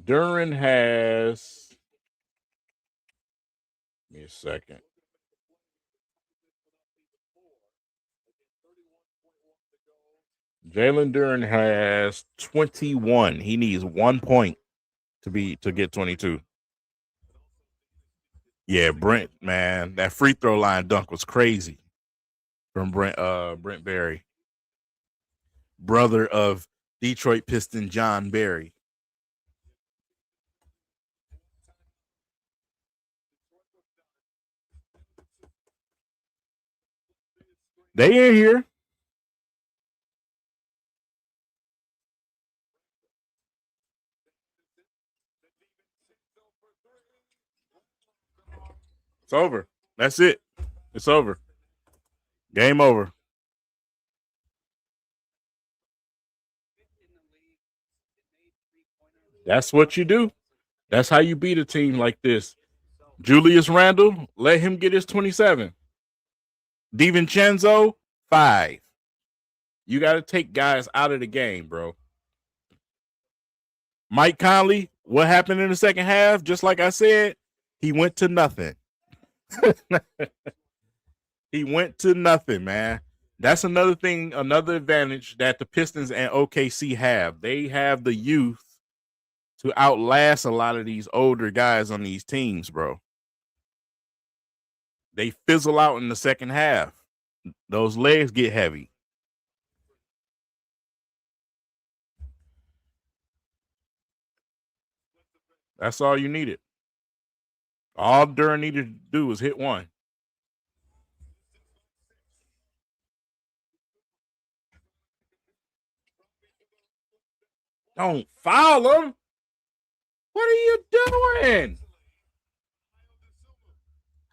Duran has. Give me a second. Jalen Duran has 21. He needs 1 point to get 22. Yeah, Brent, man, that free throw line dunk was crazy from Brent Berry, brother of Detroit Piston John Berry. They in here. It's over. That's it. It's over. Game over. That's what you do. That's how you beat a team like this. Julius Randle, let him get his 27. DiVincenzo, 5. You got to take guys out of the game, bro. Mike Conley, what happened in the second half? Just like I said, he went to nothing. He went to nothing, man. That's another thing, another advantage that the Pistons and OKC have. They have the youth to outlast a lot of these older guys on these teams, bro. They fizzle out in the second half. Those legs get heavy. That's all you needed. All Duran needed to do was hit one. Don't foul him. What are you doing?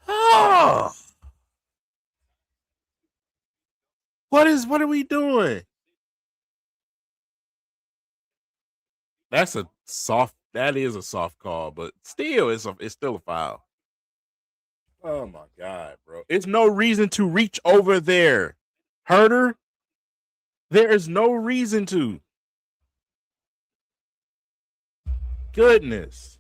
Oh. What are we doing? That is a soft call, but still it's still a foul. Oh my God, bro. It's no reason to reach over there. Herder, there is no reason to. Goodness.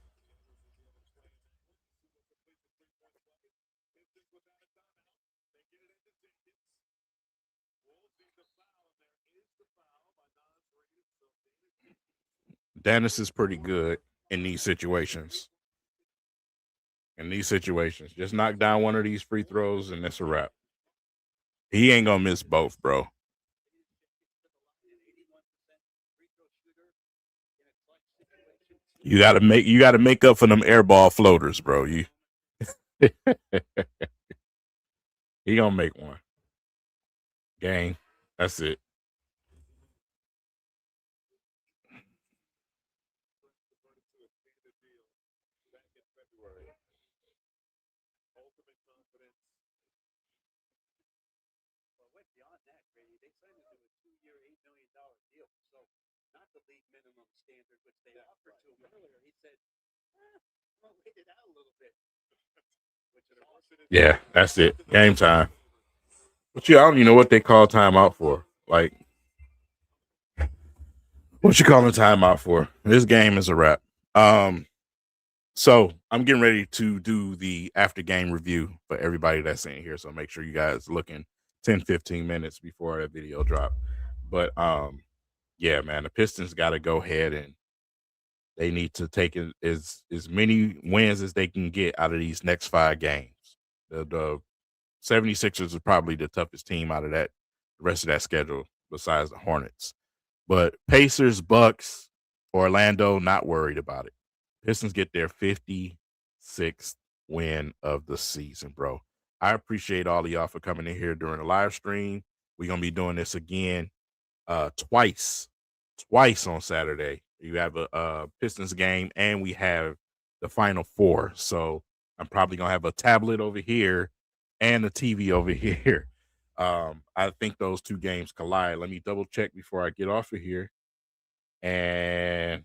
Dennis is pretty good in these situations. Just knock down one of these free throws and it's a wrap. He ain't gonna miss both, bro. You gotta make up for them air ball floaters, bro. He gonna make one. Gang. That's it. Yeah, that's it. Game time. But I don't even know what they call timeout for. Like, what you calling timeout for? This game is a wrap. So I'm getting ready to do the after game review for everybody that's in here. So make sure you guys looking 10, 15 minutes before that video drop. But yeah, man, the Pistons got to go ahead and they need to take as many wins as they can get out of these next 5 games. The 76ers are probably the toughest team out of the rest of that schedule besides the Hornets. But Pacers, Bucks, Orlando, not worried about it. Pistons get their 56th win of the season, bro. I appreciate all of y'all for coming in here during the live stream. We're going to be doing this again twice on Saturday. You have a Pistons game and we have the Final Four. So I'm probably gonna have a tablet over here and a TV over here. I think those two games collide. Let me double check before I get off of here. And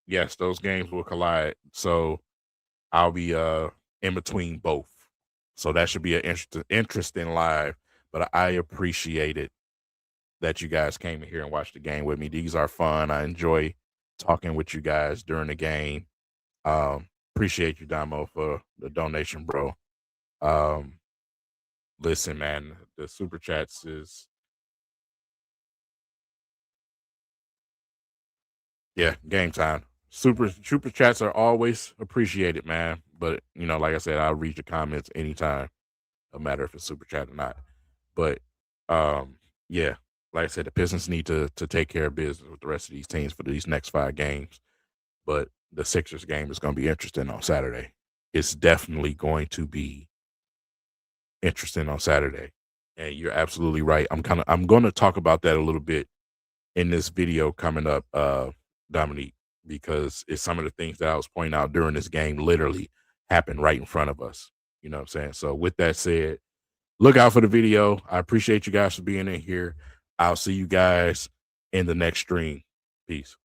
yes, those games will collide. So I'll be in between both. So that should be an interesting live. But I appreciate it that you guys came in here and watched the game with me. These are fun. I enjoy talking with you guys during the game. Appreciate you, Damo, for the donation, bro. Listen, man, the super chats is game time. Super chats are always appreciated, man. But like I said, I'll read your comments anytime, no matter if it's super chat or not. But yeah, like I said, the Pistons need to take care of business with the rest of these teams for these next 5 games. But the Sixers game is going to be interesting on Saturday. It's definitely going to be interesting on Saturday. And you're absolutely right. I'm going to talk about that a little bit in this video coming up, Dominique, because it's some of the things that I was pointing out during this game literally happened right in front of us. You know what I'm saying? So with that said, look out for the video. I appreciate you guys for being in here. I'll see you guys in the next stream. Peace.